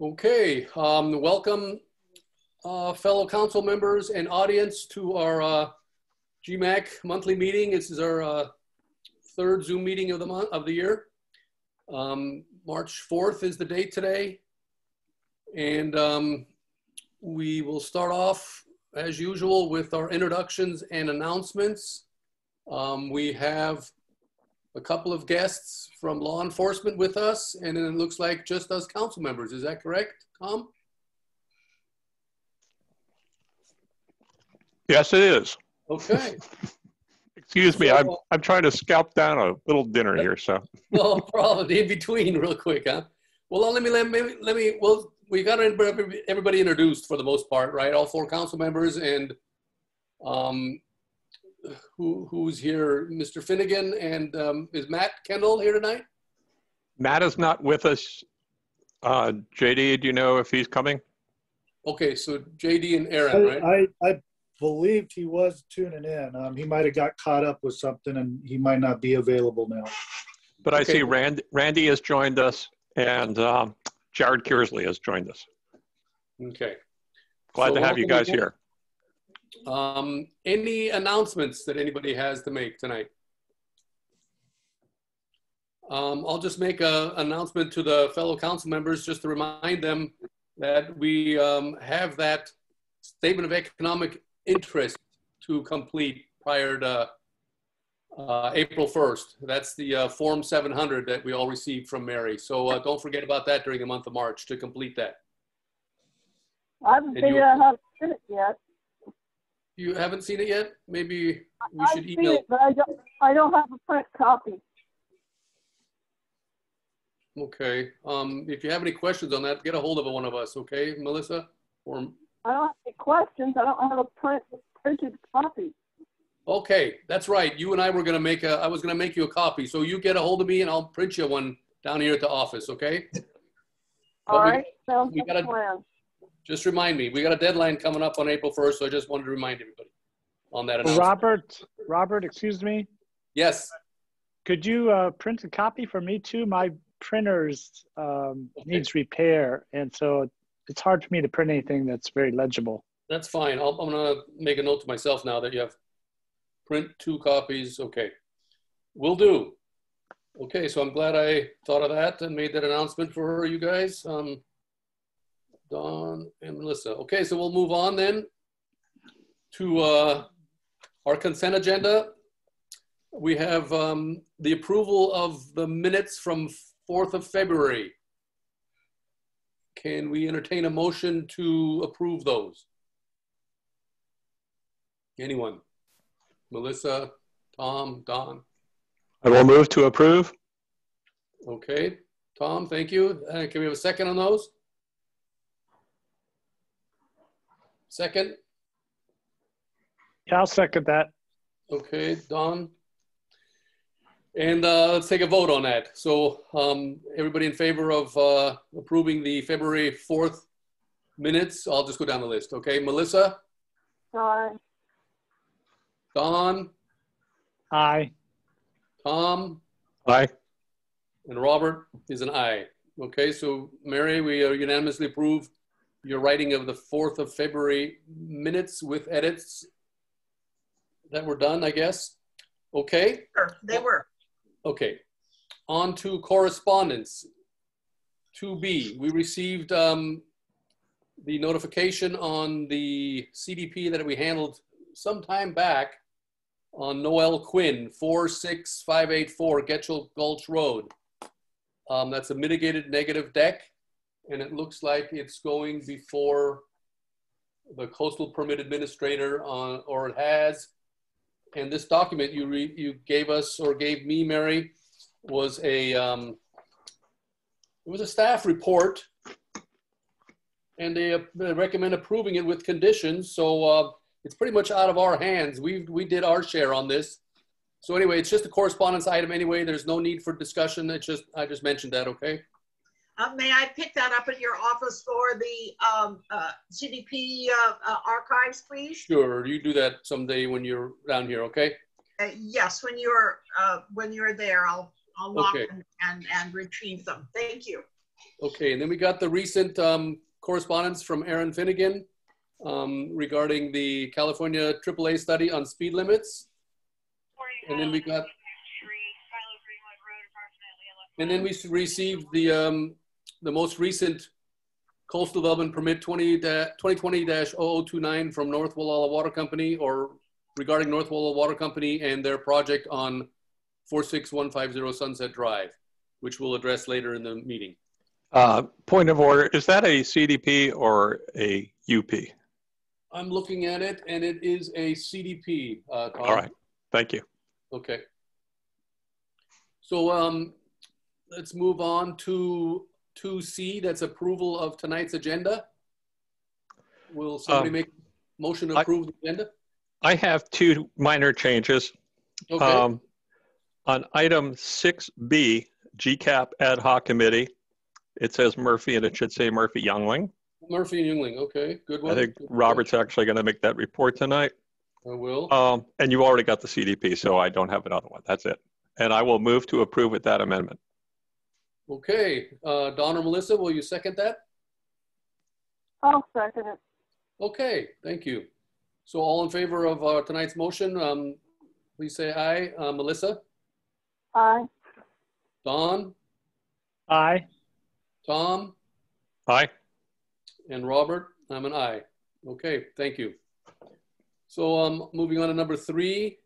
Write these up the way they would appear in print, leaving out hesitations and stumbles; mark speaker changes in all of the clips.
Speaker 1: Okay, welcome fellow council members and audience to our GMAC monthly meeting. This is our third Zoom meeting of the year. March 4th is the date today. And we will start off as usual with our introductions and announcements. We have a couple of guests from law enforcement with us, and then it looks like just us council members. Is that correct, Tom?
Speaker 2: Yes, it is.
Speaker 1: Okay.
Speaker 2: Excuse me, I'm trying to scalp down a little dinner here, so.
Speaker 1: No problem. In between, real quick, huh? Well, let me. Well, we got everybody introduced for the most part, right? All four council members and who's here? Mr. Finnegan and is Matt Kendall here tonight?
Speaker 2: Matt is not with us. JD, do you know if he's coming?
Speaker 1: Okay, so JD and Aaron, right?
Speaker 3: I believed he was tuning in. He might have got caught up with something and he might not be available now.
Speaker 2: But I see Randy has joined us and Jared Kearsley has joined us.
Speaker 1: Okay.
Speaker 2: Glad to have you guys here.
Speaker 1: Any announcements that anybody has to make tonight? I'll just make an announcement to the fellow council members just to remind them that we have that statement of economic interest to complete prior to April 1st. That's the Form 700 that we all received from Mary. So don't forget about that during the month of March to complete that.
Speaker 4: I haven't figured out how to print it yet.
Speaker 1: You haven't seen it yet? Maybe we should email.
Speaker 4: I've seen it, but I don't have a print copy.
Speaker 1: Okay. If you have any questions on that, get a hold of one of us, okay, Melissa? Or
Speaker 4: I don't have any questions. I don't have a printed copy.
Speaker 1: okay, that's right. You and I were gonna make I was gonna make you a copy. So you get a hold of me and I'll print you one down here at the office, okay?
Speaker 4: All right, sounds like a plan.
Speaker 1: Just remind me, we got a deadline coming up on April 1st, so I just wanted to remind everybody on that announcement.
Speaker 5: Robert, excuse me.
Speaker 1: Yes.
Speaker 5: Could you print a copy for me too? My printer's needs repair, and so it's hard for me to print anything that's very legible.
Speaker 1: That's fine. I'm gonna make a note to myself now that you have print 2 copies. Okay, will do. Okay, so I'm glad I thought of that and made that announcement for you guys. Dawn and Melissa. Okay, so we'll move on then to our consent agenda. We have the approval of the minutes from 4th of February. Can we entertain a motion to approve those? Anyone? Melissa, Tom, Don?
Speaker 2: I will move to approve.
Speaker 1: Okay, Tom, thank you. Can we have a second on those? Second?
Speaker 5: Yeah, I'll second that.
Speaker 1: Okay, Don. And let's take a vote on that. So everybody in favor of approving the February 4th minutes? I'll just go down the list. Okay, Melissa?
Speaker 4: Aye.
Speaker 1: Don?
Speaker 5: Aye.
Speaker 1: Tom?
Speaker 2: Aye.
Speaker 1: And Robert is an aye. Okay, so Mary, we unanimously approve your writing of the 4th of February minutes with edits that were done, I guess. Okay.
Speaker 6: Sure, they were.
Speaker 1: Okay, on to correspondence. 2B, we received the notification on the CDP that we handled some time back on Noel Quinn, 46584 Getchell Gulch Road. That's a mitigated negative deck, and it looks like it's going before the Coastal Permit Administrator or it has. And this document you gave us or gave me, Mary, was it was a staff report, and they recommend approving it with conditions. So it's pretty much out of our hands. We did our share on this. So anyway, it's just a correspondence item anyway. There's no need for discussion. I just mentioned that. Okay.
Speaker 6: May I pick that up at your office for the CDP archives, please?
Speaker 1: Sure, you do that someday when you're down here, okay?
Speaker 6: Yes, when you're there, I'll look and retrieve them. Thank you.
Speaker 1: Okay, and then we got the recent correspondence from Aaron Finnegan regarding the California AAA study on speed limits. And then we got, and then we received the most recent coastal development permit 2020-0029 from North Gualala Water Company, or regarding North Gualala Water Company and their project on 46150 Sunset Drive, which we'll address later in the meeting.
Speaker 2: Point of order, is that a CDP or a UP?
Speaker 1: I'm looking at it, and it is a CDP, Tom.
Speaker 2: All right, thank you.
Speaker 1: Okay. So let's move on to 2C, that's approval of tonight's agenda. Will somebody make a motion to approve the agenda?
Speaker 2: I have two minor changes.
Speaker 1: Okay.
Speaker 2: On item 6B, Gcap Ad Hoc Committee, it says Murphy and it should say Murphy Youngling.
Speaker 1: Murphy and Youngling, okay, good one.
Speaker 2: I think Robert's actually going to make that report tonight.
Speaker 1: I will.
Speaker 2: And you already got the CDP, so I don't have another one. That's it. And I will move to approve with that amendment.
Speaker 1: Okay, Don or Melissa, will you second that?
Speaker 4: I'll second it.
Speaker 1: Okay, thank you. So all in favor of tonight's motion, please say aye. Melissa?
Speaker 4: Aye.
Speaker 1: Don?
Speaker 5: Aye.
Speaker 1: Tom?
Speaker 2: Aye.
Speaker 1: And Robert? I'm an aye. Okay, thank you. So moving on to number 3,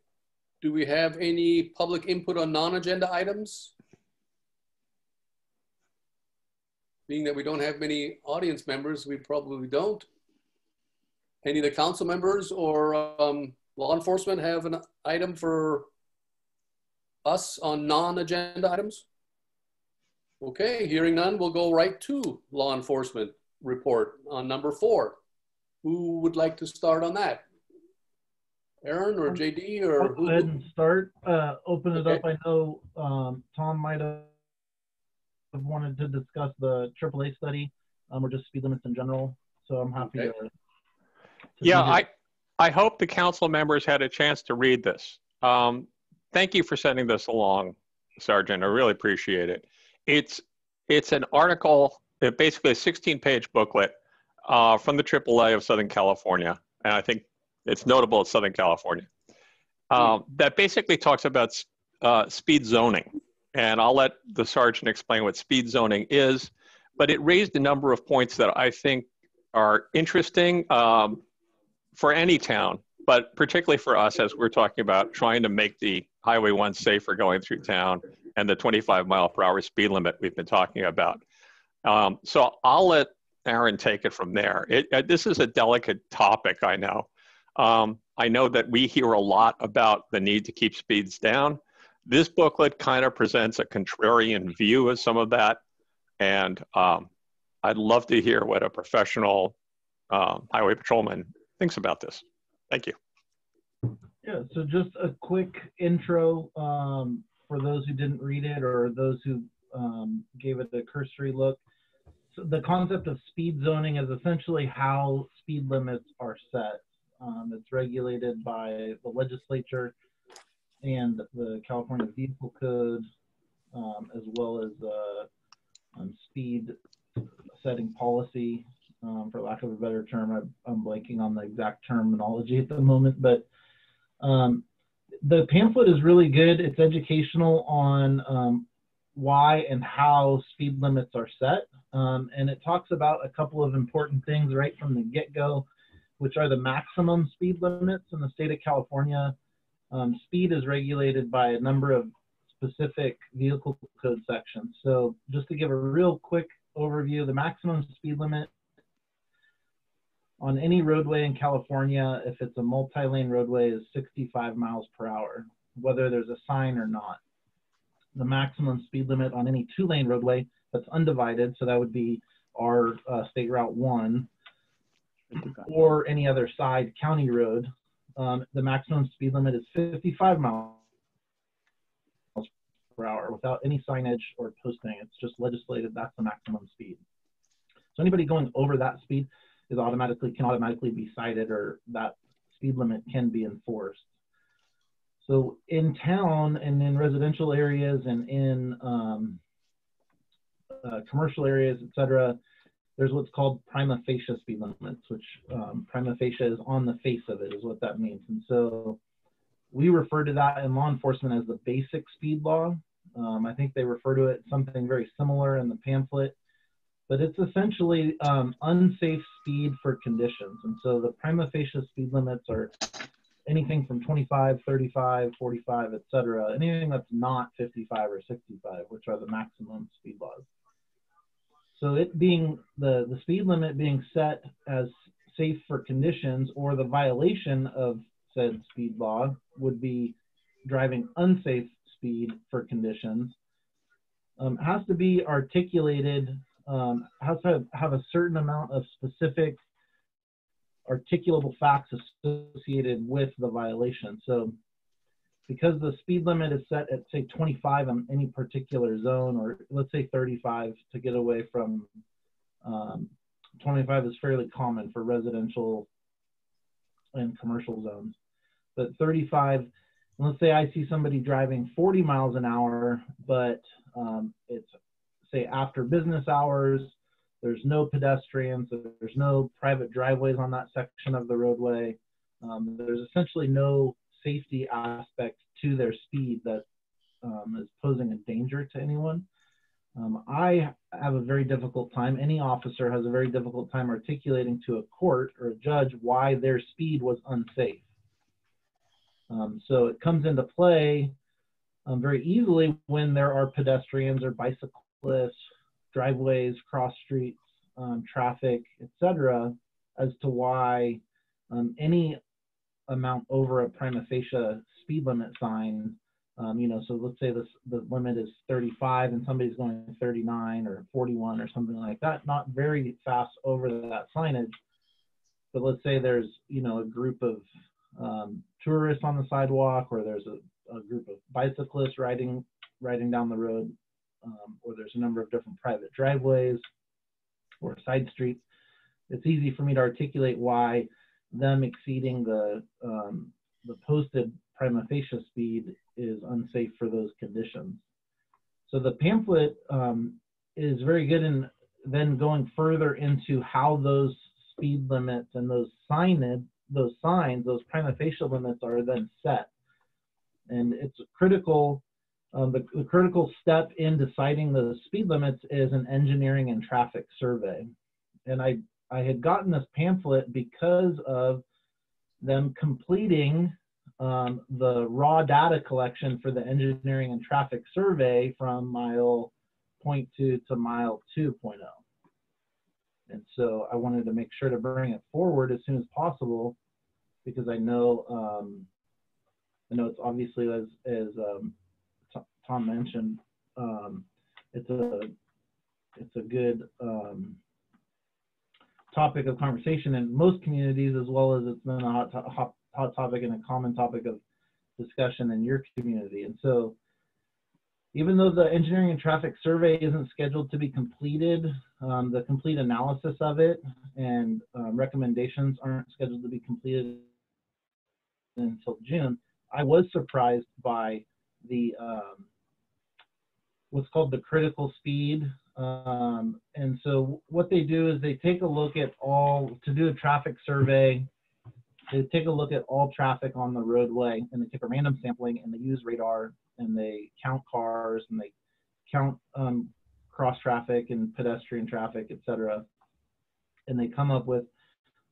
Speaker 1: do we have any public input on non-agenda items? Being that we don't have many audience members, we probably don't. Any of the council members or law enforcement have an item for us on non-agenda items? Okay, hearing none, we'll go right to law enforcement report on number 4. Who would like to start on that? Aaron or JD or
Speaker 7: I'll go ahead and start. Open it up. I know Tom might have wanted to discuss the AAA study or just speed limits in general. So I'm happy to
Speaker 2: yeah, I hope the council members had a chance to read this. Thank you for sending this along, Sergeant. I really appreciate it. It's an article, basically a 16-page booklet from the AAA of Southern California. And I think it's notable it's Southern California. That basically talks about speed zoning. And I'll let the sergeant explain what speed zoning is, but it raised a number of points that I think are interesting for any town, but particularly for us as we're talking about trying to make the Highway 1 safer going through town and the 25-mile-per-hour speed limit we've been talking about. So I'll let Aaron take it from there. This is a delicate topic, I know. I know that we hear a lot about the need to keep speeds down. This booklet kind of presents a contrarian view of some of that. And I'd love to hear what a professional highway patrolman thinks about this. Thank you.
Speaker 7: Yeah, so just a quick intro for those who didn't read it or those who gave it a cursory look. So the concept of speed zoning is essentially how speed limits are set. It's regulated by the legislature and the California Vehicle Code, as well as speed setting policy, for lack of a better term. I'm blanking on the exact terminology at the moment, but the pamphlet is really good. It's educational on why and how speed limits are set. And it talks about a couple of important things right from the get-go, which are the maximum speed limits in the state of California. Speed is regulated by a number of specific vehicle code sections. So just to give a real quick overview, the maximum speed limit on any roadway in California, if it's a multi-lane roadway, is 65 miles per hour, whether there's a sign or not. The maximum speed limit on any 2-lane roadway that's undivided, so that would be our State Route 1, or any other side county road, the maximum speed limit is 55 miles per hour without any signage or posting. It's just legislated, that's the maximum speed. So anybody going over that speed can automatically be cited, or that speed limit can be enforced. So in town and in residential areas and in commercial areas, et cetera, there's what's called prima facie speed limits, which prima facie is on the face of it, is what that means. And so we refer to that in law enforcement as the basic speed law. I think they refer to it something very similar in the pamphlet, but it's essentially unsafe speed for conditions. And so the prima facie speed limits are anything from 25, 35, 45, et cetera, anything that's not 55 or 65, which are the maximum speed laws. So it being the speed limit being set as safe for conditions, or the violation of said speed law would be driving unsafe speed for conditions, has to be articulated, has to have a certain amount of specific articulable facts associated with the violation. So because the speed limit is set at, say, 25 on any particular zone, or let's say 35 to get away from 25 is fairly common for residential and commercial zones. But 35, let's say I see somebody driving 40 miles an hour, but it's, say, after business hours, there's no pedestrians, there's no private driveways on that section of the roadway. There's essentially no safety aspect to their speed that is posing a danger to anyone. I have a very difficult time, any officer has a very difficult time articulating to a court or a judge why their speed was unsafe. So it comes into play very easily when there are pedestrians or bicyclists, driveways, cross streets, traffic, etc., as to why any amount over a prima facie speed limit sign, you know, so let's say the limit is 35 and somebody's going 39 or 41 or something like that, not very fast over that signage, but let's say there's, you know, a group of tourists on the sidewalk, or there's a group of bicyclists riding down the road, or there's a number of different private driveways or side streets. It's easy for me to articulate why them exceeding the posted prima facie speed is unsafe for those conditions. So the pamphlet is very good in then going further into how those speed limits and those signs, those prima facie limits are then set. And it's critical. The critical step in deciding the speed limits is an engineering and traffic survey. And I had gotten this pamphlet because of them completing the raw data collection for the engineering and traffic survey from mile 0.2 to mile 2.0. And so I wanted to make sure to bring it forward as soon as possible, because I know it's obviously, as Tom mentioned, it's a good topic of conversation in most communities, as well as it's been a hot topic and a common topic of discussion in your community. And so even though the engineering and traffic survey isn't scheduled to be completed, the complete analysis of it and recommendations aren't scheduled to be completed until June, I was surprised by the what's called the critical speed. And so what they do is they take a look at to do a traffic survey, they take a look at all traffic on the roadway, and they take a random sampling, and they use radar, and they count cars, and they count cross traffic and pedestrian traffic, etc. And they come up with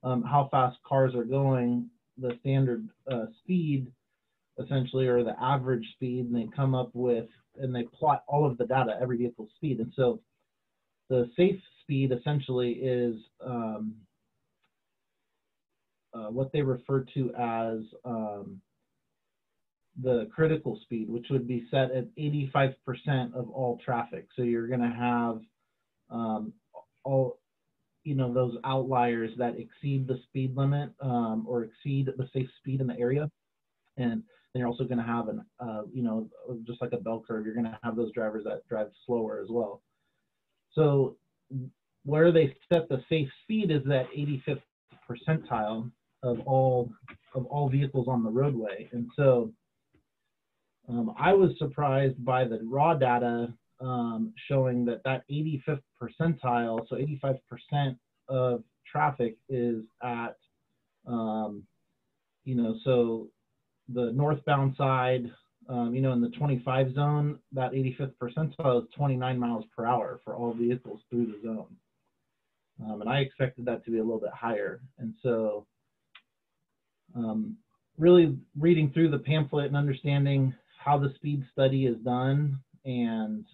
Speaker 7: how fast cars are going, the standard speed, essentially, or the average speed, and they come up with, and they plot all of the data, every vehicle's speed. And so the safe speed essentially is what they refer to as the critical speed, which would be set at 85% of all traffic. So you're going to have all, you know, those outliers that exceed the speed limit or exceed the safe speed in the area. And then you're also going to have you know, just like a bell curve, you're going to have those drivers that drive slower as well. So where they set the safe speed is that 85th percentile of all vehicles on the roadway. And so I was surprised by the raw data showing that that 85th percentile, so 85% of traffic is at, you know, so the northbound side, you know, in the 25 zone, that 85th percentile is 29 miles per hour for all vehicles through the zone. And I expected that to be a little bit higher. And so really reading through the pamphlet and understanding how the speed study is done, and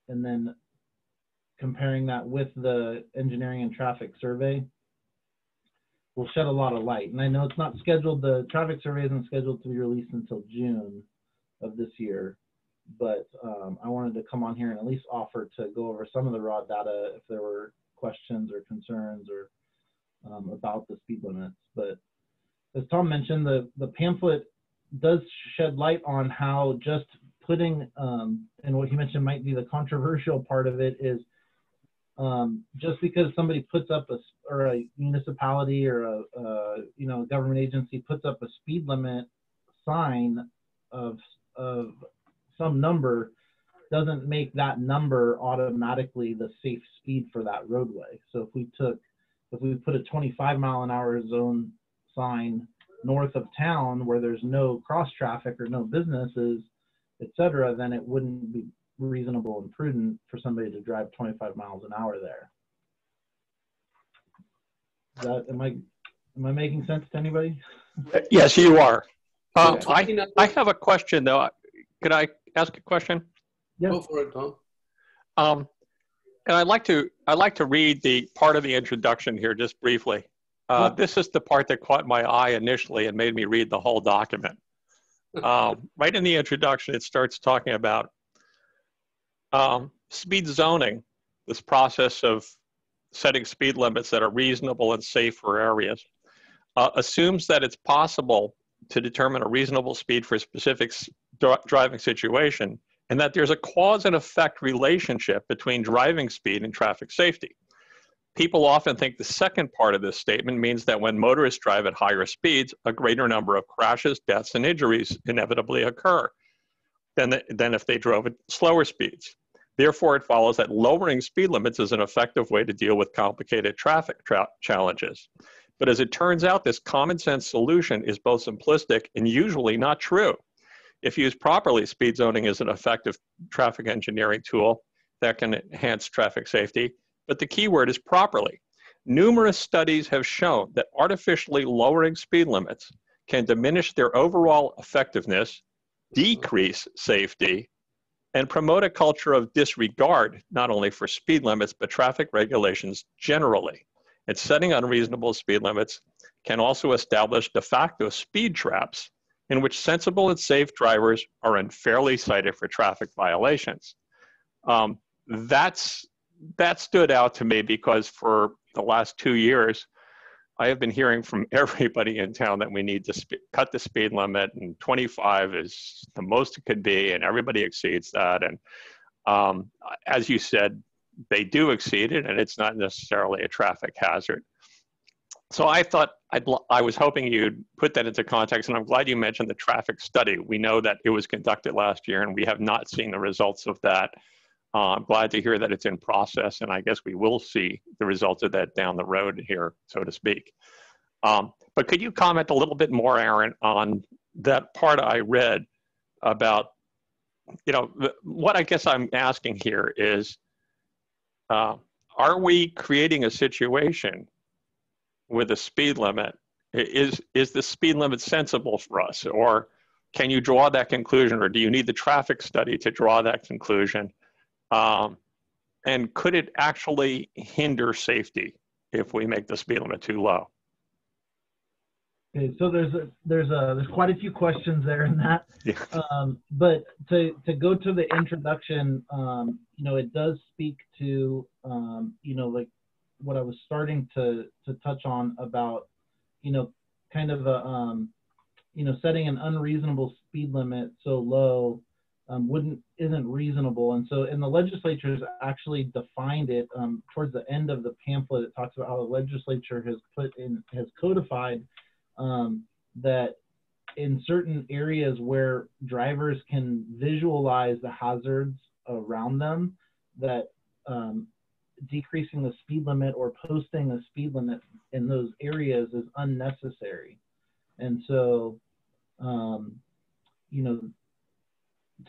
Speaker 7: then comparing that with the engineering and traffic survey will shed a lot of light. And I know it's not scheduled, the traffic survey isn't scheduled to be released until June of this year, but I wanted to come on here and at least offer to go over some of the raw data if there were questions or concerns or about the speed limits. But as Tom mentioned, the pamphlet does shed light on how just putting, and what he mentioned might be the controversial part of it, is just because somebody puts up or a municipality or a you know, government agency puts up a speed limit sign of some number, doesn't make that number automatically the safe speed for that roadway. So if we put a 25-mile-an-hour zone sign north of town where there's no cross traffic or no businesses, etc., then it wouldn't be reasonable and prudent for somebody to drive 25 miles an hour there. Am I making sense to anybody?
Speaker 2: Yes, you are. I have a question though. Could I ask a question?
Speaker 7: Yeah.
Speaker 1: Go for it, Tom.
Speaker 2: And I'd like to read the part of the introduction here just briefly. This is the part that caught my eye initially and made me read the whole document. Right in the introduction, it starts talking about speed zoning, this process of setting speed limits that are reasonable and safe for areas, assumes that it's possible to determine a reasonable speed for a specific driving situation, and that there's a cause and effect relationship between driving speed and traffic safety. People often think the second part of this statement means that when motorists drive at higher speeds, a greater number of crashes, deaths, and injuries inevitably occur than if they drove at slower speeds. Therefore, it follows that lowering speed limits is an effective way to deal with complicated traffic challenges. But as it turns out, this common sense solution is both simplistic and usually not true. If used properly, speed zoning is an effective traffic engineering tool that can enhance traffic safety. But the key word is properly. Numerous studies have shown that artificially lowering speed limits can diminish their overall effectiveness, decrease safety, and promote a culture of disregard, not only for speed limits, but traffic regulations generally. And setting unreasonable speed limits can also establish de facto speed traps in which sensible and safe drivers are unfairly cited for traffic violations. That stood out to me because for the last 2 years, I have been hearing from everybody in town that we need to cut the speed limit, and 25 is the most it could be, and everybody exceeds that. And as you said, they do exceed it, and it's not necessarily a traffic hazard. So I thought I was hoping you'd put that into context, and I'm glad you mentioned the traffic study. We know that it was conducted last year, and we have not seen the results of that. I'm glad to hear that it's in process, and I guess we will see the results of that down the road here, so to speak. But could you comment a little bit more, Aaron, on that part I read about, you know, what I guess I'm asking here is, are we creating a situation with a speed limit? Is the speed limit sensible for us? Or can you draw that conclusion, or do you need the traffic study to draw that conclusion? And could it actually hinder safety if we make the speed limit too low?
Speaker 7: Okay, so there's quite a few questions there in that. Yeah. But to go to the introduction, you know, it does speak to, you know, like what I was starting to touch on about, you know, kind of a, you know, setting an unreasonable speed limit so low isn't reasonable. And so, and the legislature has actually defined it towards the end of the pamphlet. It talks about how the legislature has codified that in certain areas where drivers can visualize the hazards around them that decreasing the speed limit or posting a speed limit in those areas is unnecessary. And so, you know,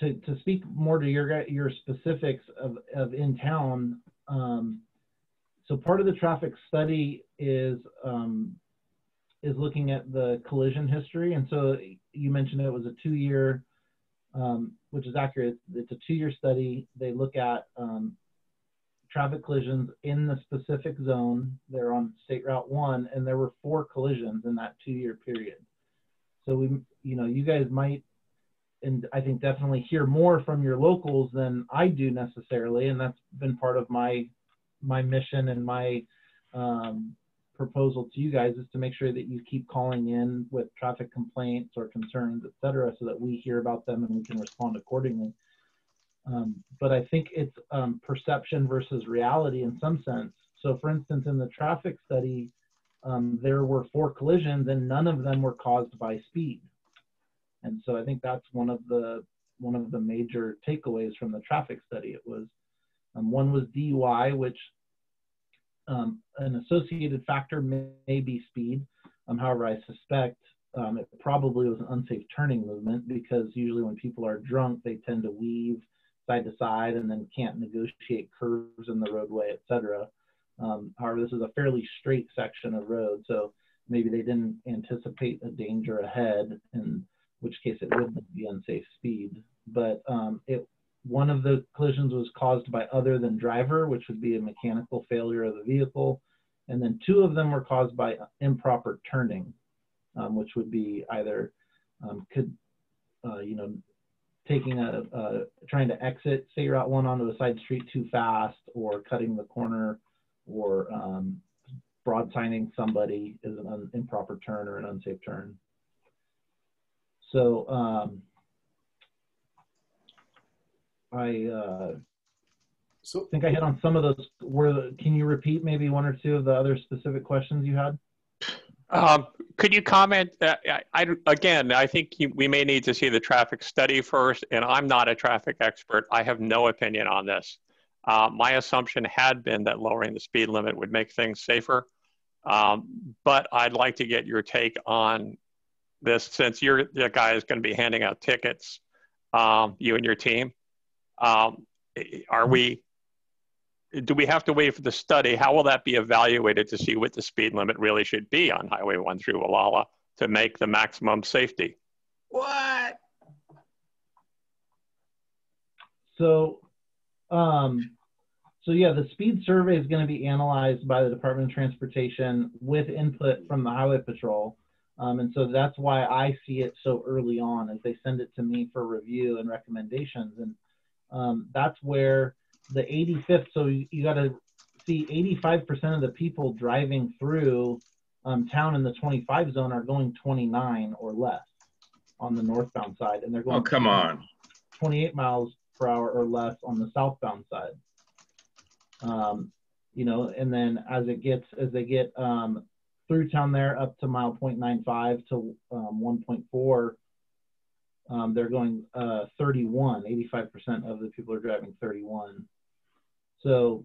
Speaker 7: to speak more to your specifics of in town, so part of the traffic study is looking at the collision history. And so you mentioned it was a 2-year, which is accurate. It's a 2-year study. They look at traffic collisions in the specific zone. They're on State Route 1, and there were 4 collisions in that 2-year period. So you know, you guys might, and I think definitely hear more from your locals than I do necessarily, and that's been part of my mission and my proposal to you guys is to make sure that you keep calling in with traffic complaints or concerns, et cetera, so that we hear about them and we can respond accordingly. But I think it's perception versus reality in some sense. So for instance, in the traffic study, there were 4 collisions and none of them were caused by speed. And so I think that's one of the major takeaways from the traffic study. It was one was DUI, which an associated factor may be speed. However, I suspect it probably was an unsafe turning movement, because usually when people are drunk, they tend to weave side to side and then can't negotiate curves in the roadway, et cetera. However, this is a fairly straight section of road, so maybe they didn't anticipate a danger ahead, in which case it wouldn't be unsafe speed. But one of the collisions was caused by other than driver, which would be a mechanical failure of the vehicle. And then 2 of them were caused by improper turning, which would be either you know, taking trying to exit State Route 1 onto a side street too fast, or cutting the corner, or broadsiding somebody is an improper turn or an unsafe turn. So I think I hit on some of those. Can you repeat maybe 1 or 2 of the other specific questions you had?
Speaker 2: Could you comment? Again, I think we may need to see the traffic study first, and I'm not a traffic expert. I have no opinion on this. My assumption had been that lowering the speed limit would make things safer, but I'd like to get your take on this, since you're the guy who's going to be handing out tickets, you and your team. Do we have to wait for the study? How will that be evaluated to see what the speed limit really should be on Highway 1 through Gualala to make the maximum safety?
Speaker 6: What?
Speaker 7: So yeah, the speed survey is going to be analyzed by the Department of Transportation with input from the Highway Patrol. And so that's why I see it so early on, as they send it to me for review and recommendations. And that's where the 85th, so you got to see 85% of the people driving through town in the 25 zone are going 29 or less on the northbound side. And they're going 28 miles per hour or less on the southbound side. You know, and then as they get through town there up to mile 0.95 to 1.4, they're going 31. 85% of the people are driving 31. So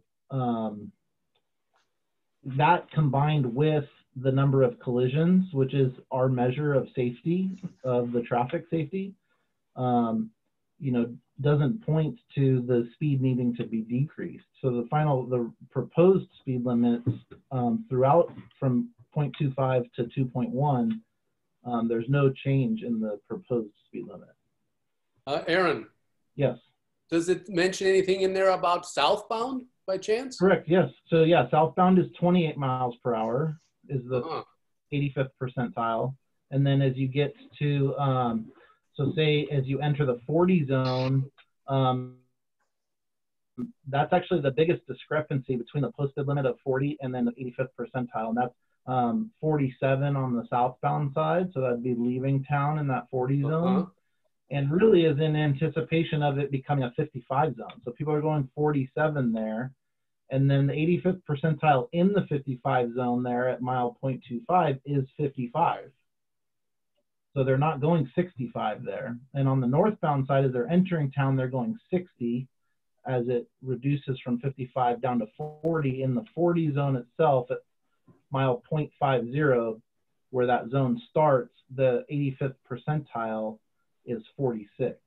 Speaker 7: that combined with the number of collisions, which is our measure of safety, of the traffic safety, you know, doesn't point to the speed needing to be decreased. So the proposed speed limits throughout from 0.25 to 2.1, there's no change in the proposed speed limit.
Speaker 1: Aaron.
Speaker 7: Yes.
Speaker 1: Does it mention anything in there about southbound by chance?
Speaker 7: Correct, yes. So yeah, southbound is 28 miles per hour is the 85th percentile. And then as you get to, so say as you enter the 40 zone, that's actually the biggest discrepancy between the posted limit of 40 and then the 85th percentile. And that's 47 on the southbound side. So that'd be leaving town in that 40 zone. And really is in anticipation of it becoming a 55 zone. So people are going 47 there. And then the 85th percentile in the 55 zone there at mile 0.25 is 55. So they're not going 65 there. And on the northbound side, as they're entering town, they're going 60. as it reduces from 55 down to 40 in the 40 zone itself at mile 0.50, where that zone starts, the 85th percentile is 46.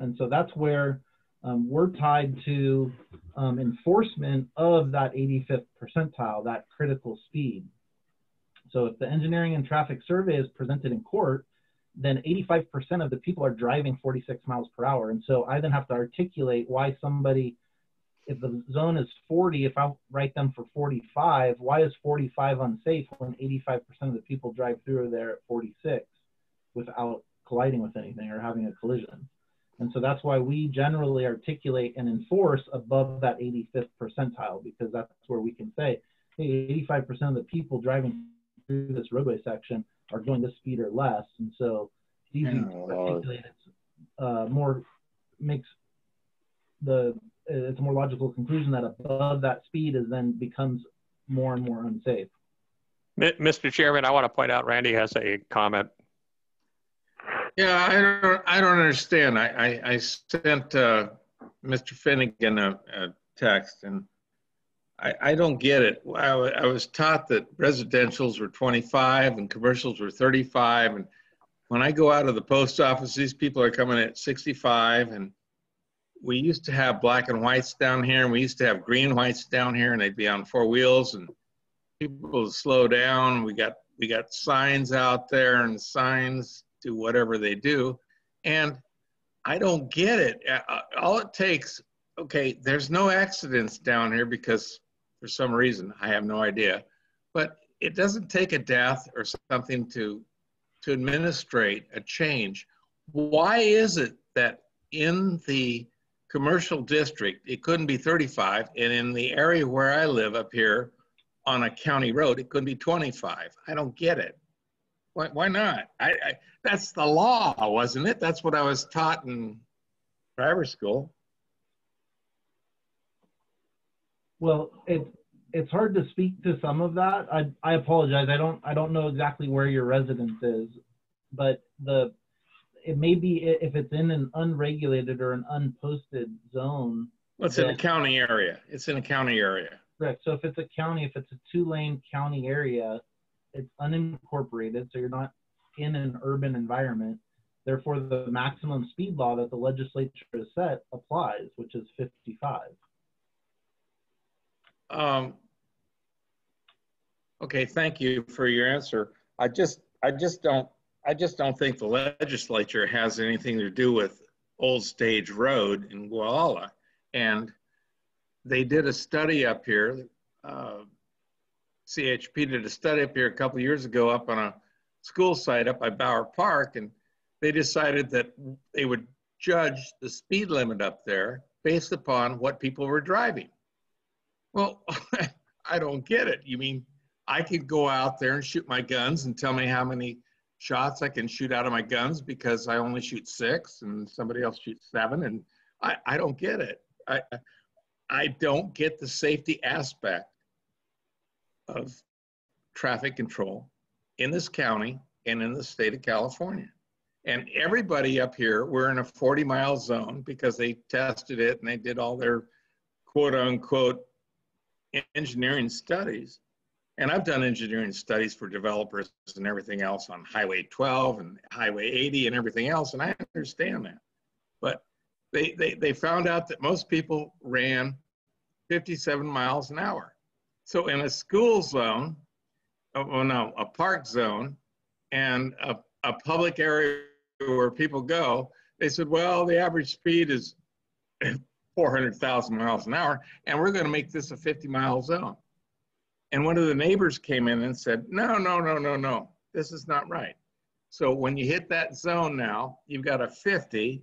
Speaker 7: And so that's where we're tied to enforcement of that 85th percentile, that critical speed. So if the engineering and traffic survey is presented in court, then 85% of the people are driving 46 miles per hour. And so I then have to articulate why somebody, if the zone is 40, if I write them for 45, why is 45 unsafe when 85% of the people drive through there at 46 without colliding with anything or having a collision? And so that's why we generally articulate and enforce above that 85th percentile, because that's where we can say, hey, 85% of the people driving through this roadway section are going this speed or less. And so it's easy to articulate. It's more makes the it's a more logical conclusion that above that speed is then becomes more and more unsafe.
Speaker 2: Mr. Chairman, I want to point out Randy has a comment.
Speaker 8: Yeah, I don't understand. I sent Mr. Finnegan a text, and I don't get it. I was taught that residentials were 25 and commercials were 35. And when I go out of the post office, these people are coming at 65. And we used to have black and whites down here, and we used to have green and whites down here, and they'd be on four wheels, and people would slow down. We got signs out there, and signs do whatever they do. And I don't get it. All it takes, okay, there's no accidents down here because for some reason, I have no idea, but it doesn't take a death or something to administrate a change. Why is it that in the commercial district, it couldn't be 35, and in the area where I live up here on a county road, it couldn't be 25? I don't get it. Why not? That's the law, wasn't it? That's what I was taught in driver's school.
Speaker 7: Well, it's hard to speak to some of that. I apologize. I don't know exactly where your residence is, but it may be if it's in an unregulated or an unposted zone.
Speaker 8: Well, it's in a county area. It's in a county area.
Speaker 7: Correct. So if it's a county, if it's a 2-lane county area, it's unincorporated, so you're not in an urban environment. Therefore, the maximum speed law that the legislature has set applies, which is 55.
Speaker 8: Okay, thank you for your answer. I just don't think the legislature has anything to do with Old Stage Road in Gualala. And they did a study up here. CHP did a study up here a couple of years ago up on a school site up by Bower Park, and they decided that they would judge the speed limit up there based upon what people were driving. Well, I don't get it. You mean I could go out there and shoot my guns and tell me how many shots I can shoot out of my guns because I only shoot 6 and somebody else shoots 7, and I don't get it. I don't get the safety aspect of traffic control in this county and in the state of California. And everybody up here, we're in a 40-mile zone because they tested it and they did all their quote unquote engineering studies. And I've done engineering studies for developers and everything else on Highway 12 and Highway 80 and everything else, and I understand that. But they found out that most people ran 57 miles an hour. So in a school zone, a park zone, and a public area where people go, they said, well, the average speed is 400,000 miles an hour, and we're going to make this a 50-mile zone. And one of the neighbors came in and said, no, this is not right. So when you hit that zone now, you've got a 50,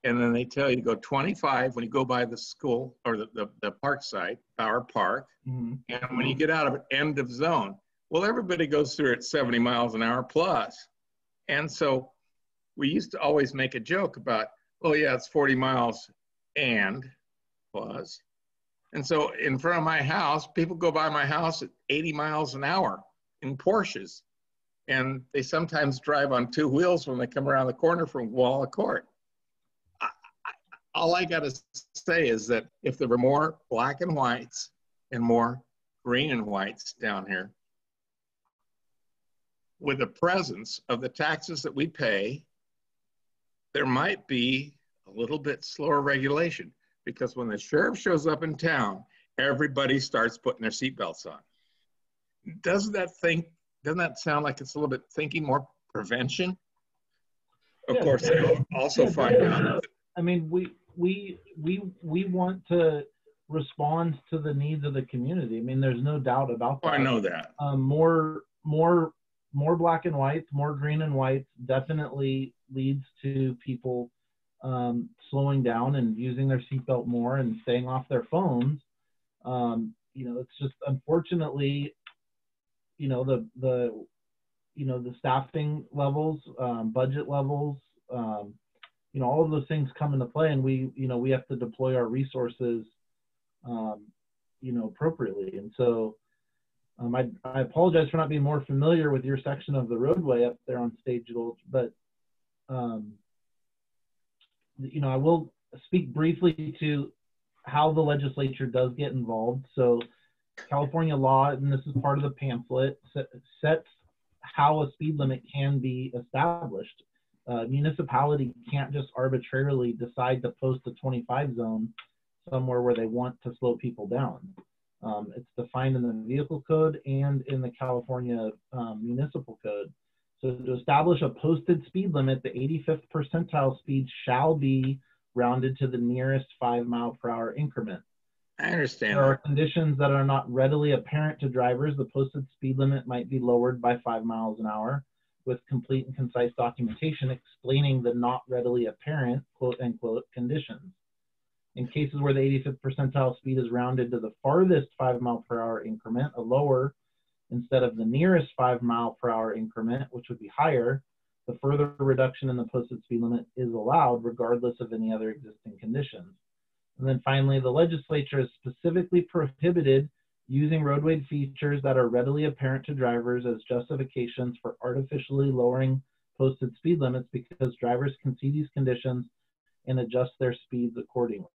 Speaker 8: and then they tell you to go 25 when you go by the school or the park site, Bower Park. Mm-hmm. And when you get out of it, end of zone. Well, everybody goes through at 70 miles an hour plus. And so we used to always make a joke about, oh yeah, it's 40 miles and plus. And so in front of my house, people go by my house at 80 miles an hour in Porsches. And they sometimes drive on 2 wheels when they come around the corner from Gualala Court. all I got to say is that if there were more black and whites and more green and whites down here, with the presence of the taxes that we pay, there might be a little bit slower regulation, because when the sheriff shows up in town, everybody starts putting their seatbelts on. Doesn't that sound like it's a little bit thinking more prevention? Of course, they also find out.
Speaker 7: I mean, we want to respond to the needs of the community. I mean, there's no doubt about that.
Speaker 8: I know that.
Speaker 7: More black and whites, more green and whites definitely leads to people slowing down and using their seatbelt more and staying off their phones. You know, it's just unfortunately, you know, the staffing levels, budget levels, you know, all of those things come into play, and we have to deploy our resources, you know, appropriately. And so I apologize for not being more familiar with your section of the roadway up there on Stage Gulch, but you know, I will speak briefly to how the legislature does get involved. So California law, and this is part of the pamphlet, sets how a speed limit can be established. Municipality can't just arbitrarily decide to post a 25 zone somewhere where they want to slow people down. It's defined in the vehicle code and in the California municipal code. So to establish a posted speed limit, the 85th percentile speed shall be rounded to the nearest 5 mph increment.
Speaker 8: I understand.
Speaker 7: There are conditions that are not readily apparent to drivers. The posted speed limit might be lowered by 5 miles an hour with complete and concise documentation explaining the not readily apparent, quote unquote, conditions. In cases where the 85th percentile speed is rounded to the farthest 5 mph increment, a lower instead of the nearest 5 mph increment, which would be higher, the further reduction in the posted speed limit is allowed regardless of any other existing conditions. And then finally, the legislature has specifically prohibited using roadway features that are readily apparent to drivers as justifications for artificially lowering posted speed limits, because drivers can see these conditions and adjust their speeds accordingly.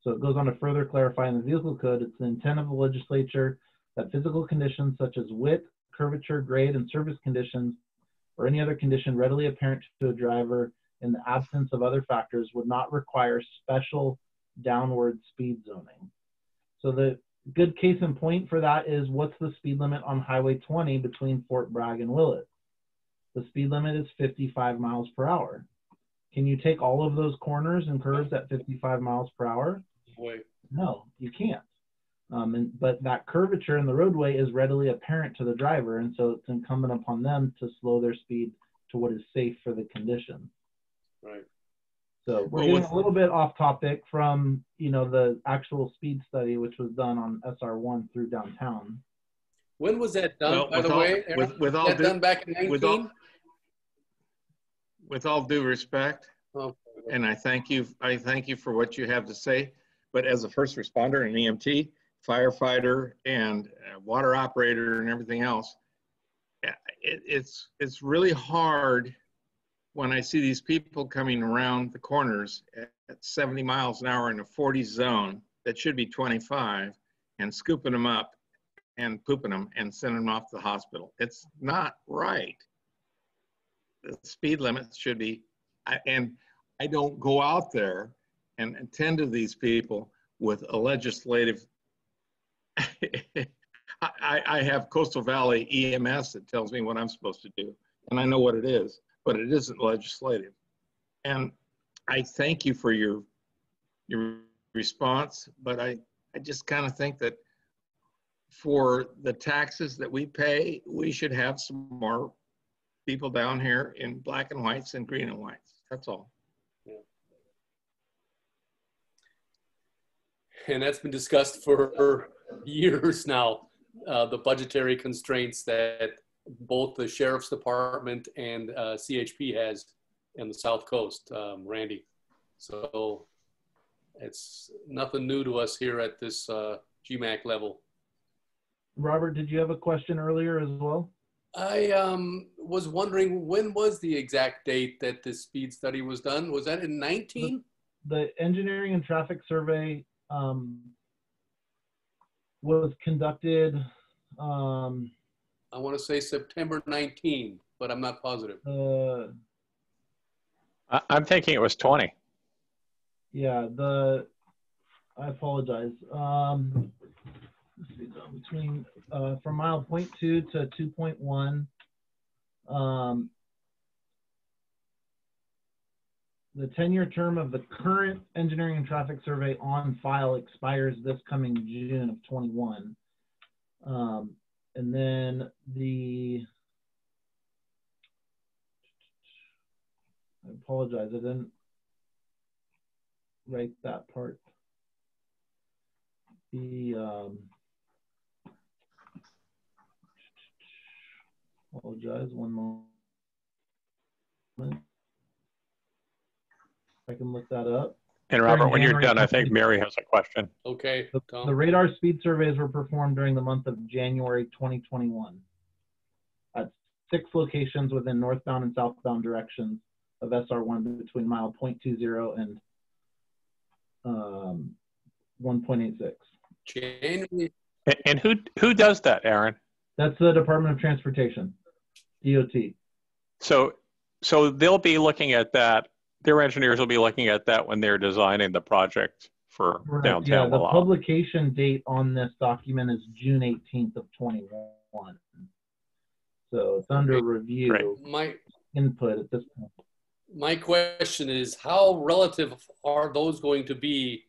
Speaker 7: So it goes on to further clarify in the vehicle code, it's the intent of the legislature that physical conditions such as width, curvature, grade, and surface conditions, or any other condition readily apparent to a driver in the absence of other factors would not require special downward speed zoning. So the good case in point for that is, what's the speed limit on Highway 20 between Fort Bragg and Willett? The speed limit is 55 miles per hour. Can you take all of those corners and curves at 55 miles per hour? No, you can't. But that curvature in the roadway is readily apparent to the driver, and so it's incumbent upon them to slow their speed to what is safe for the condition.
Speaker 1: Right.
Speaker 7: So we're getting a little bit off topic from, you know, the actual speed study, which was done on SR1 through downtown.
Speaker 1: When was that done,
Speaker 8: Well,
Speaker 1: by the way? Done back in 19?
Speaker 8: With all due respect, and I thank you for what you have to say, but as a first responder and EMT, firefighter, and water operator and everything else, it's really hard when I see these people coming around the corners at 70 miles an hour in a 40 zone that should be 25 and scooping them up and pooping them and sending them off to the hospital. It's not right. The speed limits should be, and I don't go out there and attend to these people with a legislative, I have Coastal Valley EMS that tells me what I'm supposed to do, and I know what it is, but it isn't legislative. And I thank you for your response, but I just kind of think that for the taxes that we pay, we should have some more people down here in black and whites and green and whites. That's all.
Speaker 1: Yeah. And that's been discussed for years now, the budgetary constraints that both the Sheriff's Department and CHP has in the South Coast, Randy. So it's nothing new to us here at this GMAC level.
Speaker 7: Robert, did you have a question earlier as well?
Speaker 1: I was wondering, when was the exact date that this speed study was done? Was that in 19?
Speaker 7: the engineering and traffic survey was conducted.
Speaker 1: I want to say September 19, but I'm not positive.
Speaker 2: I'm thinking it was 20.
Speaker 7: Yeah, I apologize. Let's see, between from mile 0.2 to 2.1, the 10-year term of the current engineering and traffic survey on file expires this coming June of 21. And then I apologize, I didn't write that part. Apologize, one moment. I can look that up.
Speaker 2: And Robert, when you're done, I think Mary has a question.
Speaker 1: Okay, Tom.
Speaker 7: The radar speed surveys were performed during the month of January 2021 at 6 locations within northbound and southbound directions of SR1 between mile 0.20 and 1.86.
Speaker 1: January.
Speaker 2: And who does that, Aaron?
Speaker 7: That's the Department of Transportation, DOT.
Speaker 2: So they'll be looking at that. Their engineers will be looking at that when they're designing the project for downtown.
Speaker 7: Yeah, the
Speaker 2: Gualala.
Speaker 7: publication date on this document is June 18th of 21. So it's under review.
Speaker 1: Great.
Speaker 7: Input at this point.
Speaker 1: My question is, how relative are those going to be,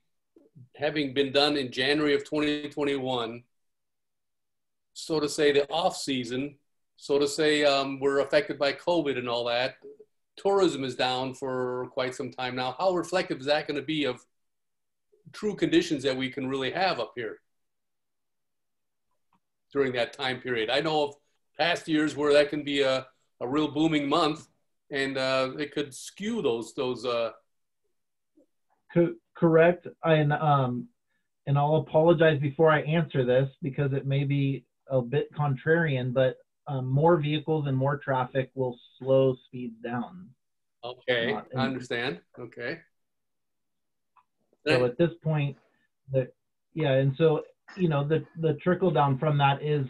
Speaker 1: having been done in January of 2021, so to say the off season, so to say we're affected by COVID and all that. Tourism is down for quite some time now. How reflective is that going to be of true conditions that we can really have up here during that time period? I know of past years where that can be a real booming month, and it could skew those.
Speaker 7: Correct. And I'll apologize before I answer this because it may be a bit contrarian, but more vehicles and more traffic will slow speeds down.
Speaker 1: Okay, I understand. Okay.
Speaker 7: So at this point, and so, you know, the trickle down from that is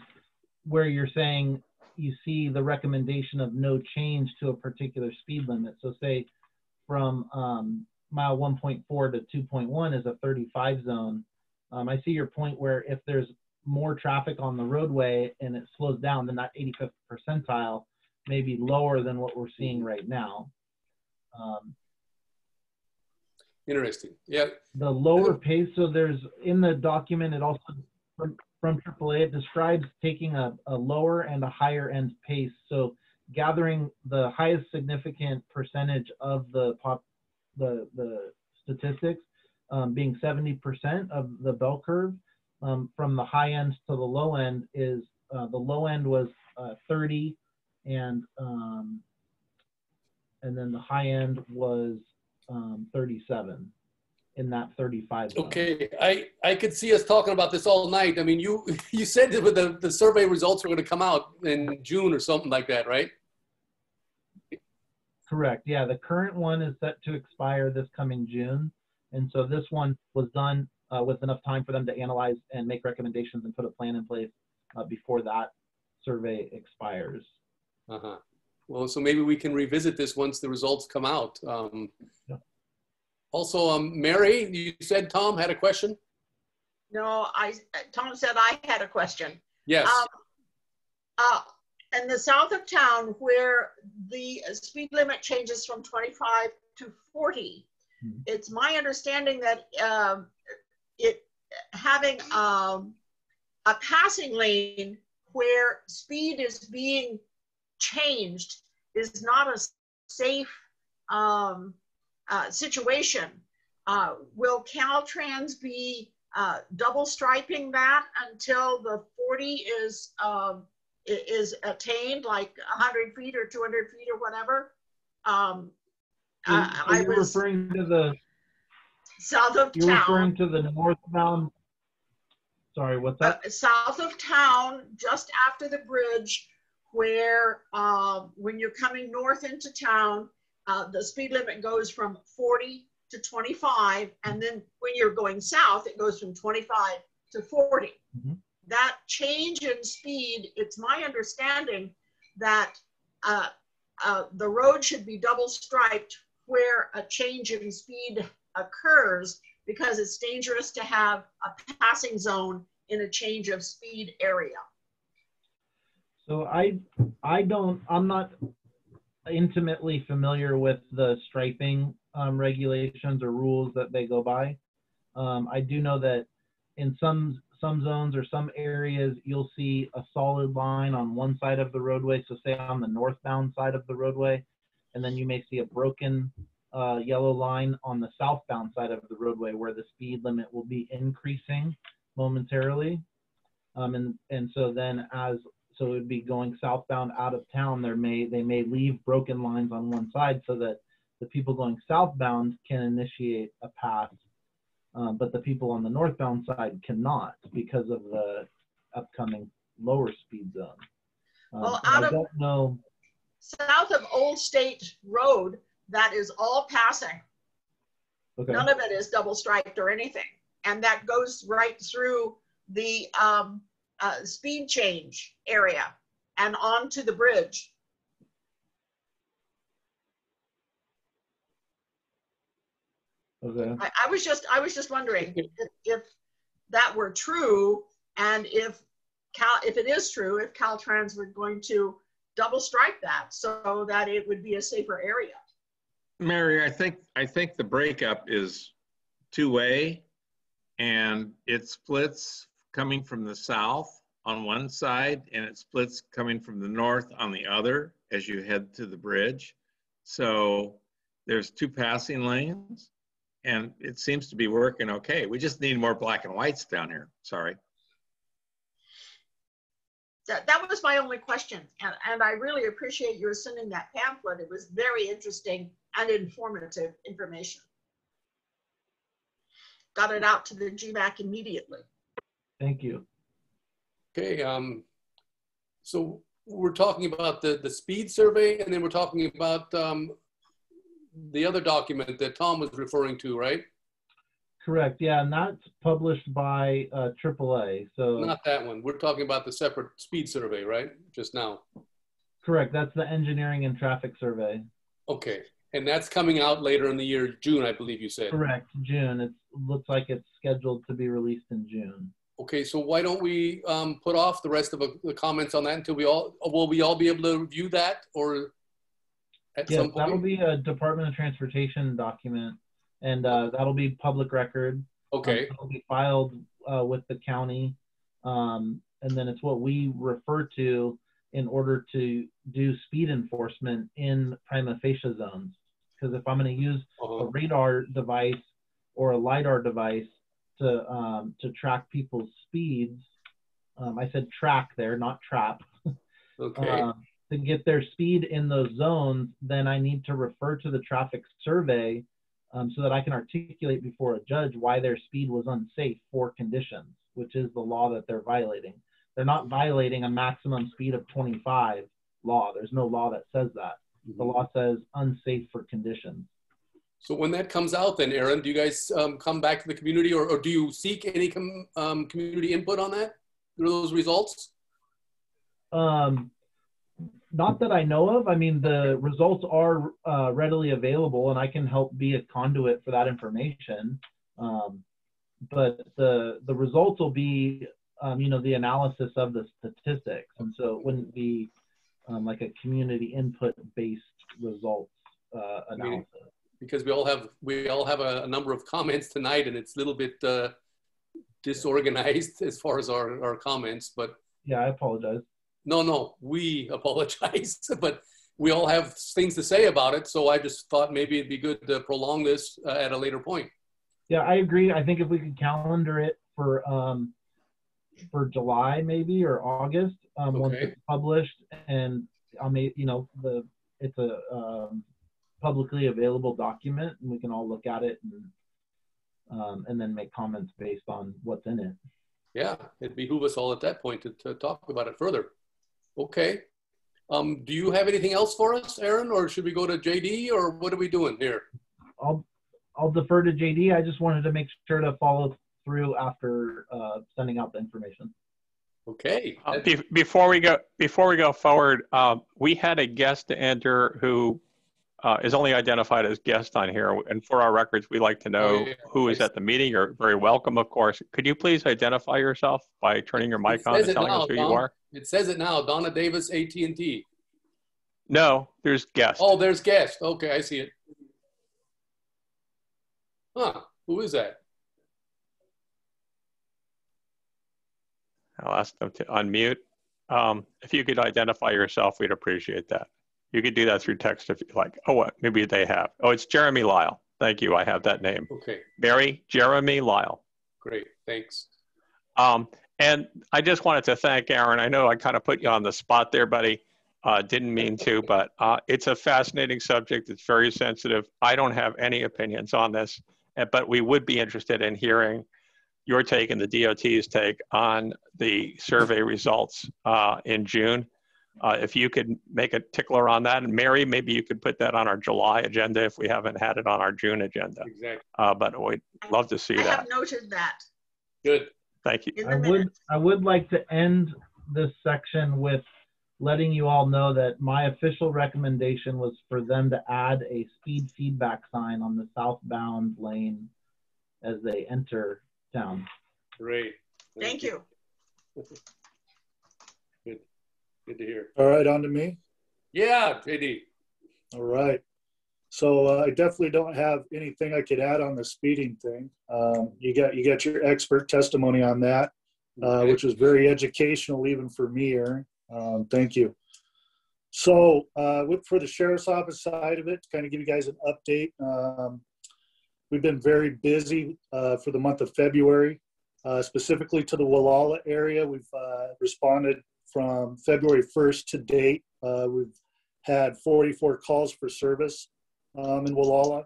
Speaker 7: where you're saying you see the recommendation of no change to a particular speed limit. So say from mile 1.4 to 2.1 is a 35 zone. I see your point where if there's more traffic on the roadway and it slows down, then that 85th percentile may be lower than what we're seeing right now.
Speaker 1: Interesting. Yeah.
Speaker 7: The lower pace, so there's in the document, it also from AAA, it describes taking a lower and a higher end pace. So gathering the highest significant percentage of the statistics, being 70% of the bell curve, from the high end to the low end is the low end was 30, and then the high end was 37 in that 35 zone.
Speaker 1: Okay, I could see us talking about this all night. I mean, you said that the survey results were going to come out in June or something like that, right?
Speaker 7: Correct. Yeah, the current one is set to expire this coming June, and so this one was done with enough time for them to analyze and make recommendations and put a plan in place before that survey expires.
Speaker 1: Uh-huh. Well, so maybe we can revisit this once the results come out.
Speaker 7: Yeah.
Speaker 1: Also, Mary, you said Tom had a question?
Speaker 6: No, Tom said I had a question.
Speaker 1: Yes.
Speaker 6: In the south of town, where the speed limit changes from 25 to 40, it's my understanding that it having a passing lane where speed is being changed is not a safe situation. Will Caltrans be double striping that until the 40 is attained, like 100 feet or 200 feet or whatever?
Speaker 7: I was referring to the
Speaker 6: south of town.
Speaker 7: You're referring to the northbound. Sorry, what's that?
Speaker 6: South of town, just after the bridge, where when you're coming north into town, the speed limit goes from 40 to 25, and then when you're going south, it goes from 25 to 40.
Speaker 7: Mhm.
Speaker 6: That change in speed, it's my understanding that the road should be double striped where a change in speed occurs, because it's dangerous to have a passing zone in a change of speed area.
Speaker 7: So I'm not intimately familiar with the striping regulations or rules that they go by. I do know that in some zones or some areas, you'll see a solid line on one side of the roadway. So say on the northbound side of the roadway, and then you may see a broken yellow line on the southbound side of the roadway where the speed limit will be increasing momentarily. And so then so it would be going southbound out of town, they may leave broken lines on one side so that the people going southbound can initiate a path, but the people on the northbound side cannot because of the upcoming lower speed zone.
Speaker 6: Well,
Speaker 7: I don't know.
Speaker 6: South of Old State Road, that is all passing.
Speaker 7: Okay.
Speaker 6: None of it is double striped or anything. And that goes right through the speed change area and onto the bridge.
Speaker 7: Okay.
Speaker 6: I was just wondering if that were true, and if it is true, if Caltrans were going to double stripe that so that it would be a safer area.
Speaker 8: Mary, I think the breakup is two-way, and it splits coming from the south on one side, and it splits coming from the north on the other as you head to the bridge. So there's two passing lanes, and it seems to be working okay. We just need more black and whites down here. Sorry.
Speaker 6: That was my only question, and I really appreciate your sending that pamphlet. It was very interesting and informative information. Got it out to the GMAC immediately.
Speaker 7: Thank you.
Speaker 1: Okay, so we're talking about the speed survey, and then we're talking about the other document that Tom was referring to, right?
Speaker 7: Correct. Yeah, and that's published by AAA. So
Speaker 1: Not that one. We're talking about the separate speed survey, right? Just now.
Speaker 7: correct. That's the engineering and traffic survey.
Speaker 1: Okay, and that's coming out later in the year, June, I believe you said.
Speaker 7: Correct. June. It looks like it's scheduled to be released in June.
Speaker 1: Okay, so why don't we put off the rest of the comments on that until will we all be able to review that, or at some point?
Speaker 7: That'll be a Department of Transportation document, and that'll be public record.
Speaker 1: Okay.
Speaker 7: It'll be filed with the county, and then it's what we refer to in order to do speed enforcement in prima facie zones. Because if I'm going to use a radar device or a LiDAR device to track people's speeds, I said track there, not trap.
Speaker 1: Okay.
Speaker 7: To get their speed in those zones, then I need to refer to the traffic survey so that I can articulate before a judge why their speed was unsafe for conditions, which is the law that they're violating. They're not violating a maximum speed of 25 law. There's no law that says that. The law says unsafe for conditions.
Speaker 1: So when that comes out then, Aaron, do you guys come back to the community, or do you seek any community input on that, those results?
Speaker 7: Not that I know of. I mean, the results are readily available, and I can help be a conduit for that information. But the results will be, the analysis of the statistics. And so it wouldn't be like a community input-based results analysis.
Speaker 1: Because we all have a number of comments tonight, and it's a little bit disorganized as far as our comments, but.
Speaker 7: Yeah, I apologize.
Speaker 1: No, we apologize, but we all have things to say about it. So I just thought maybe it'd be good to prolong this at a later point.
Speaker 7: Yeah, I agree. I think if we could calendar it for July maybe, or August, once it's published, and it's a publicly available document, and we can all look at it and then make comments based on what's in it.
Speaker 1: Yeah, it'd behoove us all at that point to talk about it further. Okay. Do you have anything else for us, Aaron, or should we go to JD, or what are we doing here?
Speaker 7: I'll defer to JD. I just wanted to make sure to follow through after sending out the information.
Speaker 1: Okay.
Speaker 2: Before we go forward, we had a guest to enter who is only identified as guest on here, and for our records, we like to know who is at the meeting. You're very welcome, of course. Could you please identify yourself by turning your mic on and telling us who you are?
Speaker 1: It says it now, Donna Davis, AT&T.
Speaker 2: No, there's guest.
Speaker 1: Oh, there's guest. Okay, I see it. Huh, who is that?
Speaker 2: I'll ask them to unmute. If you could identify yourself, we'd appreciate that. You could do that through text if you like. Oh, what? Maybe they have. Oh, it's Jeremy Lyle. Thank you. I have that name.
Speaker 1: Okay.
Speaker 2: Jeremy Lyle.
Speaker 1: Great. Thanks.
Speaker 2: And I just wanted to thank Aaron. I know I kind of put you on the spot there, buddy. Didn't mean to, but it's a fascinating subject. It's very sensitive. I don't have any opinions on this, but we would be interested in hearing your take and the DOT's take on the survey results in June. If you could make a tickler on that, and Mary, maybe you could put that on our July agenda if we haven't had it on our June agenda.
Speaker 1: Exactly.
Speaker 2: But we'd love to see that.
Speaker 6: I have noted that.
Speaker 1: Good.
Speaker 2: Thank you.
Speaker 7: I would like to end this section with letting you all know that my official recommendation was for them to add a speed feedback sign on the southbound lane as they enter town.
Speaker 1: Great.
Speaker 6: Thank you.
Speaker 1: Good to hear.
Speaker 3: All right, on to me.
Speaker 1: Yeah, JD.
Speaker 3: All right. So I definitely don't have anything I could add on the speeding thing. You got your expert testimony on that,
Speaker 1: Okay.
Speaker 3: which was very educational even for me, Aaron. Thank you. So for the sheriff's office side of it, to kind of give you guys an update, we've been very busy for the month of February, specifically to the Gualala area. We've responded from February 1st to date. We've had 44 calls for service in Gualala.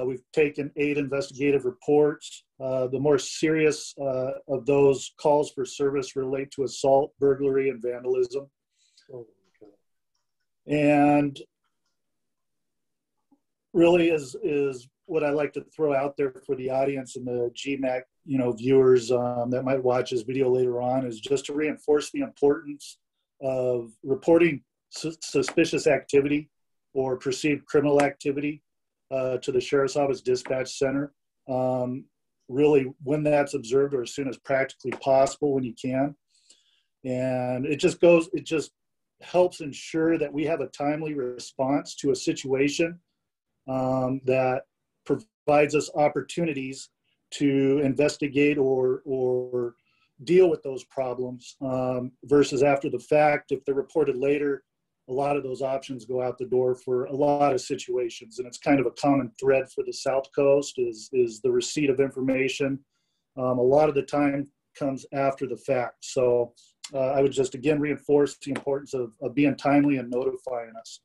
Speaker 3: We've taken 8 investigative reports. The more serious of those calls for service relate to assault, burglary, and vandalism.
Speaker 1: Oh, okay.
Speaker 3: And really is what I like to throw out there for the audience and the GMAC, viewers that might watch this video later on, is just to reinforce the importance of reporting suspicious activity or perceived criminal activity to the Sheriff's Office Dispatch Center. Really, when that's observed, or as soon as practically possible when you can. And it just helps ensure that we have a timely response to a situation that provides us opportunities to investigate or deal with those problems versus after the fact. If they're reported later, a lot of those options go out the door for a lot of situations. And it's kind of a common thread for the South Coast is the receipt of information. A lot of the time comes after the fact. So I would just, again, reinforce the importance of being timely and notifying us.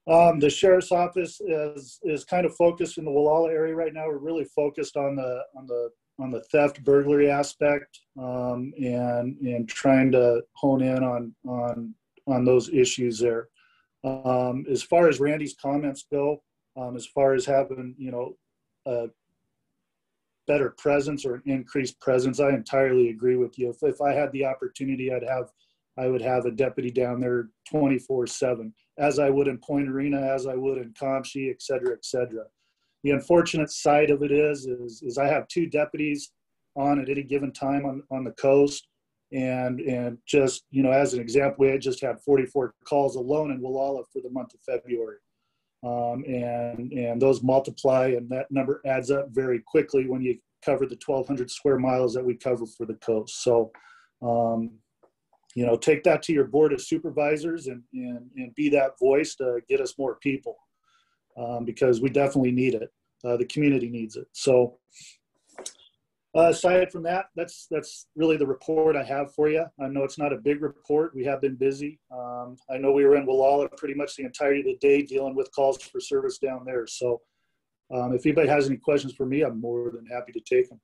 Speaker 3: The Sheriff's Office is kind of focused in the Gualala area right now. We're really focused on the theft burglary aspect and trying to hone in on those issues there. As far as Randy's comments go, as far as having, a better presence or an increased presence, I entirely agree with you. If I had the opportunity, I would have a deputy down there 24/7, as I would in Point Arena, as I would in Comshy, et cetera, et cetera. The unfortunate side of it is I have 2 deputies on at any given time on the coast. And just, as an example, we had just had 44 calls alone in Gualala for the month of February. And those multiply, and that number adds up very quickly when you cover the 1,200 square miles that we cover for the coast. So, take that to your board of supervisors and be that voice to get us more people because we definitely need it. The community needs it. So, aside from that, that's really the report I have for you. I know it's not a big report. We have been busy. I know we were in Gualala pretty much the entirety of the day dealing with calls for service down there. So if anybody has any questions for me, I'm more than happy to take them.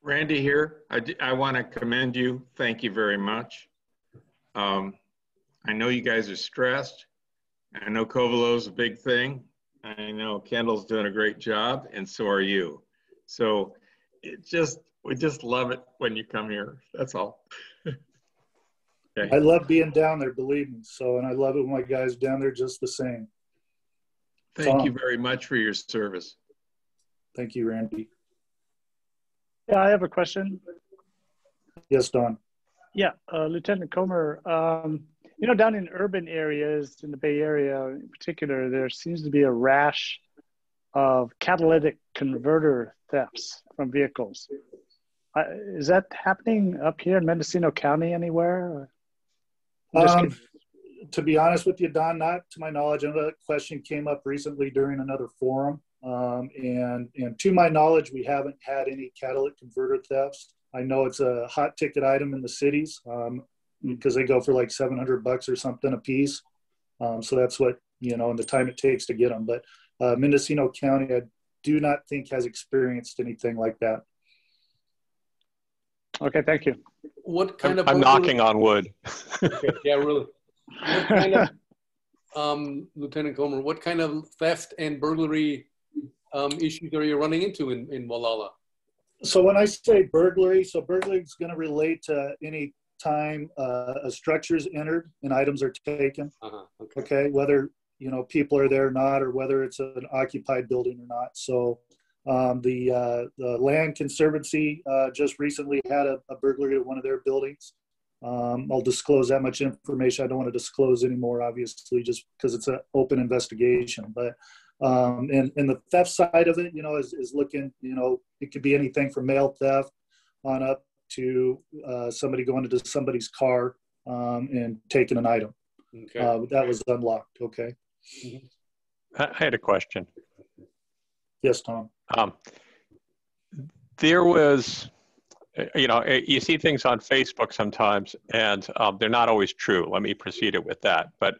Speaker 8: Randy here. I want to commend you. Thank you very much. I know you guys are stressed. I know Covelo is a big thing. I know Kendall's doing a great job, and so are you. So we just love it when you come here. That's all. Okay.
Speaker 3: I love being down there, believe me. So, and I love it when my guys down there just the same.
Speaker 8: Thank you very much for your service.
Speaker 3: Thank you, Randy.
Speaker 5: Yeah, I have a question.
Speaker 3: Yes, Don.
Speaker 5: Yeah, Lieutenant Comer, you know, down in urban areas in the Bay Area in particular, there seems to be a rash of catalytic converter thefts from vehicles. Is that happening up here in Mendocino County anywhere?
Speaker 3: To be honest with you, Don, not to my knowledge. Another question came up recently during another forum. And to my knowledge, we haven't had any catalytic converter thefts. I know it's a hot ticket item in the cities because they go for like $700 or something a piece. So that's what, you know, and the time it takes to get them. But Mendocino County, I do not think has experienced anything like that.
Speaker 5: Okay, thank you.
Speaker 1: What kind of?
Speaker 2: I'm knocking on wood.
Speaker 1: Okay, yeah, really. What kind of, Lieutenant Comer, what kind of theft and burglary issues are you running into in Gualala?
Speaker 3: So when I say burglary, so burglary is going to relate to any time a structure is entered and items are taken. Okay, whether, you know, people are there or not, or whether it's an occupied building or not. So the Land Conservancy just recently had a burglary at one of their buildings. I'll disclose that much information. I don't want to disclose anymore, obviously, just because it's an open investigation. But and the theft side of it, you know, is looking, you know, it could be anything from mail theft on up to somebody going into somebody's car and taking an item. Okay. That was unlocked. Okay.
Speaker 2: I had a question.
Speaker 3: Yes, Tom.
Speaker 2: There was, you know, you see things on Facebook sometimes, and they're not always true. Let me precede it with that. But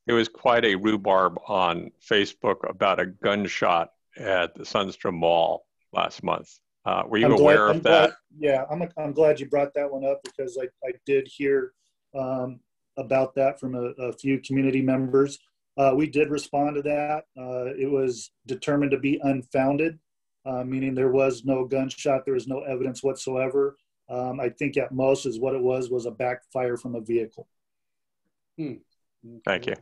Speaker 2: there was quite a rhubarb on Facebook about a gunshot at the Sunstrom Mall last month. Were you aware of that?
Speaker 3: Yeah, I'm glad you brought that one up because I did hear about that from a few community members. We did respond to that. It was determined to be unfounded, meaning there was no gunshot, there was no evidence whatsoever. I think at most is what it was a backfire from a vehicle.
Speaker 2: Thank you.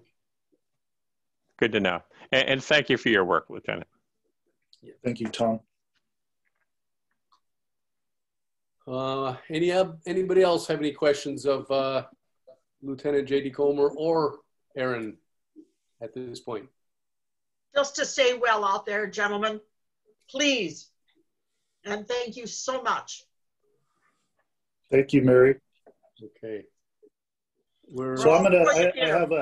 Speaker 2: Good to know. And thank you for your work, Lieutenant.
Speaker 3: Thank you, Tom.
Speaker 1: Anybody else have any questions of Lieutenant J.D. Comer or Aaron at this point?
Speaker 6: Just to stay well out there, gentlemen, please. And thank you so much.
Speaker 3: Thank you, Mary.
Speaker 1: Okay.
Speaker 3: So I have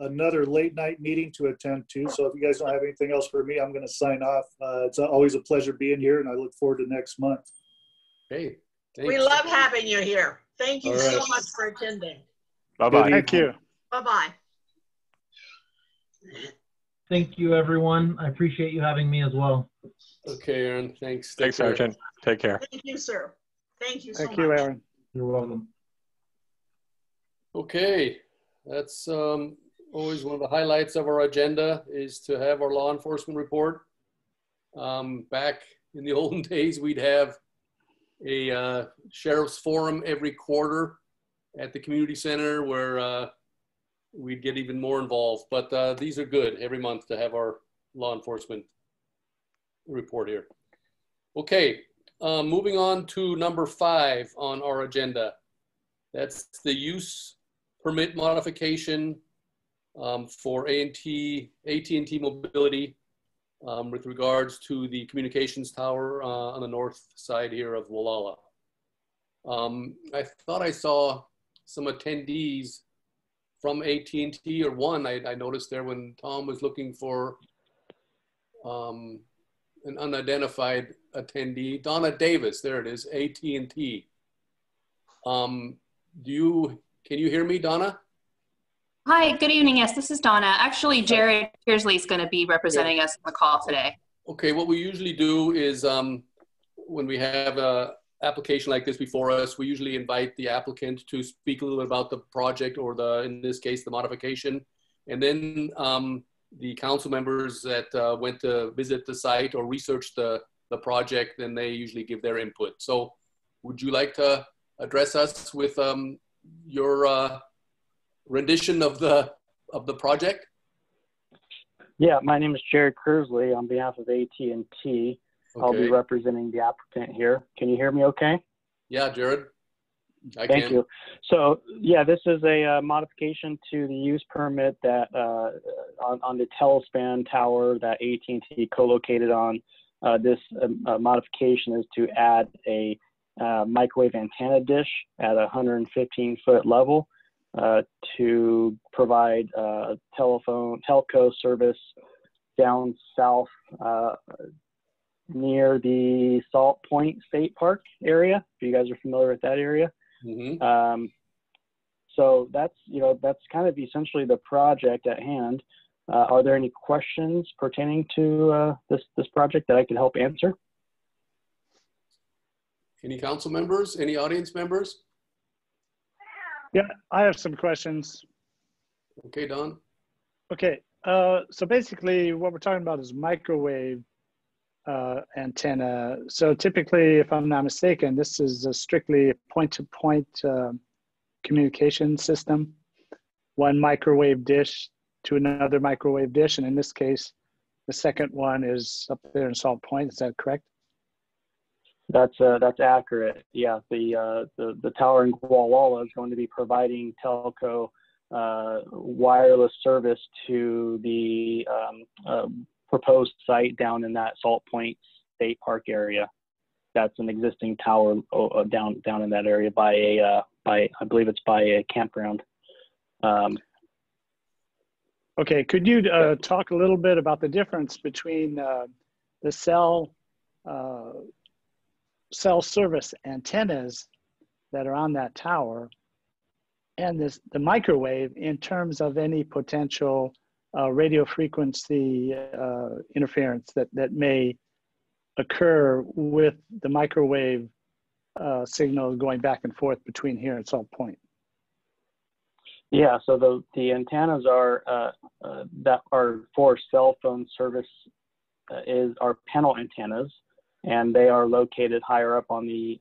Speaker 3: another late night meeting to attend to. So if you guys don't have anything else for me, I'm going to sign off. It's always a pleasure being here, and I look forward to next month.
Speaker 1: Hey,
Speaker 6: thanks. We love having you here. Thank you so much for attending.
Speaker 2: Bye-bye.
Speaker 5: Thank you.
Speaker 6: Bye-bye.
Speaker 7: Thank you, everyone. I appreciate you having me as well.
Speaker 1: Okay, Aaron. Thanks.
Speaker 2: Thanks, Sergeant. Take care.
Speaker 6: Thank you, sir. Thank you so much.
Speaker 5: Thank you, Aaron.
Speaker 7: You're welcome.
Speaker 1: Okay, that's always one of the highlights of our agenda is to have our law enforcement report. Back in the olden days, we'd have a sheriff's forum every quarter at the community center where we'd get even more involved. But these are good every month to have our law enforcement report here. Okay, moving on to number 5 on our agenda. That's the use permit modification for AT&T Mobility with regards to the communications tower on the north side here of Gualala. I thought I saw some attendees from AT&T, or one I noticed there when Tom was looking for an unidentified attendee. Donna Davis, there it is, AT&T. Can you hear me, Donna?
Speaker 9: Hi, good evening. Yes, this is Donna. Actually, Jared Kearsley is going to be representing us on the call today.
Speaker 1: Okay, what we usually do is when we have a application like this before us, we usually invite the applicant to speak a little bit about the project or in this case, the modification. And then the council members that went to visit the site or research the project, then they usually give their input. So would you like to address us with your rendition of the project?
Speaker 10: Yeah, my name is Jared Kearsley on behalf of AT&T. Okay. I'll be representing the applicant here. Can you hear me okay?
Speaker 1: Yeah, Jared.
Speaker 10: Thank you. So, yeah, this is a modification to the use permit that on the telespan tower that AT&T co-located on. This modification is to add a microwave antenna dish at a 115-foot level to provide telco service down south near the Salt Point State Park area. If you guys are familiar with that area. Mm-hmm. So that's kind of essentially the project at hand. Are there any questions pertaining to this project that I could help answer?
Speaker 1: Any council members? Any audience members?
Speaker 5: Yeah, I have some questions.
Speaker 1: Okay, Don.
Speaker 5: Okay, so basically what we're talking about is microwave antenna. So typically, if I'm not mistaken, this is a strictly point-to-point communication system. One microwave dish to another microwave dish, and in this case, the second one is up there in Salt Point. Is that correct?
Speaker 10: That's accurate. Yeah, the tower in Gualala is going to be providing telco wireless service to the proposed site down in that Salt Point State Park area. That's an existing tower down in that area by I believe it's by a campground.
Speaker 5: Okay, could you talk a little bit about the difference between the cell service antennas that are on that tower and the microwave in terms of any potential radio frequency interference that may occur with the microwave signal going back and forth between here and Salt Point?
Speaker 10: Yeah, so the antennas are that are for cell phone service are panel antennas, and they are located higher up on the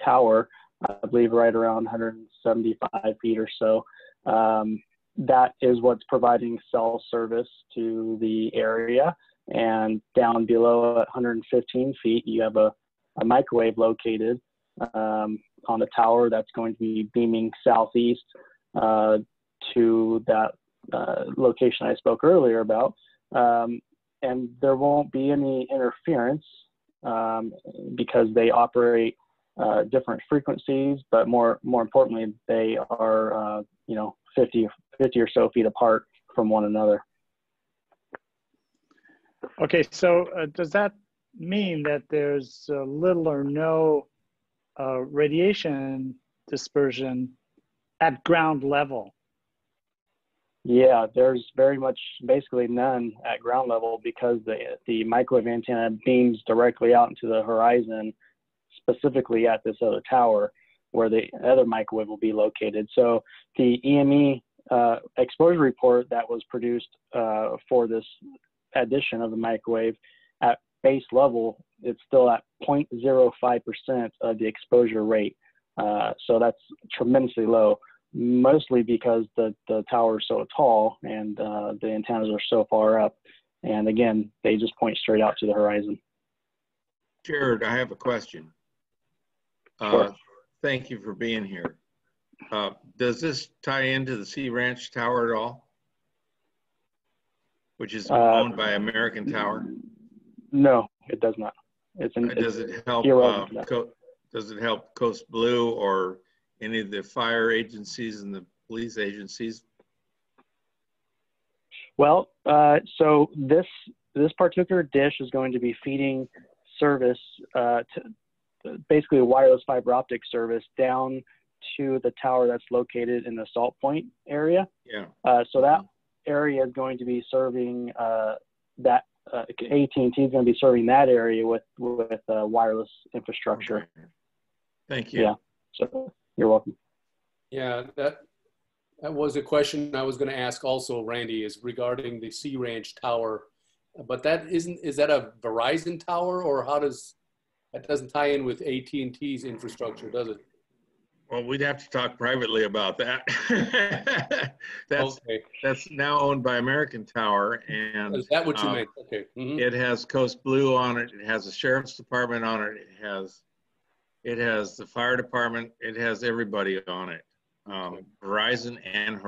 Speaker 10: tower. I believe right around 175 feet or so. That is what's providing cell service to the area. And down below at 115 feet, you have a microwave located on the tower that's going to be beaming southeast to that location I spoke earlier about. And there won't be any interference because they operate different frequencies, but more importantly, they are 50 or so feet apart from one another.
Speaker 5: Okay, so does that mean that there's little or no radiation dispersion at ground level?
Speaker 10: Yeah, there's very much basically none at ground level because the microwave antenna beams directly out into the horizon, specifically at this other tower where the other microwave will be located. So the EME exposure report that was produced for this addition of the microwave at base level, it's still at 0.05% of the exposure rate. So that's tremendously low, mostly because the tower is so tall and the antennas are so far up. And again, they just point straight out to the horizon.
Speaker 8: Jared, I have a question.
Speaker 10: Sure.
Speaker 8: Thank you for being here. Does this tie into the Sea Ranch Tower at all? Which is owned by American Tower?
Speaker 10: No, it does not.
Speaker 8: Does it help? Does it help Coast Blue or any of the fire agencies and the police agencies?
Speaker 10: Well, so this particular dish is going to be feeding service to basically a wireless fiber optic service down to the tower that's located in the Salt Point area.
Speaker 8: Yeah.
Speaker 10: So that area is going to be serving that AT&T is going to be serving that area with wireless infrastructure.
Speaker 8: Okay. Thank you.
Speaker 10: Yeah. So you're welcome.
Speaker 1: Yeah, That was a question I was going to ask also, Randy, is regarding the Sea Ranch Tower. But is that a Verizon tower, or that doesn't tie in with AT&T's infrastructure, does it?
Speaker 8: Well, we'd have to talk privately about that. That's now owned by American Tower, and
Speaker 1: is that what you meant? Okay. Mm-hmm.
Speaker 8: It has Coast Blue on it. It has the sheriff's department on it. It has the fire department. It has everybody on it. Verizon and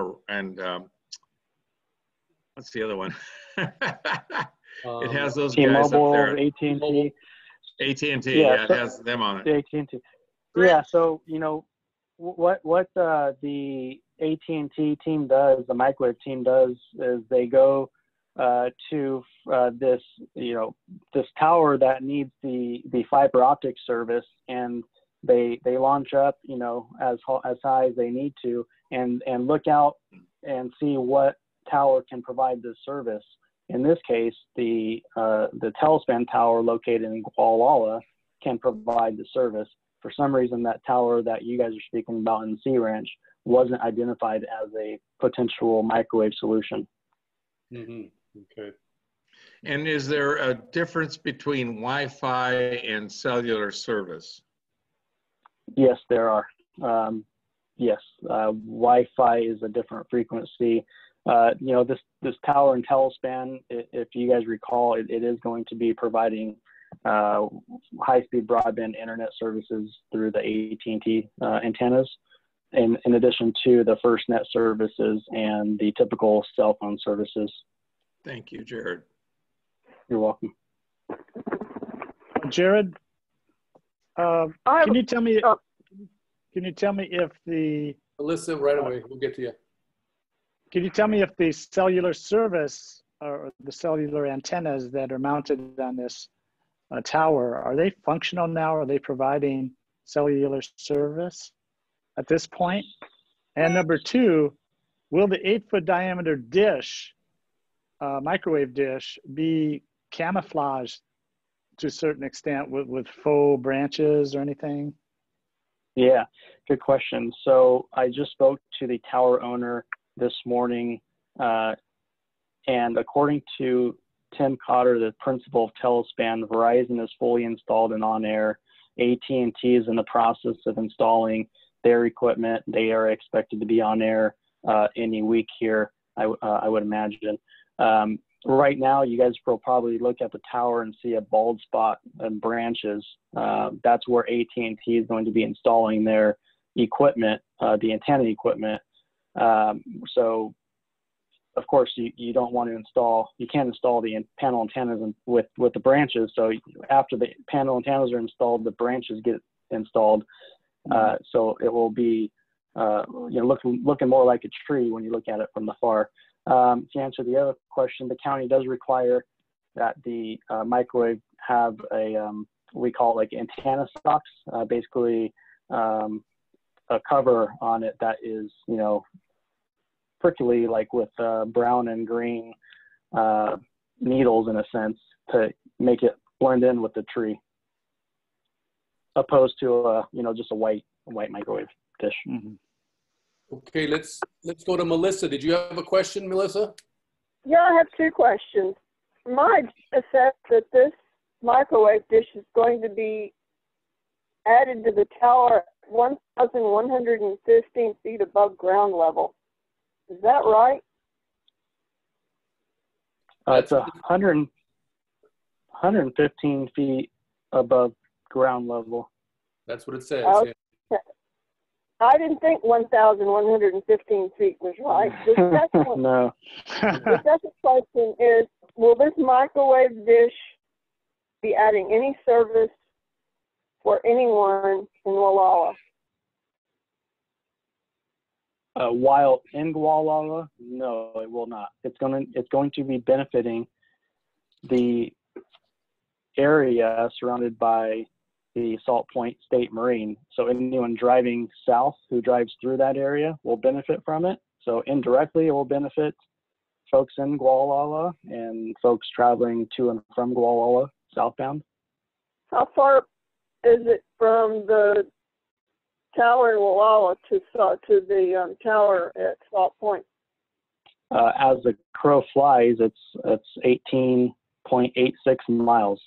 Speaker 8: what's the other one? It has those guys up there.
Speaker 10: AT&T.
Speaker 8: AT&T, yeah, it has them on it.
Speaker 10: AT&T. Yeah, so, you know, what the AT&T team does, the microwave team does, is they go to this tower that needs the fiber optic service, and they launch up, you know, as high as they need to, and look out and see what tower can provide this service. In this case, the Telespan tower located in Gualala can provide the service. For some reason, that tower that you guys are speaking about in Sea Ranch wasn't identified as a potential microwave solution.
Speaker 1: Mm-hmm. Okay.
Speaker 8: And is there a difference between Wi-Fi and cellular service?
Speaker 10: Yes, there are. Yes, Wi-Fi is a different frequency. You know, this tower in Telespan, if you guys recall, it is going to be providing high-speed broadband internet services through the AT&T antennas, in addition to the FirstNet services and the typical cell phone services.
Speaker 8: Thank you, Jared.
Speaker 10: You're welcome.
Speaker 5: Jared, can you tell me if the
Speaker 1: Melissa, right away, we'll get to you.
Speaker 5: Can you tell me if the cellular service or the cellular antennas that are mounted on this tower, are they functional now? Are they providing cellular service at this point? And number two, will the 8-foot diameter dish, microwave dish, be camouflaged to a certain extent with faux branches or anything?
Speaker 10: Yeah, good question. So I just spoke to the tower owner this morning, and according to Tim Cotter, the principal of Telespan, Verizon is fully installed and on air. AT&T is in the process of installing their equipment. They are expected to be on air any week here, I would imagine. Right now, you guys will probably look at the tower and see a bald spot and branches. That's where AT&T is going to be installing their equipment, the antenna equipment. So, of course, you don't want to you can't install the panel antennas with the branches. So after the panel antennas are installed, the branches get installed. So it will be looking more like a tree when you look at it from the far. To answer the other question, the county does require that the microwave have we call it like antenna stocks, basically a cover on it that is, prickly, like with brown and green needles in a sense, to make it blend in with the tree, opposed to just a white microwave dish.
Speaker 5: Mm-hmm.
Speaker 1: Okay, let's go to Melissa. Did you have a question, Melissa?
Speaker 4: Yeah, I have two questions. My assess that this microwave dish is going to be added to the tower 1,115 feet above ground level. Is that right?
Speaker 10: It's 115 feet above ground level.
Speaker 1: That's what it says.
Speaker 4: Okay.
Speaker 1: Yeah.
Speaker 4: I didn't think 1,115 feet was right.
Speaker 10: No.
Speaker 4: The second question is, will this microwave dish be adding any service for anyone in Gualala?
Speaker 10: While in Gualala, no, it will not. It's going to be benefiting the area surrounded by the Salt Point State Marine. So anyone driving south who drives through that area will benefit from it. So indirectly, it will benefit folks in Gualala and folks traveling to and from Gualala southbound.
Speaker 4: How far is it from the tower in Gualala to the tower at Salt Point?
Speaker 10: As the crow flies, it's 18.86 miles.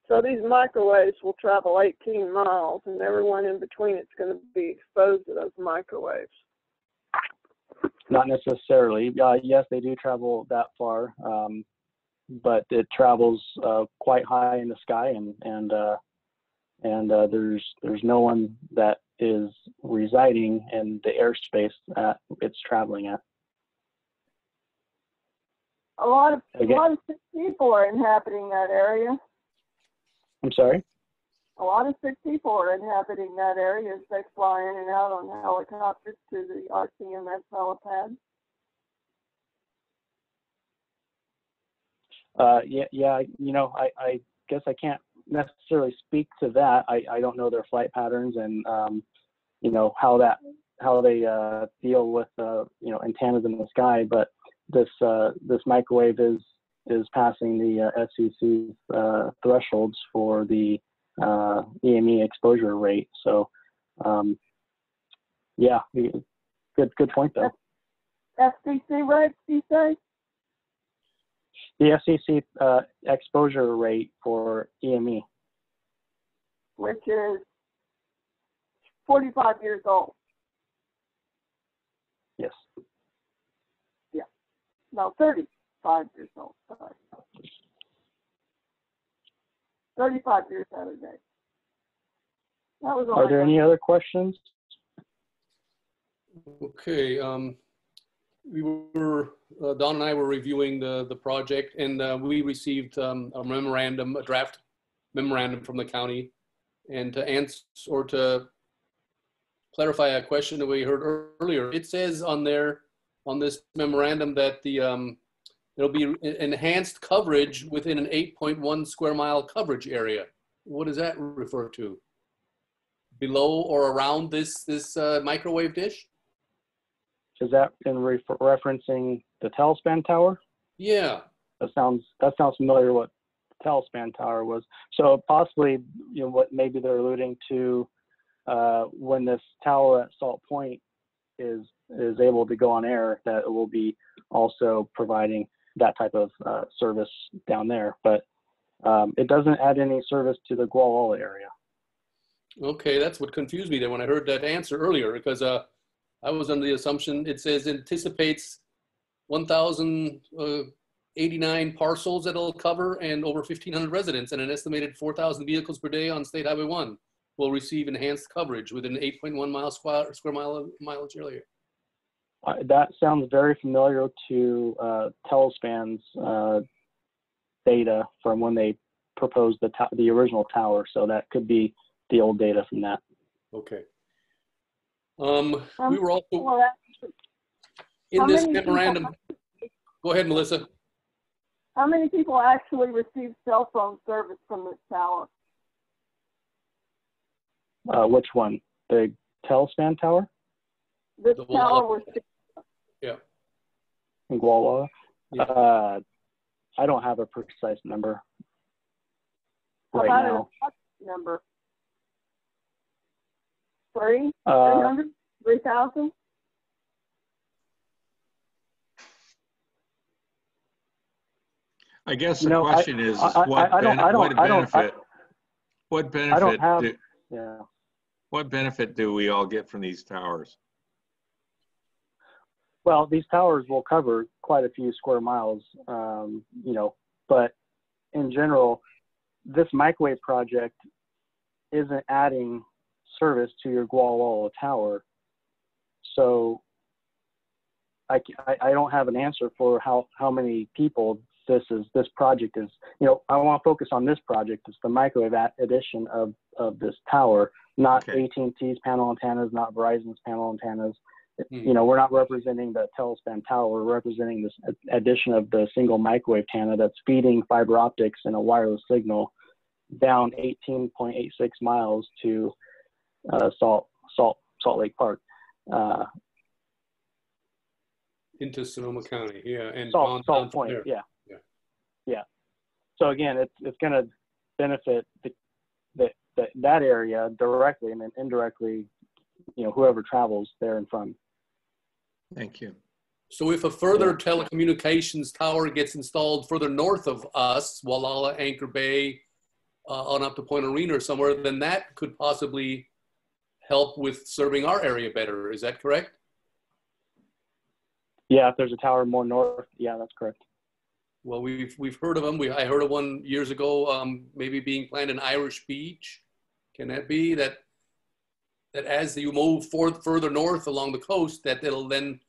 Speaker 4: So these microwaves will travel 18 miles, and everyone in between it's going to be exposed to those microwaves.
Speaker 10: Not necessarily. Yes, they do travel that far, but it travels quite high in the sky, and there's no one that is residing in the airspace that it's traveling at.
Speaker 4: A lot of sick people are inhabiting that area.
Speaker 10: I'm sorry?
Speaker 4: A lot of sick people are inhabiting that area as they fly in and out on helicopters to the RCMS helipad.
Speaker 10: Yeah. I guess I can't necessarily speak to that. I don't know their flight patterns and how they deal with antennas in the sky. But this microwave is passing the FCC thresholds for the EME exposure rate. So yeah, good point though.
Speaker 4: FCC rates, you say?
Speaker 10: The FCC exposure rate for EME,
Speaker 4: which is 45 years old.
Speaker 10: Yes.
Speaker 4: Yeah. No, 35 years old. Sorry. 35 years out of date. That was all.
Speaker 10: Are there any other questions?
Speaker 1: Okay. We were, Don and I were reviewing the project, and we received a draft memorandum from the county. And to answer or to clarify a question that we heard earlier, it says on this memorandum that there'll be enhanced coverage within an 8.1 square mile coverage area. What does that refer to? Below or around this microwave dish?
Speaker 10: Is that in referencing the Telespan Tower?
Speaker 1: Yeah.
Speaker 10: That sounds familiar. What the Telespan Tower was. So possibly, what maybe they're alluding to when this tower at Salt Point is able to go on air, that it will be also providing that type of service down there. But it doesn't add any service to the Gualala area. Okay,
Speaker 1: that's what confused me there when I heard that answer earlier, because I was under the assumption it says anticipates 1,089 parcels that it'll cover and over 1,500 residents, and an estimated 4,000 vehicles per day on State Highway 1 will receive enhanced coverage within an 8.1 square mileage area.
Speaker 10: That sounds very familiar to Telespan's data from when they proposed the original tower, so that could be the old data from that.
Speaker 1: Okay. We were also in this memorandum. Go ahead, Melissa.
Speaker 4: How many people actually receive cell phone service from this tower?
Speaker 10: Which one? The Telespan Tower?
Speaker 4: This tower was.
Speaker 1: Yeah.
Speaker 10: In Gualala?
Speaker 1: Yeah.
Speaker 10: I don't have a precise number
Speaker 4: right now. Number? 300? 3,000?
Speaker 8: I guess the question is what benefit do we all get from these towers?
Speaker 10: Well, these towers will cover quite a few square miles, but in general, this microwave project isn't adding service to your Gualala tower. So I don't have an answer for how many people this project is. I want to focus on this project. It's the microwave addition of this tower, not AT&T's panel antennas, not Verizon's panel antennas. We're not representing the Telespan Tower. We're representing this addition of the single microwave antenna that's feeding fiber optics and a wireless signal down 18.86 miles to Salt Lake Park.
Speaker 1: Into Sonoma County, yeah, and
Speaker 10: Salt Point, yeah. So again, it's going to benefit that area directly, and then indirectly whoever travels there and from.
Speaker 8: Thank you.
Speaker 1: So if a further telecommunications tower gets installed further north of us, Gualala, Anchor Bay, on up to Point Arena or somewhere, then that could possibly help with serving our area better. Is that correct?
Speaker 10: Yeah, if there's a tower more north, yeah, that's correct.
Speaker 1: Well, we've heard of them. I heard of one years ago, maybe being planned in Irish Beach. Can that be that as you move further north along the coast, that it'll then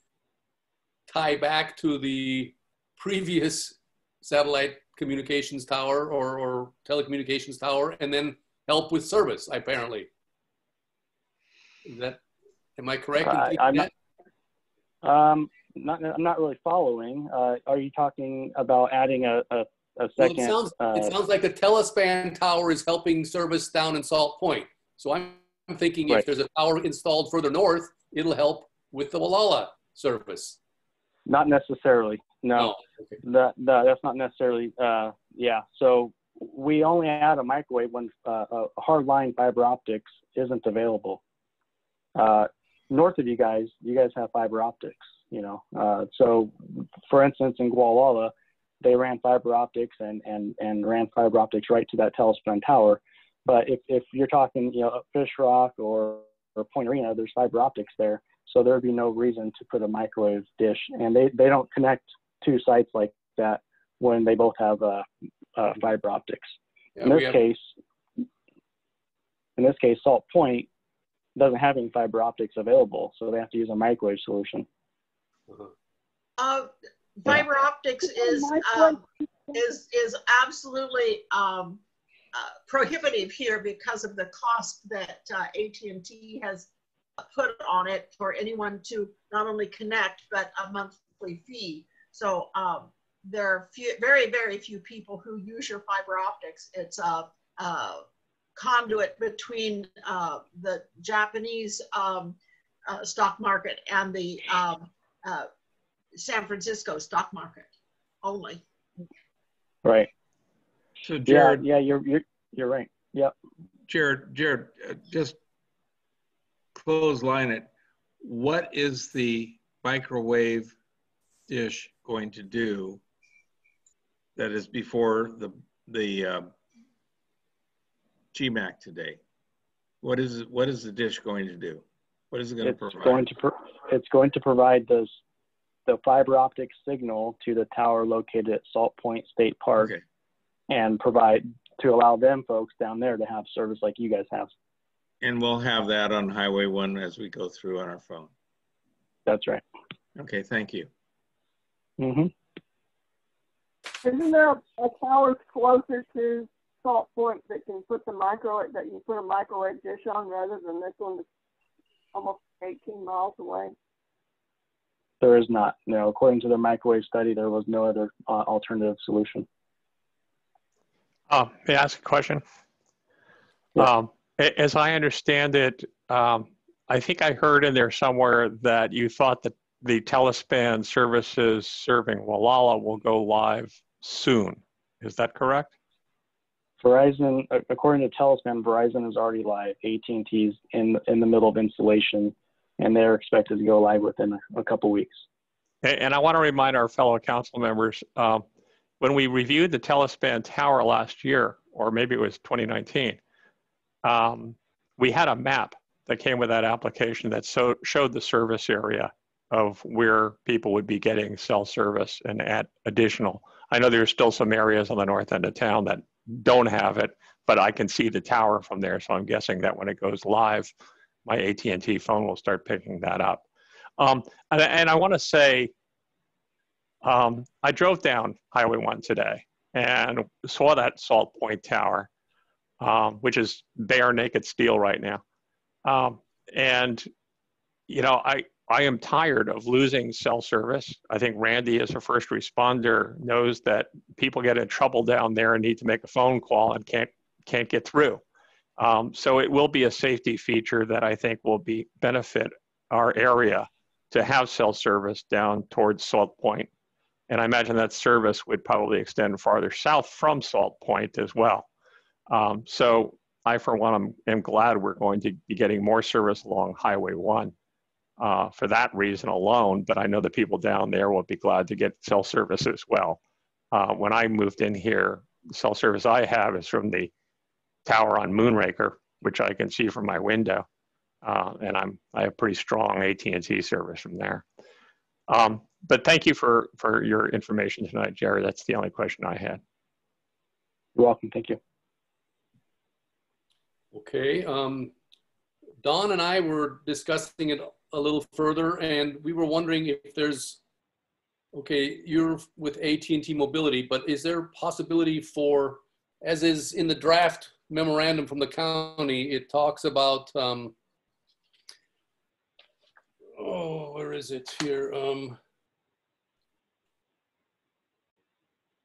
Speaker 1: tie back to the previous satellite communications tower or telecommunications tower, and then help with service, apparently? Am I correct in thinking that?
Speaker 10: I'm not really following. Are you talking about adding a second?
Speaker 1: Well, it sounds like the Telespan tower is helping service down in Salt Point. So I'm thinking if there's a tower installed further north, it'll help with the Gualala service.
Speaker 10: Not necessarily. No,
Speaker 1: okay.
Speaker 10: That's not necessarily. Yeah. So we only add a microwave when hardline fiber optics isn't available. North of you guys have fiber optics. So for instance, in Gualala, they ran fiber optics and ran fiber optics right to that Telespan tower. But if you're talking, Fish Rock or Point Arena, there's fiber optics there. So there would be no reason to put a microwave dish. And they don't connect two sites like that when they both have fiber optics. Yeah, in this case, Salt Point doesn't have any fiber optics available, so they have to use a microwave solution.
Speaker 6: Fiber optics is absolutely prohibitive here because of the cost that AT&T has put on it for anyone to not only connect but a monthly fee. So there are very, very few people who use your fiber optics. It's a conduit between the Japanese stock market and the San Francisco stock market only.
Speaker 10: Right.
Speaker 8: So Jared,
Speaker 10: yeah, you're right. Yep.
Speaker 8: Jared, just clothesline it. What is the microwave dish going to do that is before the GMAC today? What is the dish going to do? What is it going to provide?
Speaker 10: It's going to provide the fiber optic signal to the tower located at Salt Point State Park, and provide to allow them folks down there to have service like you guys have.
Speaker 8: And we'll have that on Highway 1 as we go through on our phone.
Speaker 10: That's right.
Speaker 8: Okay, thank you.
Speaker 10: Mm-hmm.
Speaker 4: Isn't there a tower closer to Salt Point that can put a microwave dish on rather than this one that's almost 18 miles away?
Speaker 10: There is not. No, according to the microwave study, there was no other alternative solution.
Speaker 2: May I ask a question?
Speaker 10: Yeah.
Speaker 2: As I understand it, I think I heard in there somewhere that you thought that the Telespan services serving Gualala will go live soon. Is that correct?
Speaker 10: Verizon, according to Telespan, Verizon is already live. AT&T's in the middle of installation, and they're expected to go live within a couple weeks.
Speaker 2: And I want to remind our fellow council members, when we reviewed the Telespan tower last year, or maybe it was 2019, we had a map that came with that application that showed the service area of where people would be getting cell service and add additional. I know there's still some areas on the north end of town that don't have it, but I can see the tower from there. So I'm guessing that when it goes live, my AT&T phone will start picking that up. And I want to say, I drove down Highway 1 today and saw that Salt Point Tower, which is bare naked steel right now. And, I am tired of losing cell service. I think Randy, as a first responder, knows that people get in trouble down there and need to make a phone call and can't get through. So it will be a safety feature that I think will benefit our area to have cell service down towards Salt Point. And I imagine that service would probably extend farther south from Salt Point as well. So I for one, am glad we're going to be getting more service along Highway 1 for that reason alone, but I know the people down there will be glad to get cell service as well. When I moved in here, the cell service I have is from the tower on Moonraker, which I can see from my window. And I have pretty strong AT&T service from there. But thank you for your information tonight, Jared. That's the only question I had.
Speaker 10: You're welcome. Thank you.
Speaker 1: Okay. Don and I were discussing it a little further, and we were wondering if there's, okay, you're with AT&T Mobility, but is there a possibility for, as is in the draft memorandum from the county, it talks about, oh, where is it here?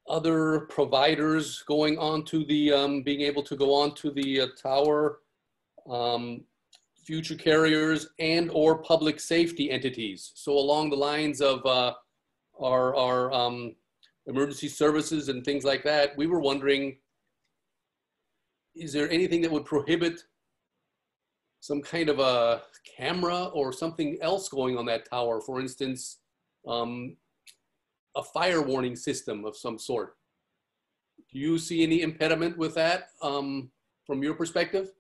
Speaker 1: Other providers going on to the, being able to go on to the tower, future carriers and or public safety entities. So along the lines of our emergency services and things like that, we were wondering, is there anything that would prohibit some kind of a camera or something else going on that tower? For instance, a fire warning system of some sort. Do you see any impediment with that from your perspective?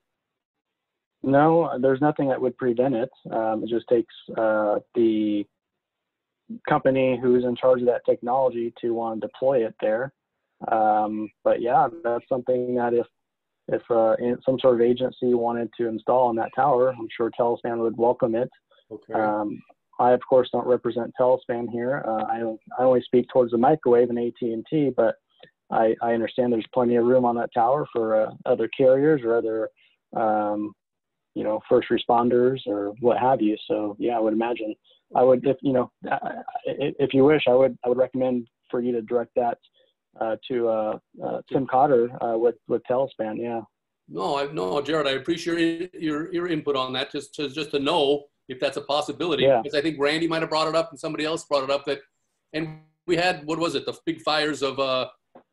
Speaker 10: No, there's nothing that would prevent it. It just takes the company who's in charge of that technology to want to deploy it there. But yeah, that's something that if some sort of agency wanted to install on that tower, I'm sure Telespan would welcome it.
Speaker 1: Okay.
Speaker 10: I, of course, don't represent Telespan here. I only speak towards the microwave and AT&T, but I understand there's plenty of room on that tower for other carriers or other, you know, first responders or what have you. So yeah, I would imagine I would, if if you wish, I would recommend for you to direct that to Tim Cotter with Telespan. Yeah.
Speaker 1: No, Jared, I appreciate your input on that. Just to know if that's a possibility.
Speaker 10: Yeah.
Speaker 1: Because I think Randy might have brought it up and somebody else brought it up that, and we had, what was it, the big fires of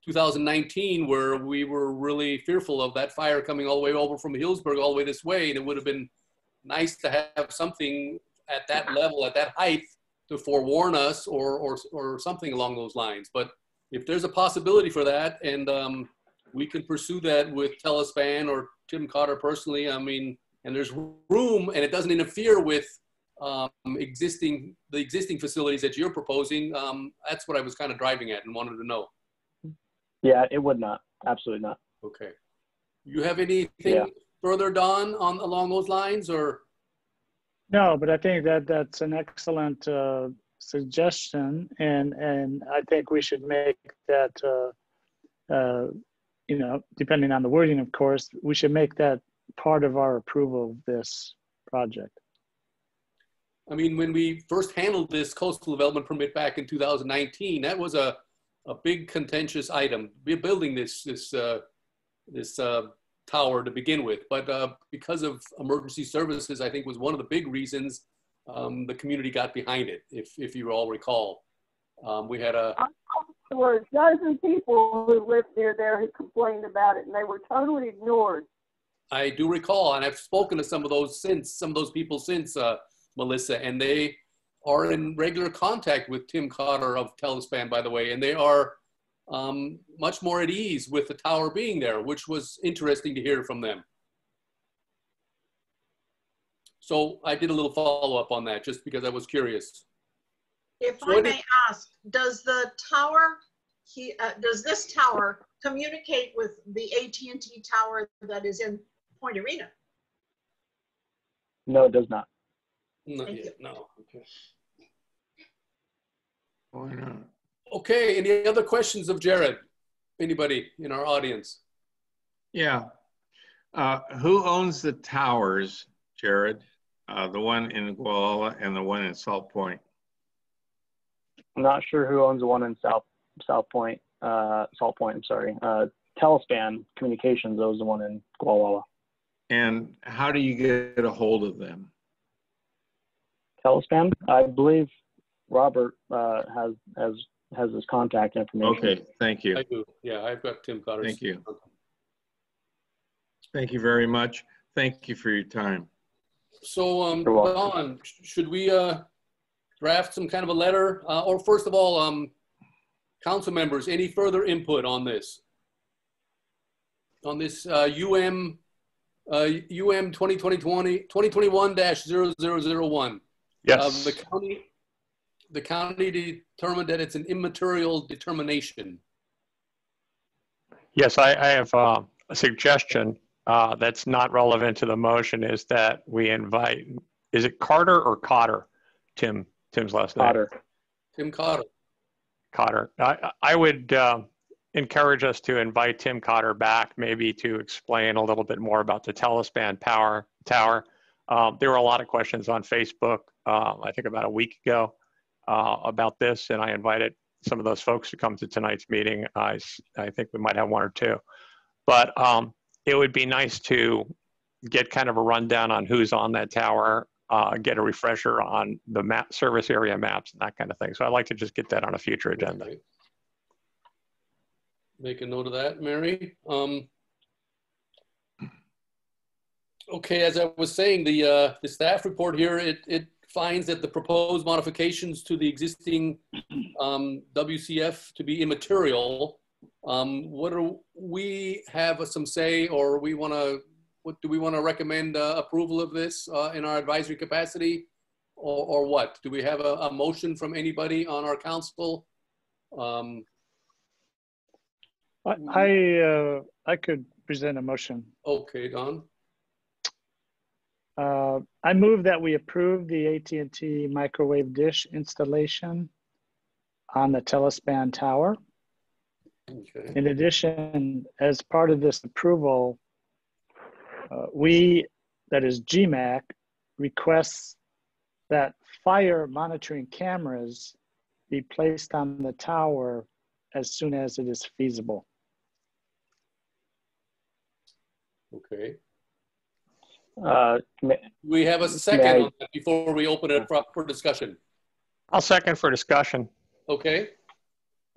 Speaker 1: 2019 where we were really fearful of that fire coming all the way over from Hillsburg all the way this way, and it would have been nice to have something at that level, at that height, to forewarn us or something along those lines. But if there's a possibility for that, and we can pursue that with Telespan or Tim Cotter personally, I mean, and there's room and it doesn't interfere with the existing facilities that you're proposing, that's what I was kind of driving at and wanted to know.
Speaker 10: Yeah, it would not. Absolutely not.
Speaker 1: Okay. You have anything further, Don, along those lines, or?
Speaker 5: No, but I think that's an excellent suggestion, and I think we should make that, you know, depending on the wording, of course, we should make that part of our approval of this project.
Speaker 1: I mean, when we first handled this coastal development permit back in 2019, that was a big contentious item. We're building this tower to begin with, but because of emergency services, I think was one of the big reasons the community got behind it. If you all recall, we had
Speaker 4: there were a dozen people who lived near there who complained about it, and they were totally ignored.
Speaker 1: I do recall, and I've spoken to some of those people since, Melissa, and they are in regular contact with Tim Cotter of Telespan, by the way, and they are much more at ease with the tower being there, which was interesting to hear from them. So I did a little follow-up on that just because I was curious.
Speaker 6: If I may ask, does the tower, does this tower communicate with the AT&T tower that is in Point Arena?
Speaker 10: No, it does not.
Speaker 1: Not yet, no. Okay.
Speaker 8: Why not?
Speaker 1: Okay, any other questions of Jared? Anybody in our audience?
Speaker 8: Yeah. Who owns the towers, Jared? The one in Gualala and the one in Salt Point?
Speaker 10: I'm not sure who owns the one in Salt Point, I'm sorry. Telespan Communications owns the one in Gualala.
Speaker 8: And how do you get a hold of them?
Speaker 10: Telespan, I believe Robert has his contact information.
Speaker 8: Okay, thank you.
Speaker 1: I do. Yeah, I've got Tim Cotter's.
Speaker 8: Thank you. Thank you very much. Thank you for your time.
Speaker 1: So,
Speaker 10: You're welcome.
Speaker 1: Don, should we draft some kind of a letter? Or first of all, council members, any further input on this? On this UM 2021-0001?
Speaker 2: Yes.
Speaker 1: The county determined that it's an immaterial determination.
Speaker 2: Yes, I have a suggestion that's not relevant to the motion, is that we invite, is it Carter or Cotter? Tim's last name.
Speaker 10: Cotter.
Speaker 1: Tim Cotter.
Speaker 2: Cotter. I would encourage us to invite Tim Cotter back, maybe to explain a little bit more about the telespan power tower. There were a lot of questions on Facebook, I think about a week ago, about this, and I invited some of those folks to come to tonight's meeting. I think we might have one or two, but it would be nice to get kind of a rundown on who's on that tower, get a refresher on the map, service area maps, and that kind of thing. So I'd like to just get that on a future agenda.
Speaker 1: Okay. Make a note of that, Mary. Okay, as I was saying, the staff report here, it finds that the proposed modifications to the existing WCF to be immaterial. What do we have some say, or what do we want to recommend approval of this in our advisory capacity, or what? Do we have a motion from anybody on our council?
Speaker 5: I could present a motion.
Speaker 1: Okay, Don.
Speaker 5: I move that we approve the AT&T microwave dish installation on the telespan tower.
Speaker 1: Okay.
Speaker 5: In addition, as part of this approval, we, that is GMAC, requests that fire monitoring cameras be placed on the tower as soon as it is feasible.
Speaker 1: Okay.
Speaker 10: We
Speaker 1: have a second on that before we open it up for discussion.
Speaker 2: I'll second for discussion.
Speaker 1: Okay.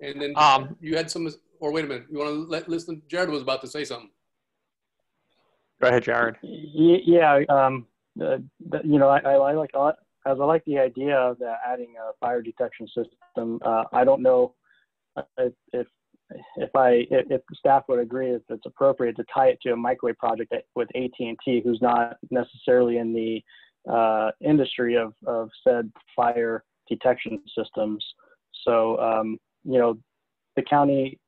Speaker 1: And then you had some, or wait a minute, you want to listen? Jared was about to say something.
Speaker 2: Go ahead, Jared.
Speaker 10: Yeah, you know, I like the idea of adding a fire detection system. I don't know if staff would agree if it's appropriate to tie it to a microwave project with AT&T, who's not necessarily in the industry of said fire detection systems. So, you know, the county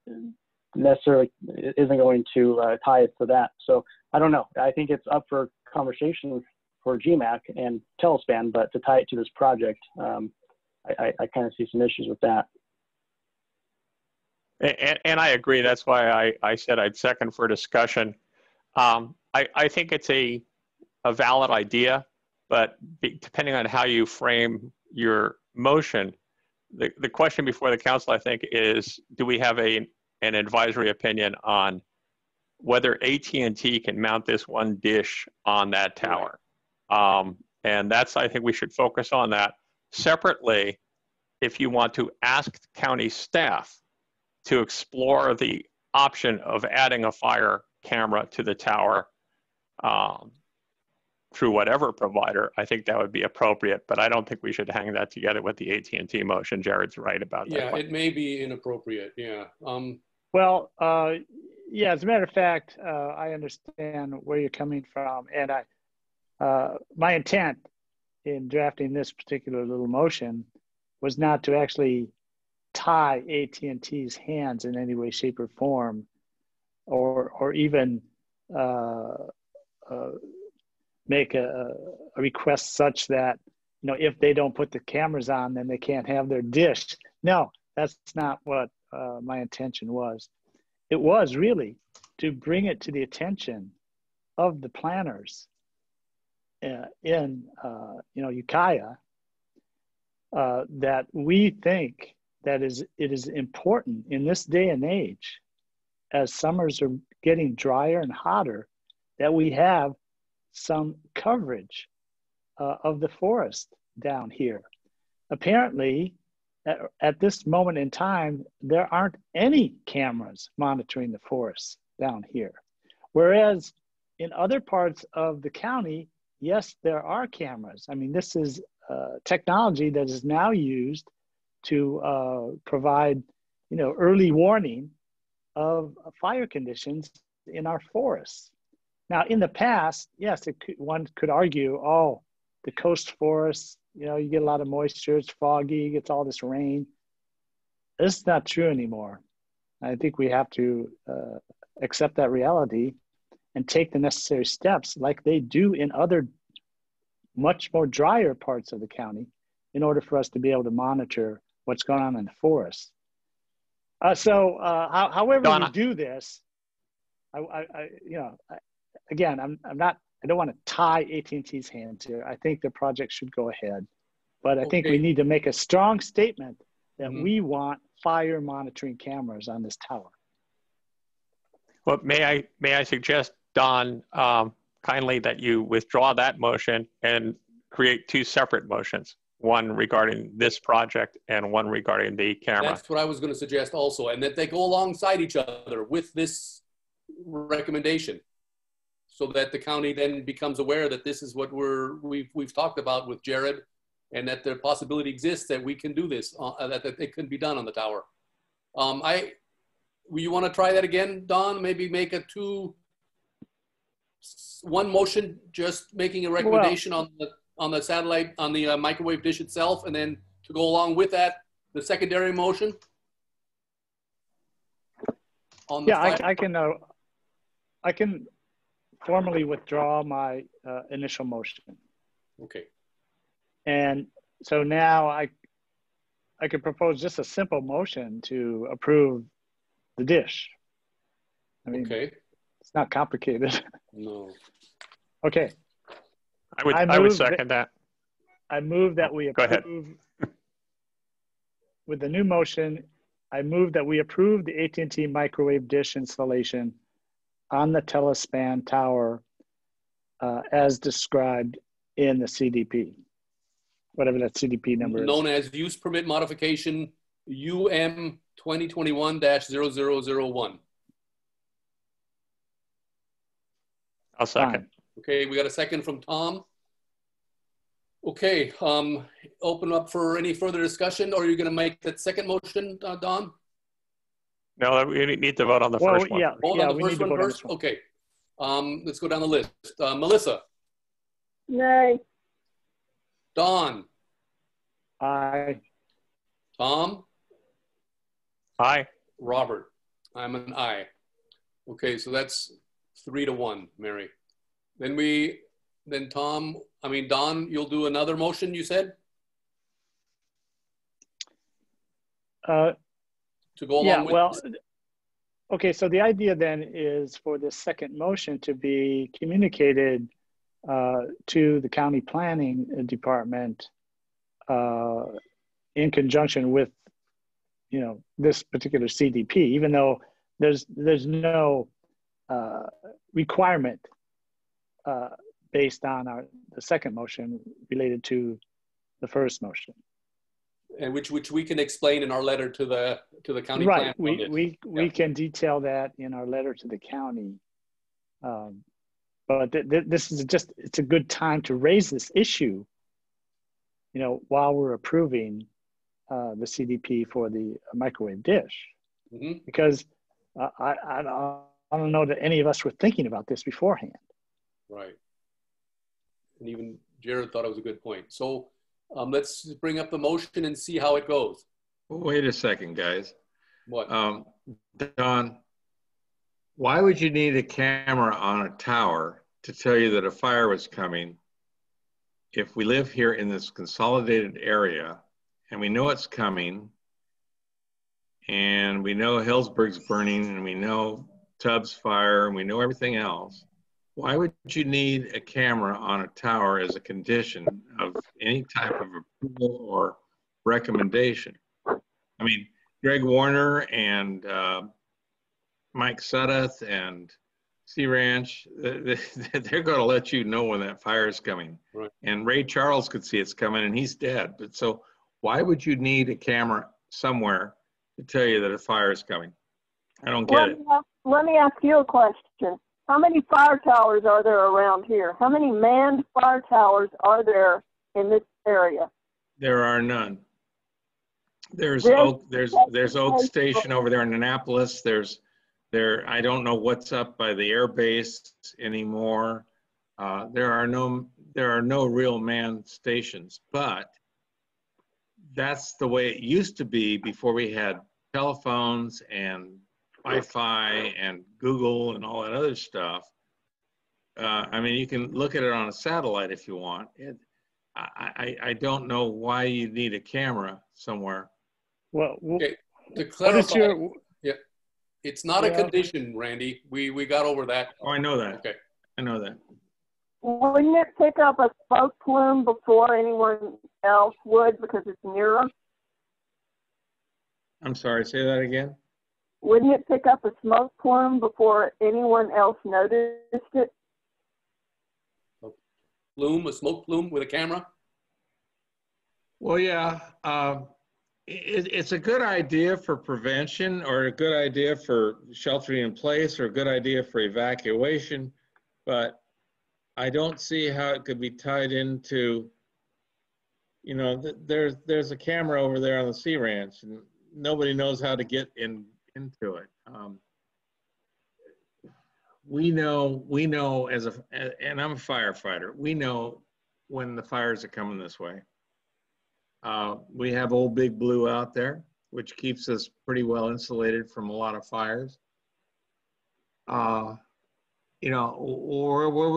Speaker 10: necessarily isn't going to tie it to that. So I don't know. I think it's up for conversation for GMAC and Telespan, but to tie it to this project, I kind of see some issues with that.
Speaker 2: And I agree. That's why I said I'd second for discussion. I think it's a valid idea, but depending on how you frame your motion, the question before the council, I think, is, do we have an advisory opinion on whether AT&T can mount this one dish on that tower? And that's, I think we should focus on that. Separately, if you want to ask county staff to explore the option of adding a fire camera to the tower through whatever provider, I think that would be appropriate, but I don't think we should hang that together with the AT&T motion. Jared's right about that.
Speaker 1: Yeah, it may be inappropriate, yeah.
Speaker 5: Well, yeah, as a matter of fact, I understand where you're coming from, and my intent in drafting this particular little motion was not to actually tie AT&T's hands in any way, shape, or form, or even make a request such that, you know, if they don't put the cameras on, then they can't have their dish. No, that's not what my intention was. It was really to bring it to the attention of the planners in you know, Ukiah, that we think that it is important in this day and age, as summers are getting drier and hotter, that we have some coverage of the forest down here. Apparently, at this moment in time, there aren't any cameras monitoring the forest down here. Whereas in other parts of the county, yes, there are cameras. I mean, this is technology that is now used to provide, early warning of fire conditions in our forests. Now, in the past, yes, one could argue, oh, the coast forests, you get a lot of moisture, it's foggy, it gets all this rain. This is not true anymore. I think we have to accept that reality and take the necessary steps like they do in other much more drier parts of the county in order for us to be able to monitor what's going on in the forest. However
Speaker 2: Donna.
Speaker 5: we do this, again, I don't want to tie AT&T's hands here. I think the project should go ahead, but I think we need to make a strong statement that we want fire monitoring cameras on this tower.
Speaker 2: Well, may I suggest, Don, kindly that you withdraw that motion and create two separate motions, one regarding this project and one regarding the camera.
Speaker 1: That's what I was going to suggest also, and that they go alongside each other with this recommendation, so that the county then becomes aware that this is what we've talked about with Jared, and that the possibility exists that we can do this, that it can be done on the tower. You want to try that again, Don? Maybe make one motion, just making a recommendation on the satellite, on the microwave dish itself, and then to go along with that, the secondary motion. On the
Speaker 5: I can formally withdraw my initial motion.
Speaker 1: Okay.
Speaker 5: And so now I could propose just a simple motion to approve the dish. I mean, it's not complicated.
Speaker 1: No.
Speaker 5: Okay.
Speaker 2: I would second that.
Speaker 5: I move that we approve.
Speaker 2: Go ahead.
Speaker 5: With the new motion, I move that we approve the AT&T microwave dish installation on the Telespan Tower as described in the CDP, whatever that CDP number is.
Speaker 1: Known as Use Permit Modification UM 2021-0001.
Speaker 2: I'll second.
Speaker 1: Okay, we got a second from Tom. Okay, open up for any further discussion, or are you going to make that second motion, Don?
Speaker 2: No, we need to vote on the first one.
Speaker 1: On the first one first? Okay, let's go down the list. Melissa?
Speaker 4: Nay.
Speaker 1: Don?
Speaker 5: Aye.
Speaker 1: Tom?
Speaker 2: Aye.
Speaker 1: Robert? I'm an aye. Okay, so that's 3-1, Mary. Then Don, you'll do another motion, you said? To go along with this?
Speaker 5: Okay, so the idea then is for this second motion to be communicated to the county planning department in conjunction with, this particular CDP, even though there's no requirement based on the second motion related to the first motion,
Speaker 1: and which we can explain in our letter to the county.
Speaker 5: Right, we can detail that in our letter to the county. But this is it's a good time to raise this issue, while we're approving the CDP for the microwave dish, because I don't know that any of us were thinking about this beforehand.
Speaker 1: Right. And even Jared thought it was a good point. So let's bring up the motion and see how it goes.
Speaker 8: Wait a second, guys.
Speaker 1: What?
Speaker 8: Don, why would you need a camera on a tower to tell you that a fire was coming if we live here in this consolidated area and we know it's coming and we know Hillsburg's burning and we know Tubbs fire and we know everything else? Why would you need a camera on a tower as a condition of any type of approval or recommendation? I mean, Greg Warner and Mike Suddeth and Sea Ranch, they're going to let you know when that fire is coming.
Speaker 1: Right.
Speaker 8: And Ray Charles could see it's coming and he's dead. But so why would you need a camera somewhere to tell you that a fire is coming? I don't get it.
Speaker 4: Let me ask you a question. How many fire towers are there around here? How many manned fire towers are there in this area?
Speaker 8: There are none. There's Oak Station over there in Annapolis. I don't know what's up by the air base anymore. There are no real manned stations, but that's the way it used to be before we had telephones and Wi-Fi and Google and all that other stuff. I mean, you can look at it on a satellite if you want. I don't know why you need a camera somewhere.
Speaker 5: Well,
Speaker 1: okay. To clarify, yeah, it's not a condition, Randy. We got over that.
Speaker 8: Oh, I know that.
Speaker 1: Okay,
Speaker 8: I know that.
Speaker 4: Wouldn't it pick up a smoke plume before anyone else would because it's nearer?
Speaker 8: I'm sorry, say that again.
Speaker 4: Wouldn't it pick up a smoke plume before anyone else noticed it?
Speaker 1: A smoke plume with a camera?
Speaker 8: Well, yeah. It's a good idea for prevention, or a good idea for sheltering in place, or a good idea for evacuation, but I don't see how it could be tied into, you know, there's a camera over there on the Sea Ranch, and nobody knows how to get into it. We know and I'm a firefighter, we know when the fires are coming this way. We have Old Big Blue out there, which keeps us pretty well insulated from a lot of fires. You know, or where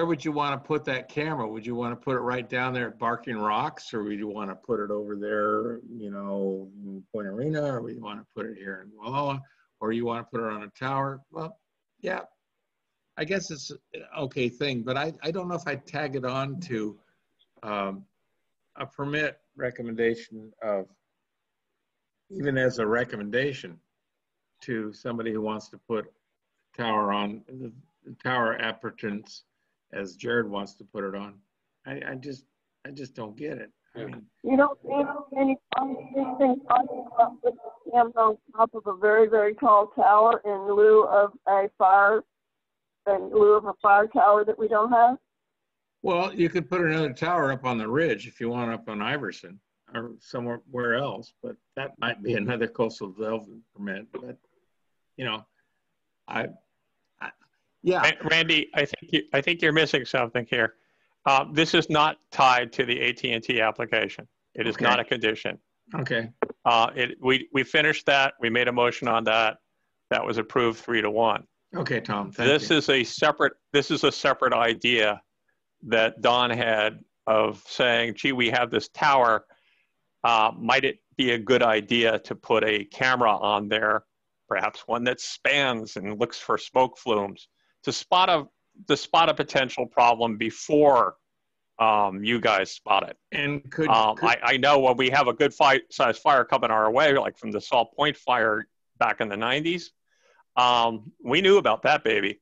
Speaker 8: would you want to put that camera? Would you want to put it right down there at Barking Rocks, or would you want to put it over there, you know, in Point Arena, or would you want to put it here in Gualala, or you want to put it on a tower? Well, yeah, I guess it's an okay thing, but I don't know if I'd tag it on to a permit recommendation of, even as a recommendation to somebody who wants to put a tower on, the tower appurtenance as Jared wants to put it on. I just don't get it. I mean,
Speaker 4: you don't see any thing talking about putting a camera on top of a very, very tall tower in lieu of a fire tower that we don't have?
Speaker 8: well, you could put another tower up on the ridge if you want, up on Iverson or somewhere else, but that might be another coastal development permit. But you know, yeah.
Speaker 2: Randy, I think you're missing something here. This is not tied to the AT&T application. It is not a condition.
Speaker 8: Okay.
Speaker 2: We finished that. We made a motion on that. That was approved 3-1.
Speaker 8: Okay, Tom.
Speaker 2: This is a separate idea that Don had of saying, gee, we have this tower. Might it be a good idea to put a camera on there, perhaps one that spans and looks for smoke flumes, to spot a potential problem before you guys spot it?
Speaker 8: And
Speaker 2: I know when we have a good size fire coming our way, like from the Salt Point fire back in the 90s, we knew about that baby.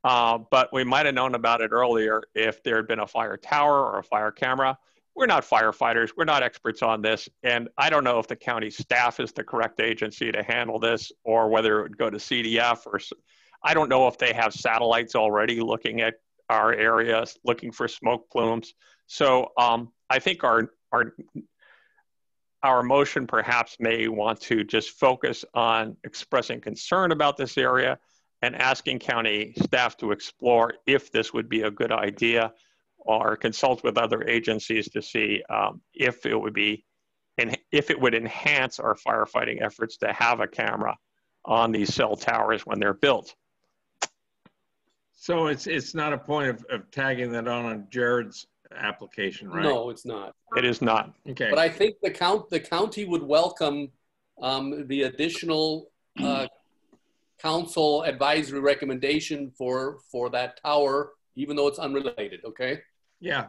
Speaker 2: But we might have known about it earlier if there had been a fire tower or a fire camera. We're not firefighters. We're not experts on this. And I don't know if the county staff is the correct agency to handle this, or whether it would go to CDF, or I don't know if they have satellites already looking at our areas, looking for smoke plumes. So I think our motion perhaps may want to just focus on expressing concern about this area and asking county staff to explore if this would be a good idea, or consult with other agencies to see if it would enhance our firefighting efforts to have a camera on these cell towers when they're built.
Speaker 8: So it's not a point of tagging that on Jared's application, right?
Speaker 1: No, it's not.
Speaker 2: It is not.
Speaker 8: Okay.
Speaker 1: But I think the county would welcome the additional council advisory recommendation for that tower, even though it's unrelated, okay?
Speaker 8: Yeah,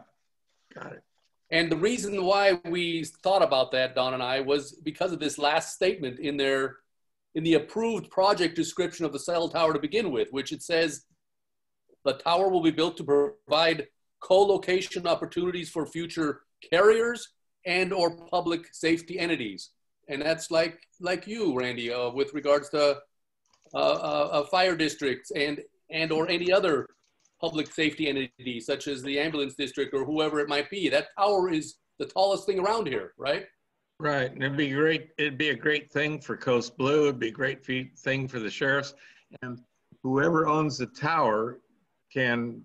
Speaker 8: got it.
Speaker 1: And the reason why we thought about that, Don and I, was because of this last statement in the approved project description of the cell tower to begin with, which it says, the tower will be built to provide co-location opportunities for future carriers and or public safety entities. And that's like you, Randy, with regards to fire districts and and or any other public safety entity, such as the ambulance district or whoever it might be. That tower is the tallest thing around here, right?
Speaker 8: Right, and it'd be great. It'd be a great thing for Coast Blue. It'd be a great thing for the sheriffs, and whoever owns the tower can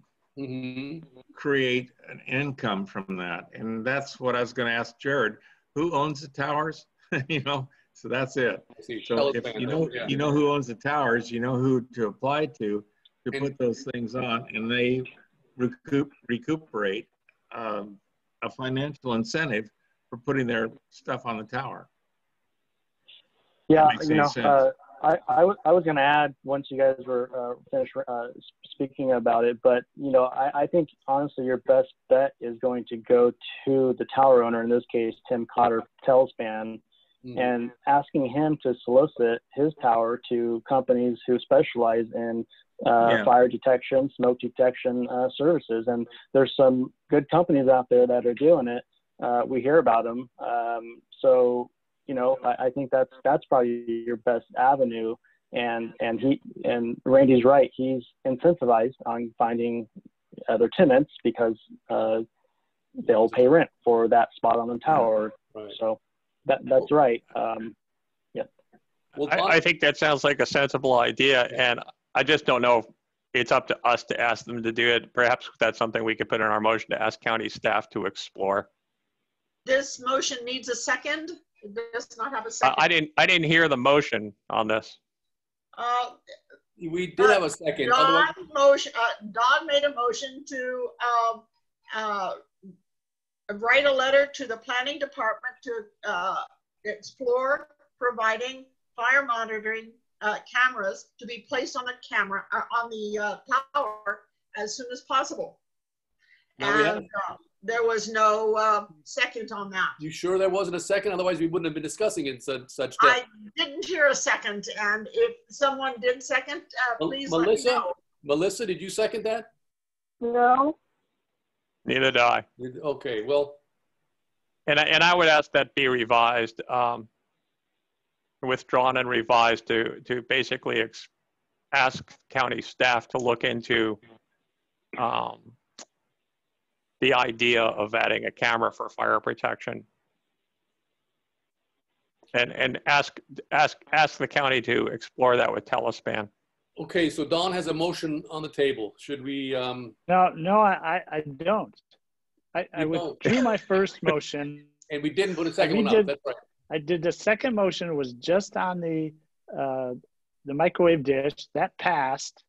Speaker 8: create an income from that. And that's what I was going to ask Jared. Who owns the towers? You know, so that's it. So if you know who owns the towers, you know who to apply to put those things on, and they recuperate a financial incentive for putting their stuff on the tower.
Speaker 10: Yeah, you know, I was going to add once you guys were finished speaking about it, but you know, I think honestly your best bet is going to go to the tower owner, in this case Tim Cotter, Telspan, and asking him to solicit his tower to companies who specialize in fire detection, smoke detection services. And there's some good companies out there that are doing it. We hear about them. So, you know, I think that's probably your best avenue. And Randy's right. He's incentivized on finding other tenants because they'll pay rent for that spot on the tower. Right. So that's right. Yeah.
Speaker 2: Well, I think that sounds like a sensible idea, and I just don't know if it's up to us to ask them to do it. Perhaps that's something we could put in our motion to ask county staff to explore.
Speaker 6: This motion needs a second. It does not have a second.
Speaker 2: I didn't hear the motion on this.
Speaker 1: We did have a second.
Speaker 6: Don made a motion to write a letter to the planning department to explore providing fire monitoring cameras to be placed on the tower as soon as possible. And there was no second on that.
Speaker 1: You sure there wasn't a second? Otherwise, we wouldn't have been discussing it in such depth.
Speaker 6: I didn't hear a second, and if someone did second, please let me know.
Speaker 1: Melissa, did you second that?
Speaker 4: No.
Speaker 2: Neither did I.
Speaker 1: Okay, well.
Speaker 2: And I would ask that be revised, withdrawn and revised to basically ask county staff to look into the idea of adding a camera for fire protection, and ask the county to explore that with Telspan.
Speaker 1: Okay, so Don has a motion on the table. Should we?
Speaker 5: No, I don't. I withdrew my first motion,
Speaker 1: and we didn't put a second one out. That's right.
Speaker 5: I did the second motion was just on the microwave dish that passed,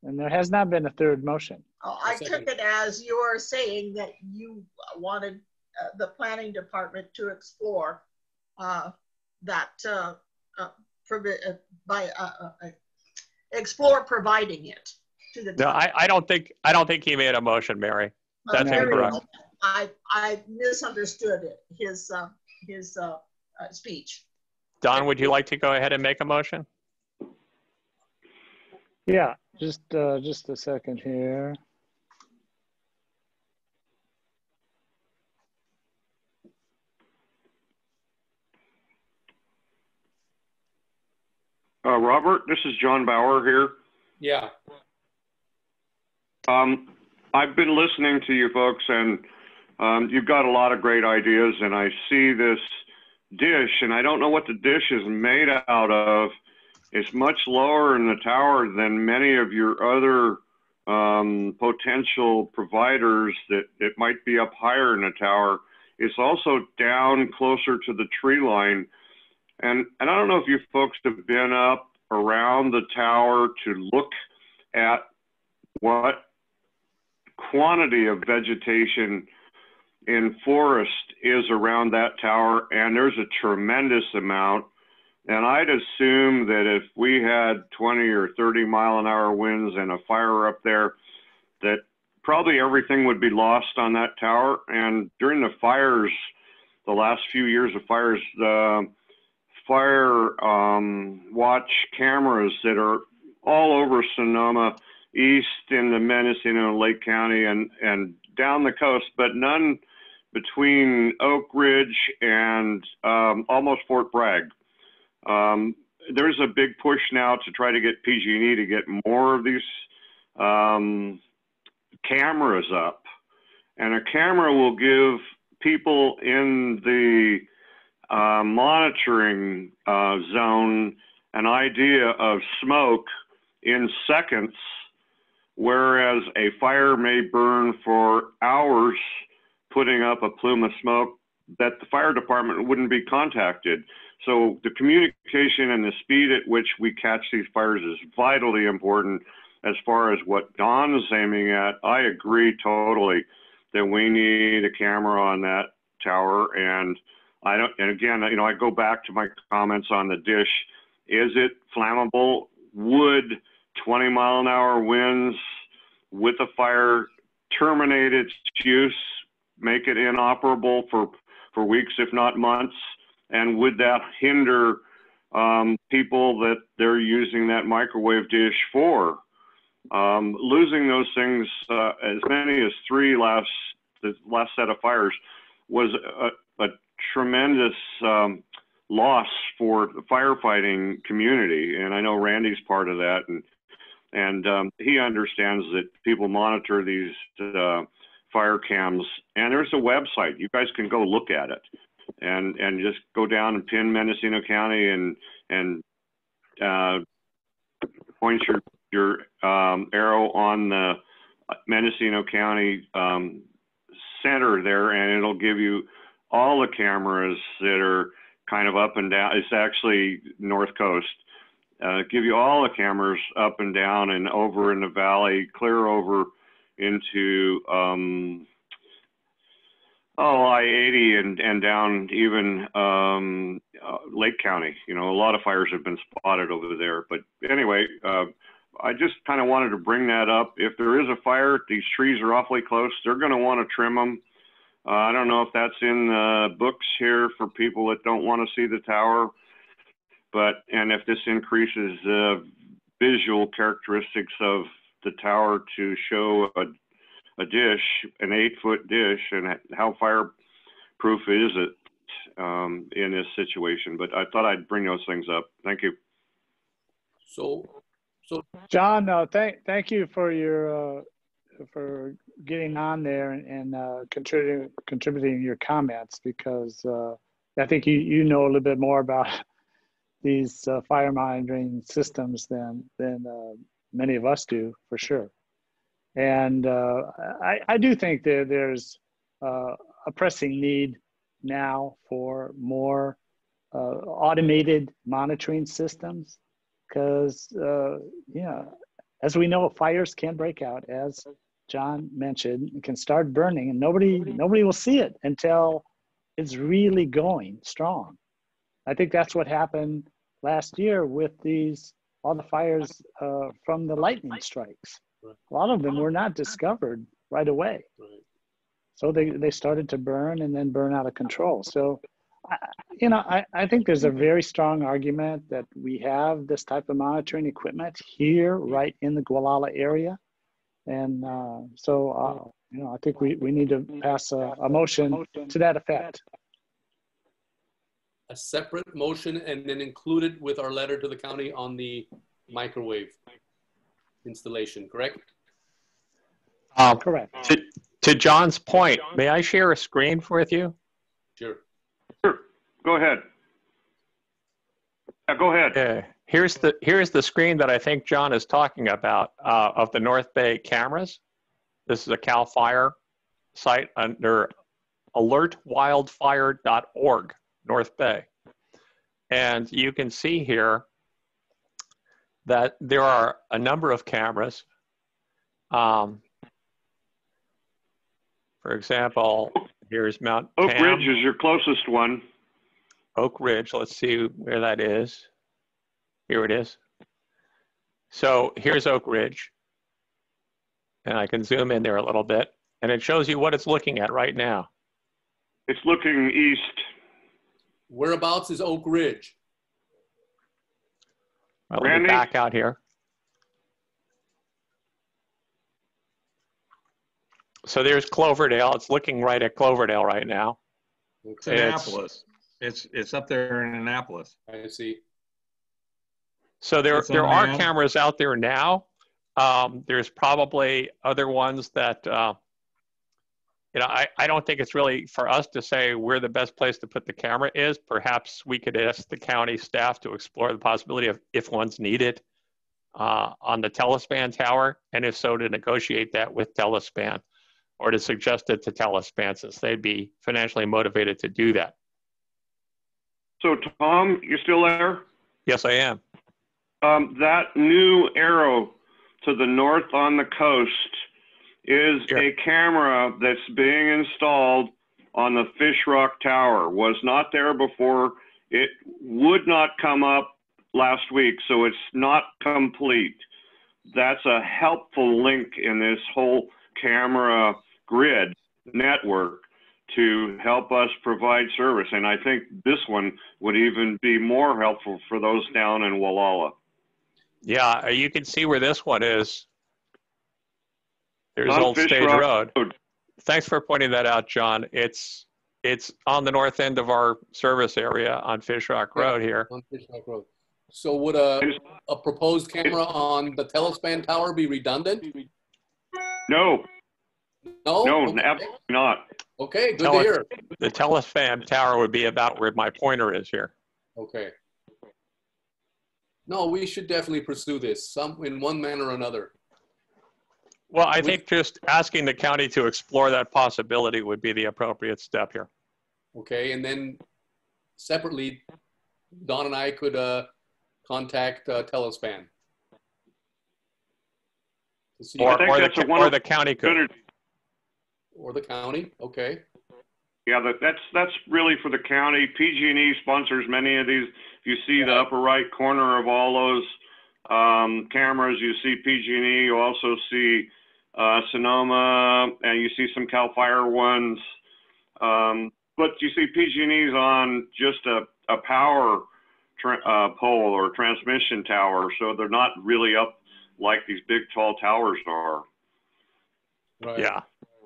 Speaker 5: and there has not been a third motion.
Speaker 6: Oh, I took it as you're saying that you wanted the planning department to explore explore providing it to the.
Speaker 2: No, I don't think he made a motion, Mary. That's incorrect.
Speaker 6: I misunderstood his speech.
Speaker 2: Don, would you like to go ahead and make a motion?
Speaker 5: Yeah, just a second here.
Speaker 11: Robert, this is John Bauer here.
Speaker 1: Yeah.
Speaker 11: I've been listening to you folks, and you've got a lot of great ideas, and I see this dish, and I don't know what the dish is made out of. It's much lower in the tower than many of your other potential providers that it might be up higher in the tower. It's also down closer to the tree line. And I don't know if you folks have been up around the tower to look at what quantity of vegetation in forest is around that tower, and there's a tremendous amount. And I'd assume that if we had 20 or 30 mile an hour winds and a fire up there, that probably everything would be lost on that tower. And during the fires, the last few years of fires, the fire watch cameras that are all over Sonoma, east in the Mendocino, Lake County, and down the coast, but none between Oak Ridge and almost Fort Bragg. There's a big push now to try to get PG&E to get more of these cameras up, and a camera will give people in the monitoring zone an idea of smoke in seconds, whereas a fire may burn for hours, putting up a plume of smoke that the fire department wouldn't be contacted. So the communication and the speed at which we catch these fires is vitally important. As far as what Don is aiming at, I agree totally that we need a camera on that tower. And again, you know, I go back to my comments on the dish. Is it flammable? Would 20-mile-an-hour winds with a fire terminate its use, make it inoperable for weeks, if not months? And would that hinder people that they're using that microwave dish for? Losing those things, as many as the last set of fires, was a tremendous loss for the firefighting community. And I know Randy's part of that, and he understands that people monitor these fire cams, and there's a website. You guys can go look at it, and just go down and pin Mendocino County and point your arrow on the Mendocino County center there, and it'll give you all the cameras that are kind of up and down. It's actually North Coast. Give you all the cameras up and down and over in the valley, clear over into I-80 and down even Lake County. You know, a lot of fires have been spotted over there. But anyway, I just kind of wanted to bring that up. If there is a fire, these trees are awfully close. They're going to want to trim them. I don't know if that's in the books here for people that don't want to see the tower, and if this increases visual characteristics of the tower to show a dish, an 8-foot dish, and how fireproof is it in this situation. But I thought I'd bring those things up. Thank you.
Speaker 1: So
Speaker 5: John, thank you for your for getting on there and contributing your comments, because I think you know a little bit more about these fire monitoring systems than many of us do, for sure. And I do think that there's a pressing need now for more automated monitoring systems, because as we know, fires can break out, as John mentioned. It can start burning, and nobody will see it until it's really going strong. I think that's what happened last year with all the fires from the lightning strikes. A lot of them were not discovered right away. So they started to burn and then burn out of control. So, I think there's a very strong argument that we have this type of monitoring equipment here, right in the Gualala area. And I think we need to pass a motion to that effect.
Speaker 1: A separate motion, and then include it with our letter to the county on the microwave installation, correct?
Speaker 5: Correct.
Speaker 2: To John's point, may I share a screen with you?
Speaker 1: Sure.
Speaker 11: Sure. Go ahead. Yeah, go ahead.
Speaker 2: Okay. Here's the screen that I think John is talking about of the North Bay cameras. This is a CAL FIRE site under alertwildfire.org, North Bay. And you can see here that there are a number of cameras. For example, here's Mount
Speaker 11: Oak
Speaker 2: Tam.
Speaker 11: Ridge is your closest one.
Speaker 2: Oak Ridge, let's see where that is. Here it is. So here's Oak Ridge. And I can zoom in there a little bit. And it shows you what it's looking at right now.
Speaker 11: It's looking east.
Speaker 1: Whereabouts is Oak Ridge?
Speaker 2: Well, let me back out here. So there's Cloverdale. It's looking right at Cloverdale right now.
Speaker 8: It's Annapolis. It's up there in Annapolis.
Speaker 1: I see.
Speaker 2: So there are cameras out there now. There's probably other ones that, you know, I don't think it's really for us to say where the best place to put the camera is. Perhaps we could ask the county staff to explore the possibility of, if one's needed, on the Telespan tower, and if so, to negotiate that with Telespan, or to suggest it to Telespan, since they'd be financially motivated to do that.
Speaker 11: So Tom, you still there?
Speaker 2: Yes, I am.
Speaker 11: That new arrow to the north on the coast is a camera that's being installed on the Fish Rock Tower. Was not there before. It would not come up last week, so it's not complete. That's a helpful link in this whole camera grid network to help us provide service. And I think this one would even be more helpful for those down in Gualala.
Speaker 2: Yeah, you can see where this one is. There's
Speaker 11: On
Speaker 2: Old
Speaker 11: Fish
Speaker 2: Stage
Speaker 11: Rock
Speaker 2: Road. Thanks for pointing that out, John. It's on the north end of our service area on Fish Rock Road here.
Speaker 1: On Fish Rock Road. So would a proposed camera on the Telespan tower be redundant?
Speaker 11: No.
Speaker 1: No?
Speaker 11: No,
Speaker 1: Okay.
Speaker 11: absolutely not.
Speaker 1: Okay, good to hear.
Speaker 2: The Telespan tower would be about where my pointer is here.
Speaker 1: Okay. No, we should definitely pursue this in one manner or another.
Speaker 2: Well, I think just asking the county to explore that possibility would be the appropriate step here.
Speaker 1: Okay, and then separately, Don and I could contact Telespan. To see
Speaker 2: or the county could.
Speaker 1: Or the county, okay.
Speaker 11: Yeah, that's really for the county. PG&E sponsors many of these. If you see the upper right corner of all those cameras, you see PG&E. You also see Sonoma, and you see some CAL FIRE ones. But you see PG&E's on just a power pole or transmission tower, so they're not really up like these big tall towers are.
Speaker 1: Right.
Speaker 2: Yeah.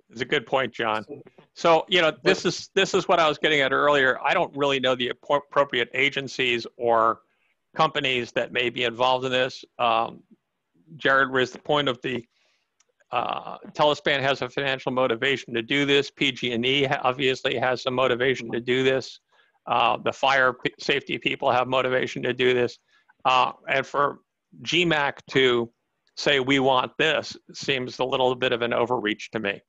Speaker 2: It's a good point, John. So, you know, this is what I was getting at earlier. I don't really know the appropriate agencies or companies that may be involved in this. Jared raised the point of the Telespan has a financial motivation to do this. PG&E obviously has some motivation to do this. The fire safety people have motivation to do this. And for GMAC to say we want this seems a little bit of an overreach to me.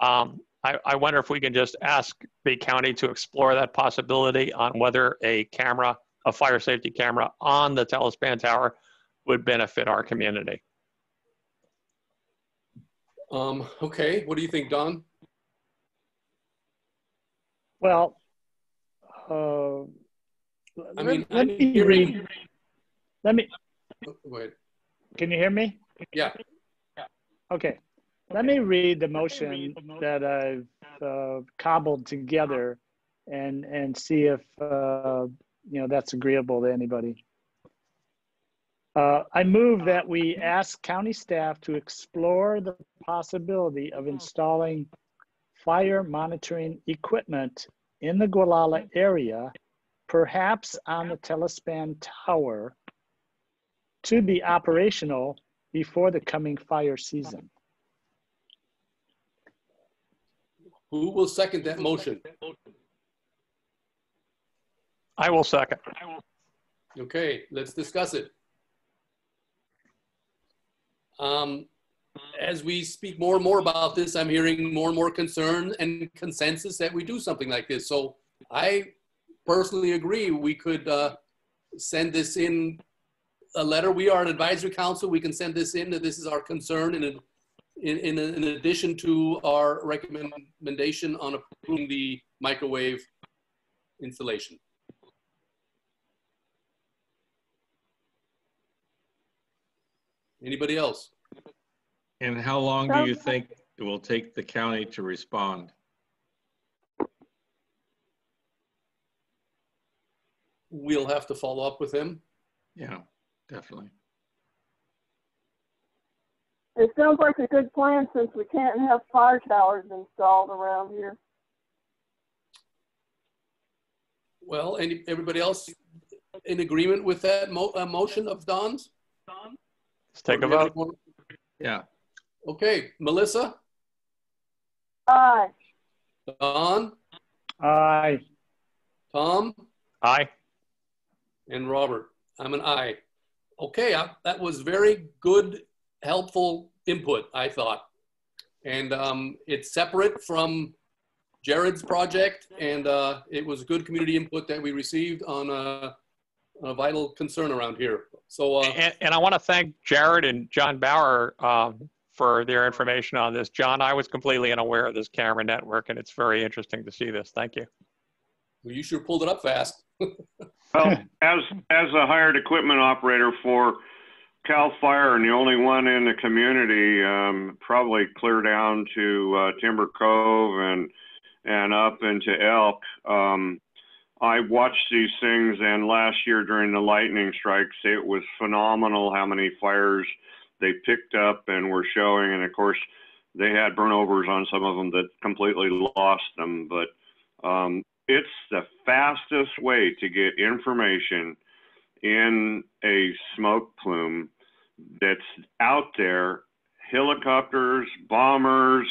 Speaker 2: I wonder if we can just ask the county to explore that possibility on whether a fire safety camera on the Telespan tower would benefit our community.
Speaker 1: Okay, what do you think, Don?
Speaker 5: Well,
Speaker 1: let me.
Speaker 5: Go
Speaker 1: ahead.
Speaker 5: Can you hear me?
Speaker 1: Yeah.
Speaker 5: Okay. Let me read the motion that I've cobbled together and see if that's agreeable to anybody. I move that we ask county staff to explore the possibility of installing fire monitoring equipment in the Gualala area, perhaps on the Telespan tower, to be operational before the coming fire season.
Speaker 1: Who will second that motion?
Speaker 2: I will second.
Speaker 1: Okay, let's discuss it. As we speak more and more about this, I'm hearing more and more concern and consensus that we do something like this. So I personally agree we could send this in a letter. We are an advisory council. We can send this in that this is our concern in addition to our recommendation on approving the microwave installation. Anybody else?
Speaker 8: And how long do you think it will take the county to respond?
Speaker 1: We'll have to follow up with him.
Speaker 8: Yeah, definitely.
Speaker 4: It sounds like a good plan since we can't have fire towers installed around here.
Speaker 1: Well, everybody else in agreement with that motion of Don's?
Speaker 2: Let's take a vote.
Speaker 8: Yeah.
Speaker 1: Okay, Melissa,
Speaker 4: Aye.
Speaker 1: Don,
Speaker 5: Aye.
Speaker 1: Tom,
Speaker 2: Aye.
Speaker 1: and Robert. I'm an aye. Okay, that was very good, helpful input, I thought. And it's separate from Jared's project, and it was good community input that we received on a vital concern around here. So,
Speaker 2: and I want to thank Jared and John Bauer for their information on this. John, I was completely unaware of this camera network, and it's very interesting to see this. Thank you.
Speaker 1: well, you sure pulled it up fast.
Speaker 11: Well, as a hired equipment operator for Cal Fire and the only one in the community, probably clear down to Timber Cove and up into Elk. I watched these things, and last year during the lightning strikes, it was phenomenal how many fires they picked up and were showing. And of course, they had burnovers on some of them that completely lost them. But it's the fastest way to get information in a smoke plume that's out there. Helicopters, bombers,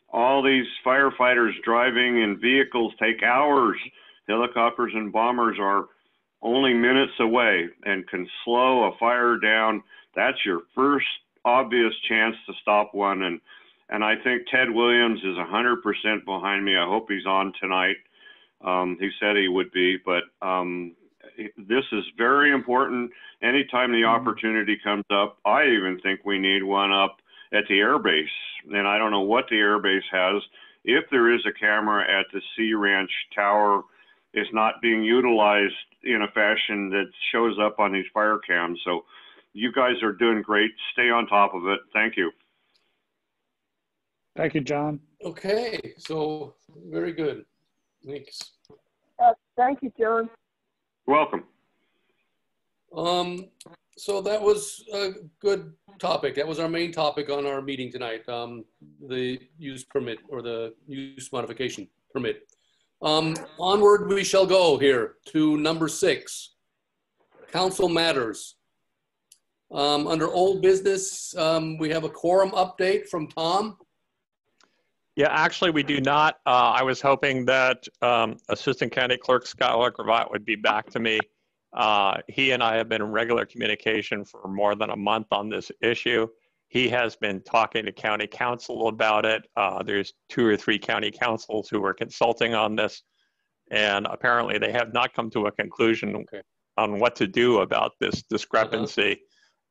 Speaker 11: all these firefighters driving in vehicles take hours. Helicopters and bombers are only minutes away and can slow a fire down. That's your first obvious chance to stop one. And I think Ted Williams is 100% behind me. I hope he's on tonight. He said he would be, but this is very important. Anytime the opportunity comes up, I even think we need one up at the airbase. And I don't know what the airbase has. If there is a camera at the Sea Ranch Tower, it's not being utilized in a fashion that shows up on these fire cams. So you guys are doing great. Stay on top of it. Thank you.
Speaker 5: Thank you, John.
Speaker 1: Okay, so very good. Thanks.
Speaker 4: Thank you, John.
Speaker 11: Welcome.
Speaker 1: So that was a good topic. That was our main topic on our meeting tonight, the use permit or the use modification permit. Onward we shall go here to number 6, council matters. Under old business, we have a quorum update from Tom.
Speaker 2: Yeah, actually, we do not. I was hoping that Assistant County Clerk Skylar Gravatt would be back to me. He and I have been in regular communication for more than a month on this issue. He has been talking to county council about it. There's 2 or 3 county councils who are consulting on this, and apparently they have not come to a conclusion on what to do about this discrepancy.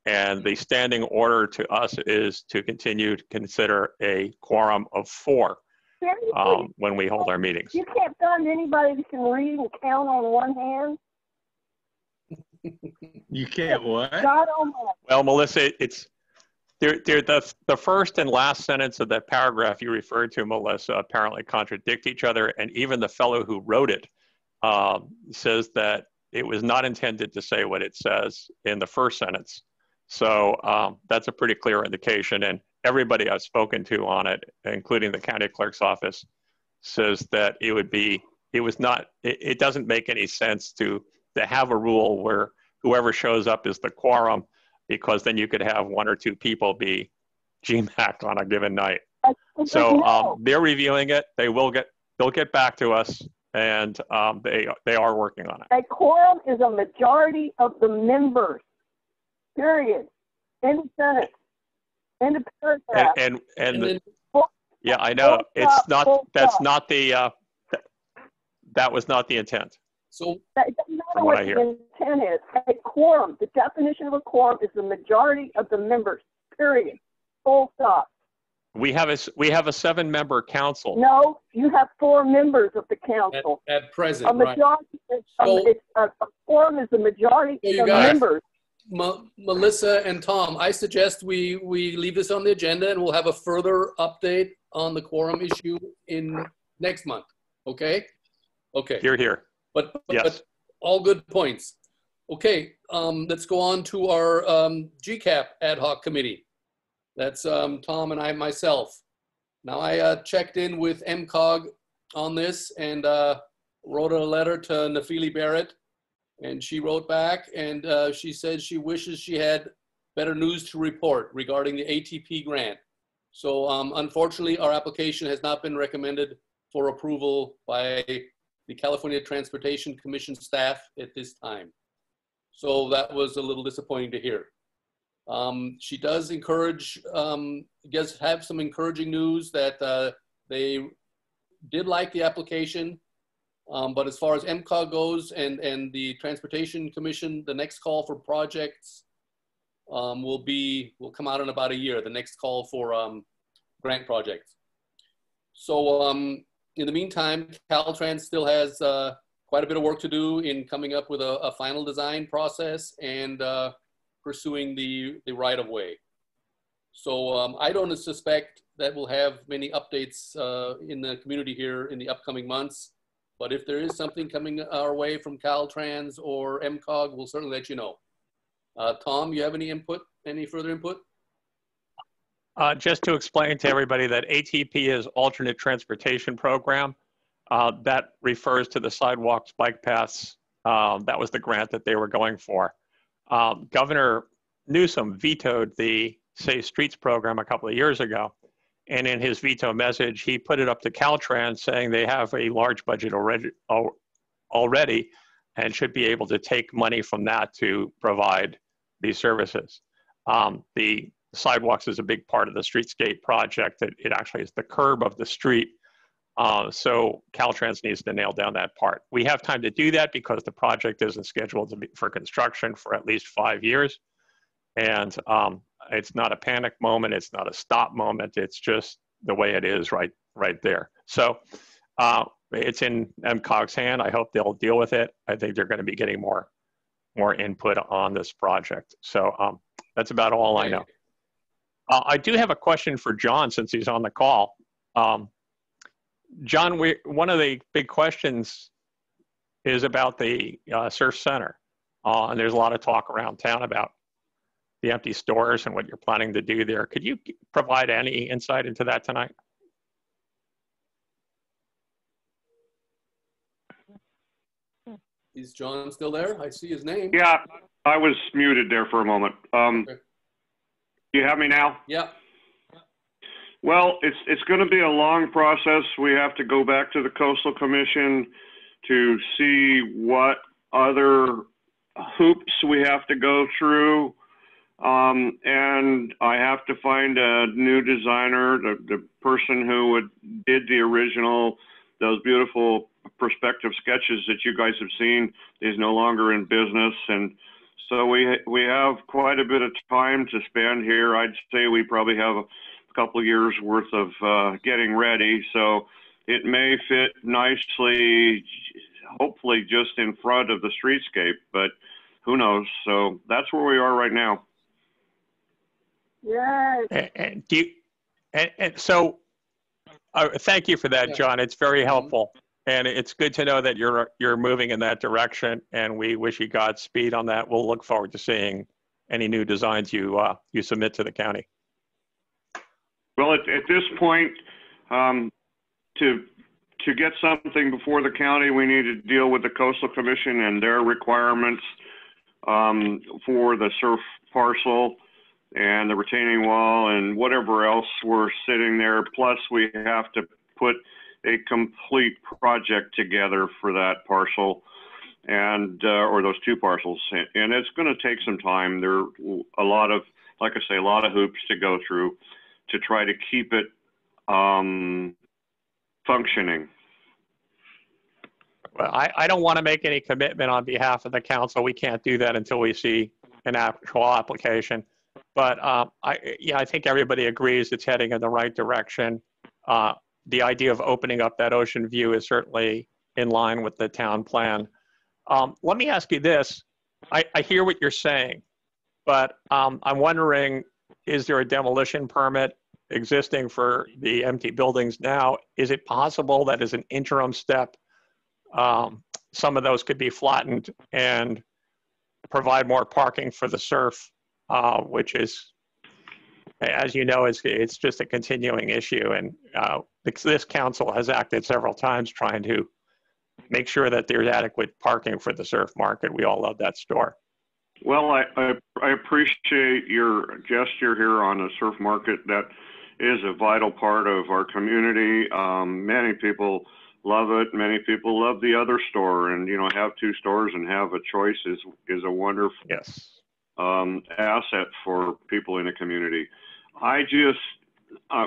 Speaker 2: And the standing order to us is to continue to consider a quorum of 4 when we hold our meetings.
Speaker 4: You can't find anybody that can read and count on one hand?
Speaker 8: You can't what?
Speaker 4: God almighty.
Speaker 2: Well, Melissa, it's the first and last sentence of that paragraph you referred to, Melissa, apparently contradict each other. And even the fellow who wrote it says that it was not intended to say what it says in the first sentence. So that's a pretty clear indication. And everybody I've spoken to on it, including the county clerk's office, says that it doesn't make any sense to have a rule where whoever shows up is the quorum, because then you could have 1 or 2 people be GMAC on a given night. So they're reviewing it. They'll get back to us, and they are working on it.
Speaker 4: A quorum is a majority of the members. Period. End of sentence. End of paragraph.
Speaker 2: Yeah, I know. It's not. That's not the. That was not the intent.
Speaker 1: So
Speaker 4: it doesn't matter what the intent is. A quorum. The definition of a quorum is the majority of the members. Period. Full stop.
Speaker 2: We have a 7-member council.
Speaker 4: No, you have 4 members of the council.
Speaker 1: At present,
Speaker 4: a majority.
Speaker 1: Right.
Speaker 4: A quorum is the majority of the members.
Speaker 1: Melissa and Tom, I suggest we leave this on the agenda, and we'll have a further update on the quorum issue in next month. Okay? Okay.
Speaker 2: Here.
Speaker 1: But
Speaker 2: yes.
Speaker 1: All good points. Okay, let's go on to our Gcap Ad Hoc Committee. That's Tom and I myself. Now I checked in with MCOG on this and wrote a letter to Nafili Barrett. And she wrote back, and she said she wishes she had better news to report regarding the ATP grant. So unfortunately, our application has not been recommended for approval by the California Transportation Commission staff at this time. So that was a little disappointing to hear. She does encourage, does have some encouraging news that they did like the application, but as far as MCOG goes and the Transportation Commission, the next call for projects will come out in about a year, the next call for grant projects. So in the meantime, Caltrans still has quite a bit of work to do in coming up with a final design process and pursuing the right of way. So I don't suspect that we'll have many updates in the community here in the upcoming months. But if there is something coming our way from Caltrans or MCOG, we'll certainly let you know. Tom, you have any input, any further input?
Speaker 2: Just to explain to everybody that ATP is Alternate Transportation Program. That refers to the sidewalks, bike paths. That was the grant that they were going for. Governor Newsom vetoed the Safe Streets program a couple of years ago. And in his veto message, he put it up to Caltrans saying they have a large budget already and should be able to take money from that to provide these services. The sidewalks is a big part of the streetscape project. It actually is the curb of the street. So Caltrans needs to nail down that part. We have time to do that because the project isn't scheduled for construction for at least 5 years. And it's not a panic moment. It's not a stop moment. It's just the way it is right there. So it's in MCOG's hand. I hope they'll deal with it. I think they're going to be getting more input on this project. So that's about all I know. I do have a question for John since he's on the call. John, one of the big questions is about the Surf Center. And there's a lot of talk around town about the empty stores and what you're planning to do there. Could you provide any insight into that tonight?
Speaker 1: Is John still there? I see his name.
Speaker 11: Yeah, I was muted there for a moment.
Speaker 1: Okay.
Speaker 11: You have me now?
Speaker 1: Yeah.
Speaker 11: Well, it's going to be a long process. We have to go back to the Coastal Commission to see what other hoops we have to go through. And I have to find a new designer. The person who did the original, those beautiful perspective sketches that you guys have seen, is no longer in business. And so we have quite a bit of time to spend here. I'd say we probably have a couple of years worth of getting ready. So it may fit nicely, hopefully just in front of the streetscape, but who knows? So that's where we are right now.
Speaker 4: Yes.
Speaker 2: And so thank you for that, John. It's very helpful. And it's good to know that you're moving in that direction, and we wish you Godspeed on that. We'll look forward to seeing any new designs you submit to the county.
Speaker 11: Well, at this point, to get something before the county, we need to deal with the Coastal Commission and their requirements for the surf parcel and the retaining wall and whatever else we're sitting there. Plus, we have to put a complete project together for that parcel and or those two parcels. And it's going to take some time. There are a lot of, like I say, a lot of hoops to go through to try to keep it functioning.
Speaker 2: Well, I don't want to make any commitment on behalf of the council. We can't do that until we see an actual application. But I think everybody agrees it's heading in the right direction. The idea of opening up that ocean view is certainly in line with the town plan. Let me ask you this. I hear what you're saying, but I'm wondering, is there a demolition permit existing for the empty buildings now? Is it possible that as an interim step, some of those could be flattened and provide more parking for the surf, which is, as you know, it's just a continuing issue. And this council has acted several times trying to make sure that there's adequate parking for the surf market. We all love that store.
Speaker 11: Well, I appreciate your gesture here on the surf market. That is a vital part of our community. Many people love it. Many people love the other store, and have two stores and have a choice is a wonderful asset for people in the community.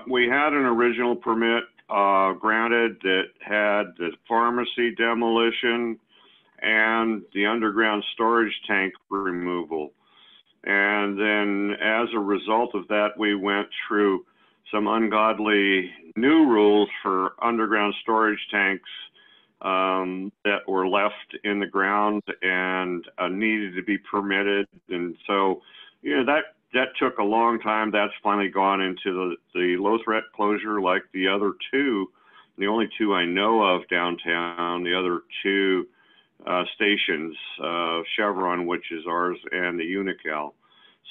Speaker 11: We had an original permit granted that had the pharmacy demolition and the underground storage tank removal. And then as a result of that, we went through some ungodly new rules for underground storage tanks that were left in the ground and needed to be permitted. And so, that took a long time. That's finally gone into the low threat closure, like the other two, the only two I know of downtown, the other two stations, Chevron, which is ours, and the Unical.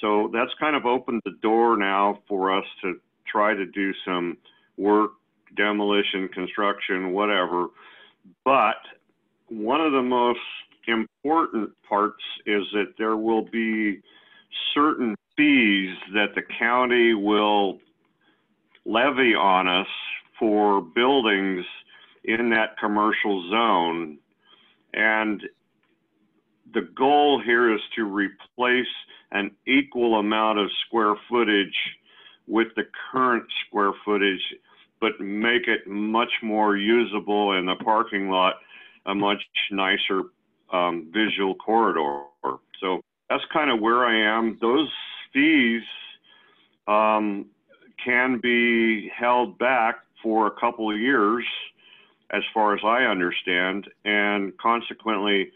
Speaker 11: So that's kind of opened the door now for us to try to do some work, demolition, construction, whatever. But one of the most important parts is that there will be certain fees that the county will levy on us for buildings in that commercial zone. And the goal here is to replace an equal amount of square footage with the current square footage, but make it much more usable in the parking lot, a much nicer visual corridor. So that's kind of where I am. Those fees can be held back for a couple of years, as far as I understand, and consequently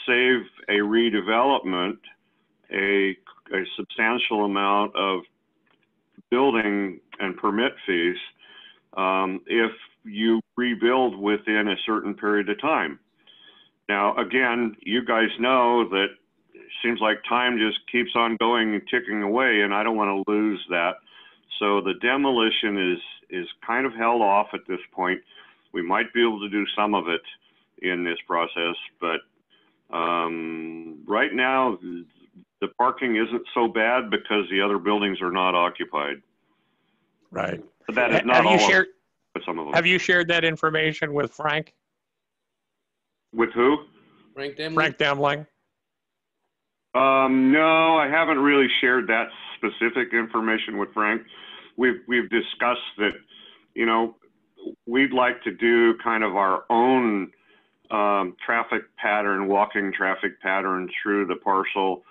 Speaker 11: save a redevelopment a substantial amount of building and permit fees if you rebuild within a certain period of time. Now, again, you guys know that it seems like time just keeps on going and ticking away, and I don't want to lose that. So the demolition is kind of held off at this point. We might be able to do some of it in this process, but right now the parking isn't so bad because the other buildings are not occupied.
Speaker 2: Right.
Speaker 11: But that is not all of them, but some of them.
Speaker 2: Have you shared that information with Frank?
Speaker 11: With who?
Speaker 1: Frank Demling?
Speaker 2: Frank Demling.
Speaker 11: No, I haven't really shared that specific information with Frank. We've discussed that, we'd like to do kind of our own traffic pattern, walking traffic pattern through the parcel,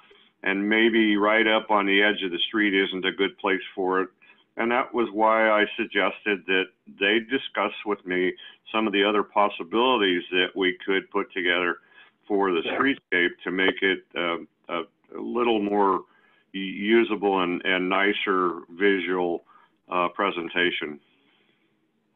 Speaker 11: and maybe right up on the edge of the street isn't a good place for it. And that was why I suggested that they discuss with me some of the other possibilities that we could put together for the streetscape to make it a little more usable and nicer visual presentation.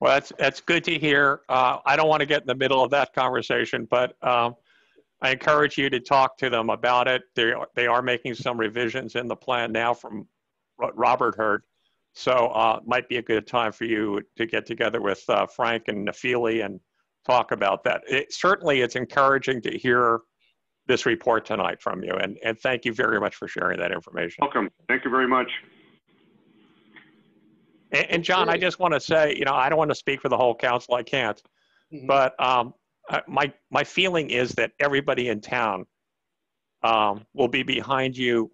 Speaker 2: Well, that's good to hear. I don't want to get in the middle of that conversation, but I encourage you to talk to them about it. They are making some revisions in the plan now from what Robert heard. So it might be a good time for you to get together with Frank and Nafili and talk about that. Certainly, it's encouraging to hear this report tonight from you. And thank you very much for sharing that information.
Speaker 11: Welcome. Thank you very much.
Speaker 2: And John, I just want to say, I don't want to speak for the whole council. I can't. Mm-hmm. But my feeling is that everybody in town will be behind you,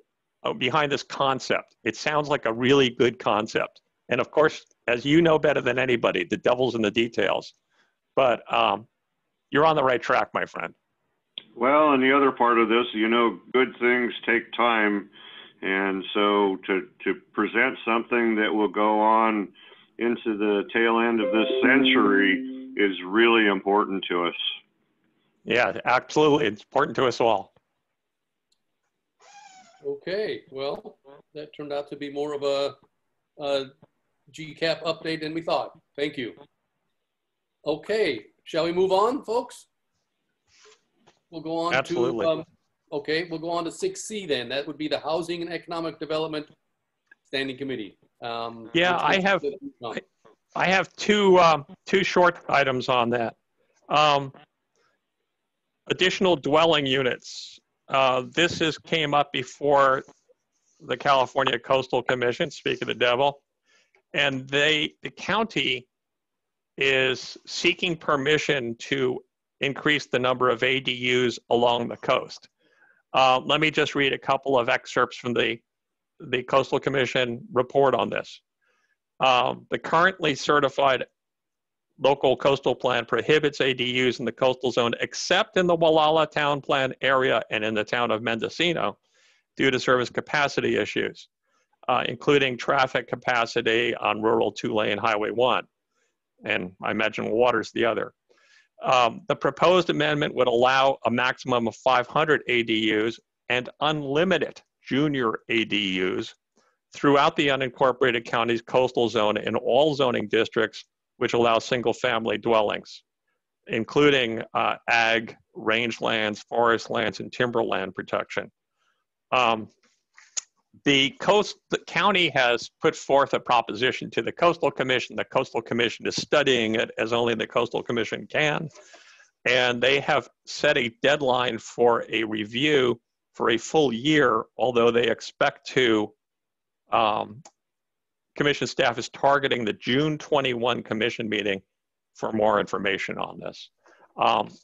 Speaker 2: behind this concept. It sounds like a really good concept. And of course, as you know better than anybody, the devil's in the details. But you're on the right track, my friend.
Speaker 11: Well, and the other part of this, good things take time. And so to present something that will go on into the tail end of this century is really important to us.
Speaker 2: Yeah, absolutely. It's important to us all.
Speaker 1: Okay, well, that turned out to be more of a GCAP update than we thought. Thank you. Okay, shall we move on, folks? We'll go on
Speaker 2: Absolutely.
Speaker 1: Okay, we'll go on to 6C then. That would be the Housing and Economic Development Standing Committee.
Speaker 2: Yeah, I have two short items on that. Additional dwelling units. This came up before the California Coastal Commission, speak of the devil, and the county is seeking permission to increase the number of ADUs along the coast. Let me just read a couple of excerpts from the Coastal Commission report on this. The currently certified local coastal plan prohibits ADUs in the coastal zone except in the Gualala town plan area and in the town of Mendocino due to service capacity issues, including traffic capacity on rural 2-lane Highway 1. And I imagine water's the other. The proposed amendment would allow a maximum of 500 ADUs and unlimited junior ADUs throughout the unincorporated county's coastal zone in all zoning districts which allow single-family dwellings, including ag, rangelands, forest lands, and timberland protection. The county has put forth a proposition to the Coastal Commission. The Coastal Commission is studying it as only the Coastal Commission can. And they have set a deadline for a review for a full year, although they expect to, Commission staff is targeting the June 21 Commission meeting for more information on this.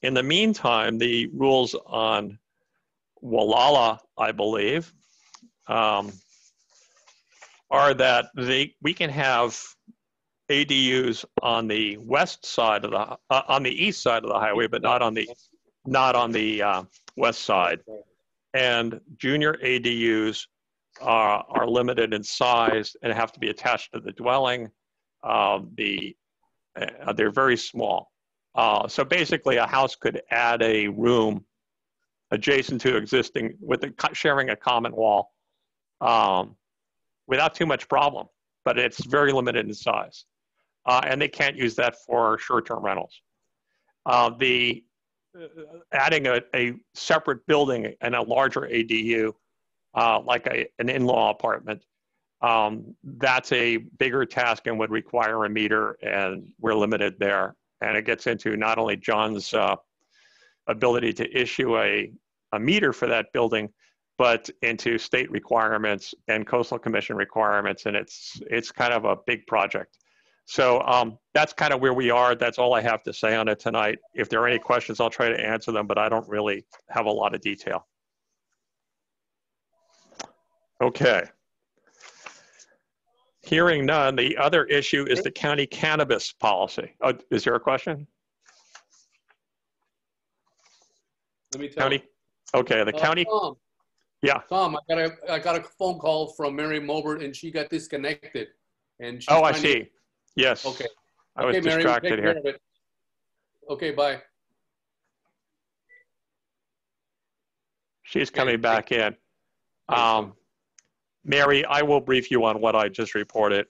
Speaker 2: In the meantime, the rules on Gualala, I believe, are that we can have ADUs on the west side of the on the east side of the highway, but not on the west side. And junior ADUs are limited in size and have to be attached to the dwelling. They're very small. So basically, a house could add a room adjacent to existing sharing a common wall. Without too much problem, but it's very limited in size. And they can't use that for short-term rentals. Adding a separate building and a larger ADU, like an in-law apartment, that's a bigger task and would require a meter, and we're limited there. And it gets into not only John's ability to issue a meter for that building, but into state requirements and Coastal Commission requirements, and it's kind of a big project. So that's kind of where we are. That's all I have to say on it tonight. If there are any questions, I'll try to answer them, but I don't really have a lot of detail. Okay. Hearing none, the other issue is the county cannabis policy. Oh, is there a question?
Speaker 1: Let me tell you.
Speaker 2: Okay, the county.
Speaker 1: Tom.
Speaker 2: Yeah.
Speaker 1: Tom, I got a phone call from Mary Mobert and she got disconnected. And she's
Speaker 2: I see. Yes.
Speaker 1: Okay.
Speaker 2: I was distracted here.
Speaker 1: Okay, bye.
Speaker 2: She's coming back in. Mary, I will brief you on what I just reported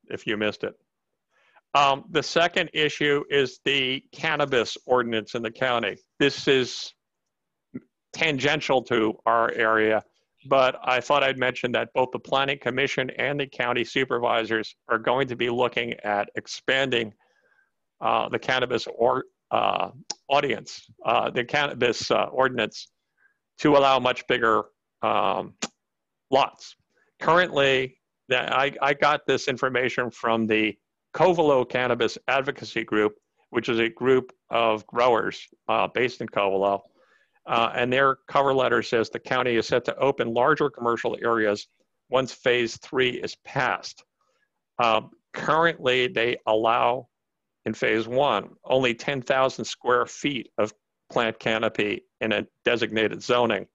Speaker 2: if you missed it. The second issue is the cannabis ordinance in the county. This is tangential to our area, but I thought I'd mention that both the Planning Commission and the county supervisors are going to be looking at expanding the cannabis ordinance to allow much bigger lots. Currently, I got this information from the Covelo Cannabis Advocacy Group, which is a group of growers based in Covelo. And their cover letter says the county is set to open larger commercial areas once phase 3 is passed. Currently, they allow in phase 1 only 10,000 square feet of plant canopy in a designated zoning.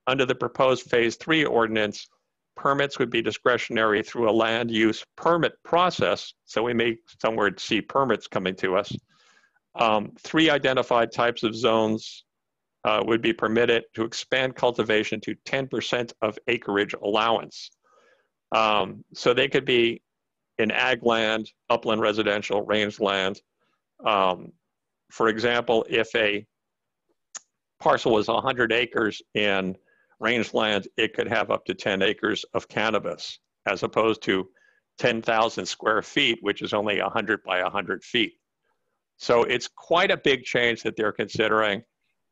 Speaker 2: Under the proposed phase 3 ordinance, permits would be discretionary through a land use permit process. So we may somewhere see permits coming to us. 3 identified types of zones would be permitted to expand cultivation to 10% of acreage allowance. So they could be in ag land, upland residential, rangeland. For example, if a parcel was 100 acres in rangeland, it could have up to 10 acres of cannabis, as opposed to 10,000 square feet, which is only 100 by 100 feet. So it's quite a big change that they're considering.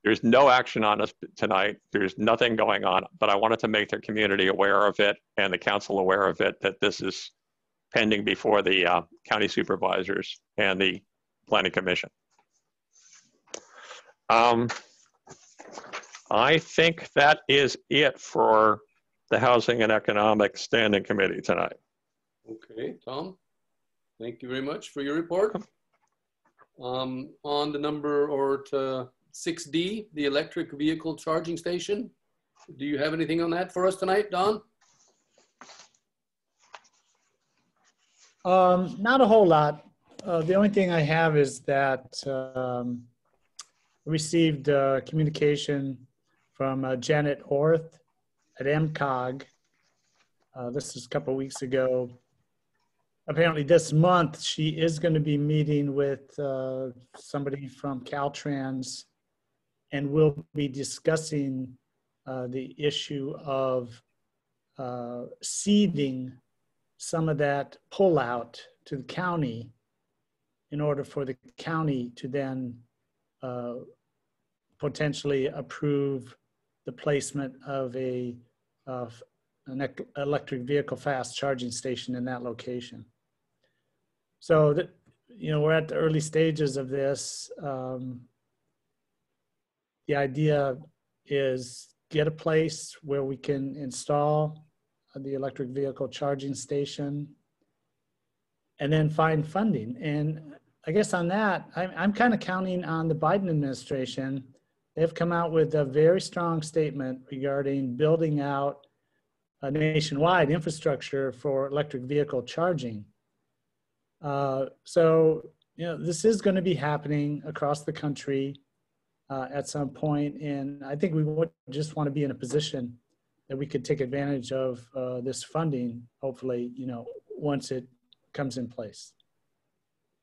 Speaker 2: There's no action on us tonight. There's nothing going on, but I wanted to make the community aware of it and the council aware of it, that this is pending before the county supervisors and the planning commission. I think that is it for the Housing and Economic Standing Committee tonight.
Speaker 1: Okay, Tom, thank you very much for your report. On the number to 6D, the electric vehicle charging station. Do you have anything on that for us tonight, Don?
Speaker 5: Not a whole lot. The only thing I have is that received communication from Janet Orth at MCOG. This is a couple of weeks ago. Apparently this month she is going to be meeting with somebody from Caltrans, and we'll be discussing the issue of ceding some of that pullout to the county in order for the county to then potentially approve the placement of an electric vehicle fast charging station in that location. So that, we're at the early stages of this. The idea is get a place where we can install the electric vehicle charging station and then find funding. And I guess on that, I'm kind of counting on the Biden administration. They've come out with a very strong statement regarding building out a nationwide infrastructure for electric vehicle charging. So, this is going to be happening across the country at some point. And I think we would just want to be in a position that we could take advantage of this funding, hopefully, once it comes in place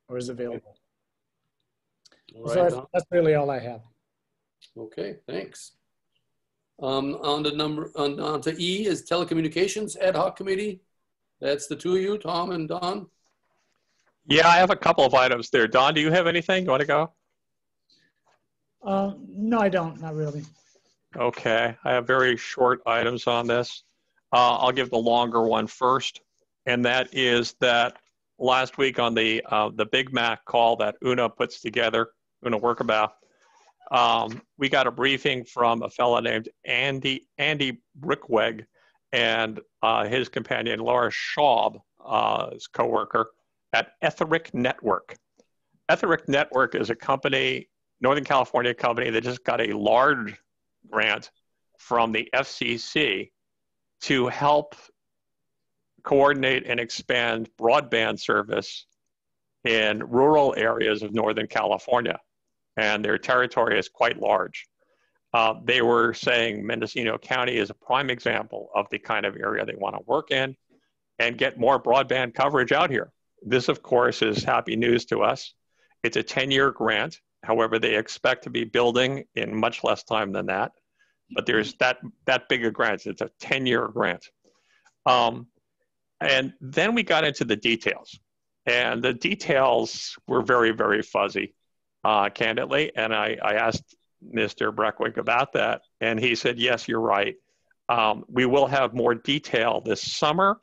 Speaker 5: or is available.
Speaker 1: All
Speaker 5: so
Speaker 1: right,
Speaker 5: that's really all I have.
Speaker 1: Okay, thanks. On to E is Telecommunications Ad Hoc Committee. That's the two of you, Tom and Don.
Speaker 2: Yeah, I have a couple of items there. Don, do you have anything? You want to go?
Speaker 5: No, I don't, not really.
Speaker 2: Okay, I have very short items on this. I'll give the longer one first, and that is that last week on the Big Mac call that Una puts together, Una Workabout, we got a briefing from a fellow named Andy Brickweg and his companion Laura Schaub, his coworker at Etheric Network. Etheric Network is a company, Northern California company, that just got a large grant from the FCC to help coordinate and expand broadband service in rural areas of Northern California. And their territory is quite large. They were saying Mendocino County is a prime example of the kind of area they want to work in and get more broadband coverage out here. This, of course, is happy news to us. It's a 10-year grant. However, they expect to be building in much less time than that. But there's that big a grant. It's a 10-year grant. And then we got into the details. And the details were very, very fuzzy, candidly. And I asked Mr. Breckwig about that. And he said, yes, you're right. We will have more detail this summer.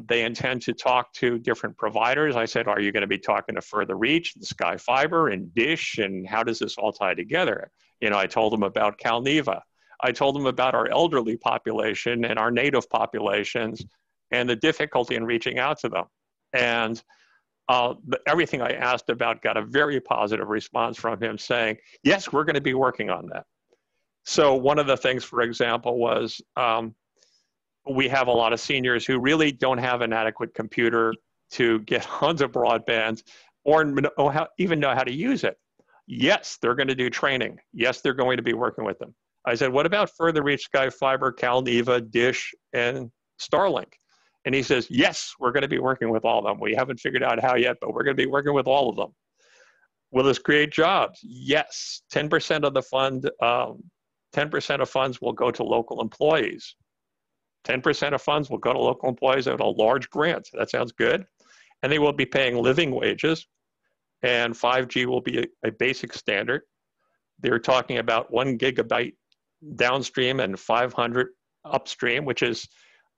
Speaker 2: They intend to talk to different providers. I said, are you going to be talking to Further Reach, and Sky Fiber, and Dish, and how does this all tie together? I told them about Calneva. I told them about our elderly population and our native populations and the difficulty in reaching out to them. And everything I asked about got a very positive response from him saying, yes, we're going to be working on that. So one of the things, for example, was we have a lot of seniors who really don't have an adequate computer to get onto broadband or even know how to use it. Yes, they're going to do training. Yes, they're going to be working with them. I said, what about Further Reach, Sky Fiber, Calneva, Dish, and Starlink? And he says, yes, we're going to be working with all of them. We haven't figured out how yet, but we're going to be working with all of them. Will this create jobs? Yes. 10% of the fund, 10% of funds will go to local employees. 10% of funds will go to local employees at a large grant. That sounds good. And they will be paying living wages. And 5G will be a basic standard. they're talking about 1 gigabyte downstream and 500 upstream, which is,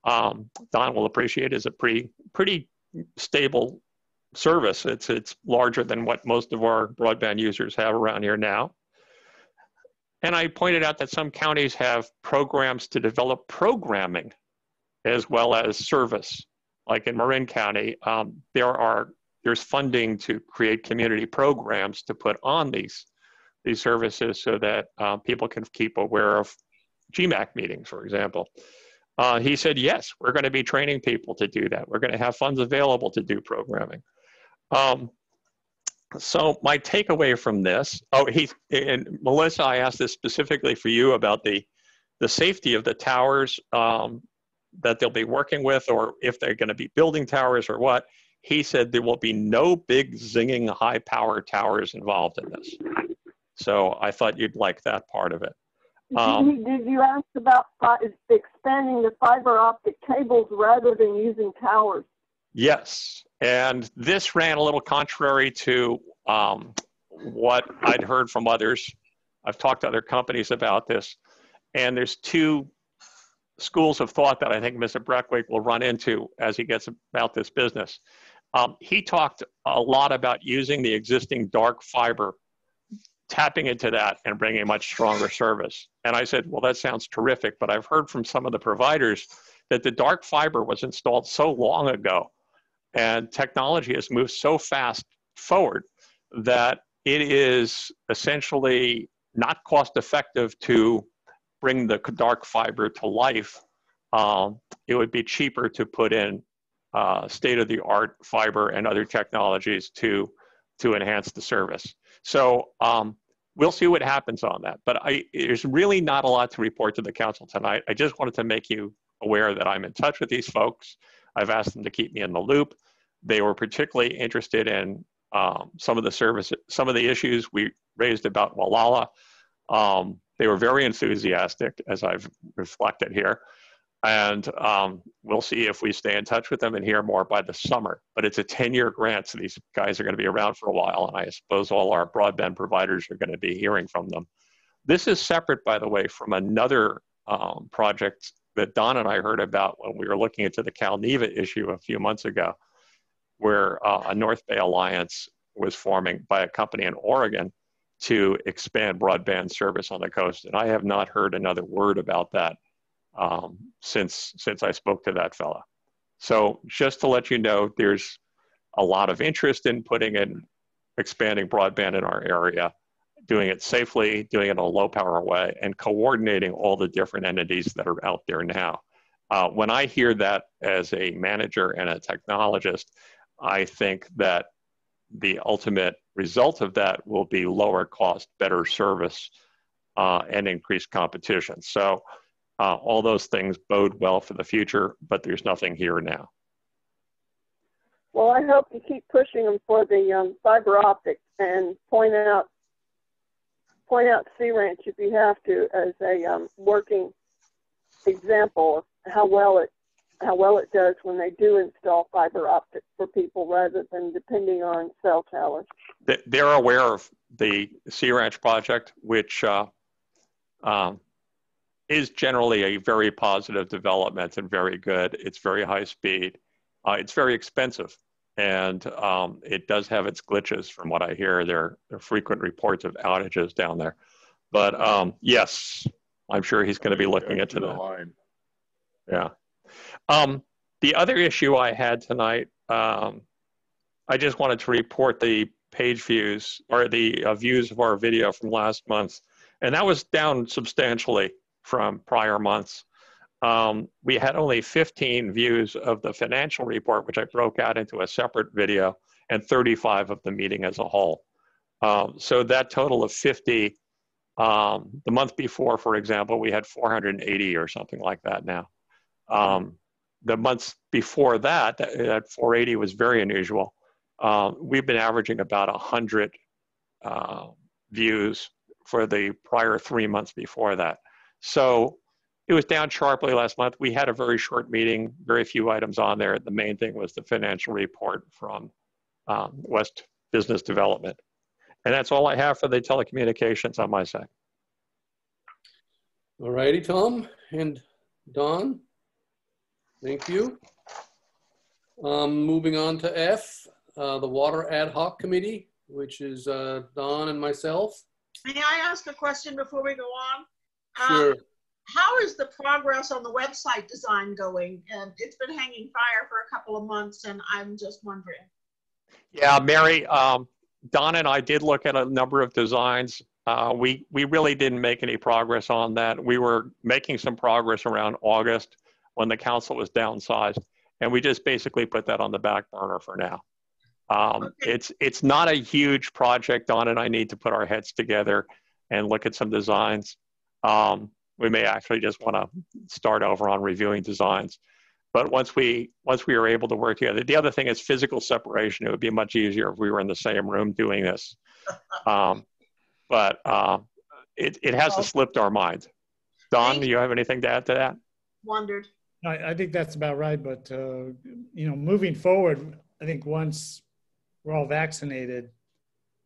Speaker 2: Don will appreciate, is a pretty stable service. It's larger than what most of our broadband users have around here now. And I pointed out that some counties have programs to develop programming as well as service. Like in Marin County, there's funding to create community programs to put on these services so that people can keep aware of GMAC meetings, for example. He said, yes, we're going to be training people to do that. We're going to have funds available to do programming. So my takeaway from this, and Melissa, I asked this specifically for you about the safety of the towers that they'll be working with, or if they're going to be building towers or what. He said there will be no big zinging high power towers involved in this. So I thought you'd like that part of it.
Speaker 4: Did you ask about expanding the fiber optic cables rather than using towers?
Speaker 2: Yes, and this ran a little contrary to what I'd heard from others. I've talked to other companies about this, and there's two schools of thought that I think Mr. Breckwick will run into as he gets about this business. He talked a lot about using the existing dark fiber, tapping into that and bringing a much stronger service. And I said, well, that sounds terrific, but I've heard from some of the providers that the dark fiber was installed so long ago and technology has moved so fast forward that it is essentially not cost effective to bring the dark fiber to life. It would be cheaper to put in state-of-the-art fiber and other technologies to enhance the service. So we'll see what happens on that. But there's really not a lot to report to the council tonight. I just wanted to make you aware that I'm in touch with these folks. I've asked them to keep me in the loop. They were particularly interested in some of the issues we raised about Gualala. They were very enthusiastic, as I've reflected here. And we'll see if we stay in touch with them and hear more by the summer. But it's a 10-year grant, so these guys are going to be around for a while, and I suppose all our broadband providers are going to be hearing from them. This is separate, by the way, from another project that Don and I heard about when we were looking into the CalNEVA issue a few months ago, where a North Bay Alliance was forming by a company in Oregon to expand broadband service on the coast. And I have not heard another word about that since I spoke to that fella. So just to let you know, there's a lot of interest in expanding broadband in our area, doing it safely, doing it in a low power way, and coordinating all the different entities that are out there now. When I hear that as a manager and a technologist, I think that the ultimate result of that will be lower cost, better service, and increased competition. So all those things bode well for the future, but there's nothing here now.
Speaker 4: Well, I hope you keep pushing them for the fiber optic and point out Sea Ranch if you have to as a working example of how well it does when they do install fiber optic for people rather than depending on cell towers.
Speaker 2: They're aware of the Sea Ranch project, which is generally a very positive development and very good. It's very high speed. It's very expensive, and it does have its glitches from what I hear. There are frequent reports of outages down there. But yes, I'm sure he's going to be looking into that. Yeah. The other issue I had tonight, I just wanted to report the page views or the views of our video from last month. And that was down substantially from prior months. We had only 15 views of the financial report, which I broke out into a separate video, and 35 of the meeting as a whole. So that total of 50, the month before, for example, we had 480 or something like that now. The months before that 480 was very unusual. We've been averaging about 100 views for the prior 3 months before that. So it was down sharply last month. We had a very short meeting, very few items on there. The main thing was the financial report from West Business Development. And that's all I have for the telecommunications on my side.
Speaker 1: All righty, Tom and Don. Thank you. Moving on to F, the Water Ad Hoc Committee, which is Don and myself.
Speaker 6: May I ask a question before we go on?
Speaker 1: Sure.
Speaker 6: How is the progress on the website design going? And it's been hanging fire for a couple of months, and I'm just wondering.
Speaker 2: Yeah, Mary, Don and I did look at a number of designs. We really didn't make any progress on that. We were making some progress around August when the council was downsized, and we just basically put that on the back burner for now. Okay. It's not a huge project. Don and I need to put our heads together and look at some designs. We may actually just want to start over on reviewing designs. But once we are able to work together, the other thing is physical separation. It would be much easier if we were in the same room doing this. But it hasn't slipped our mind. Don, do you have anything to add to that?
Speaker 6: Wondered.
Speaker 5: I think that's about right. But, moving forward, I think once we're all vaccinated,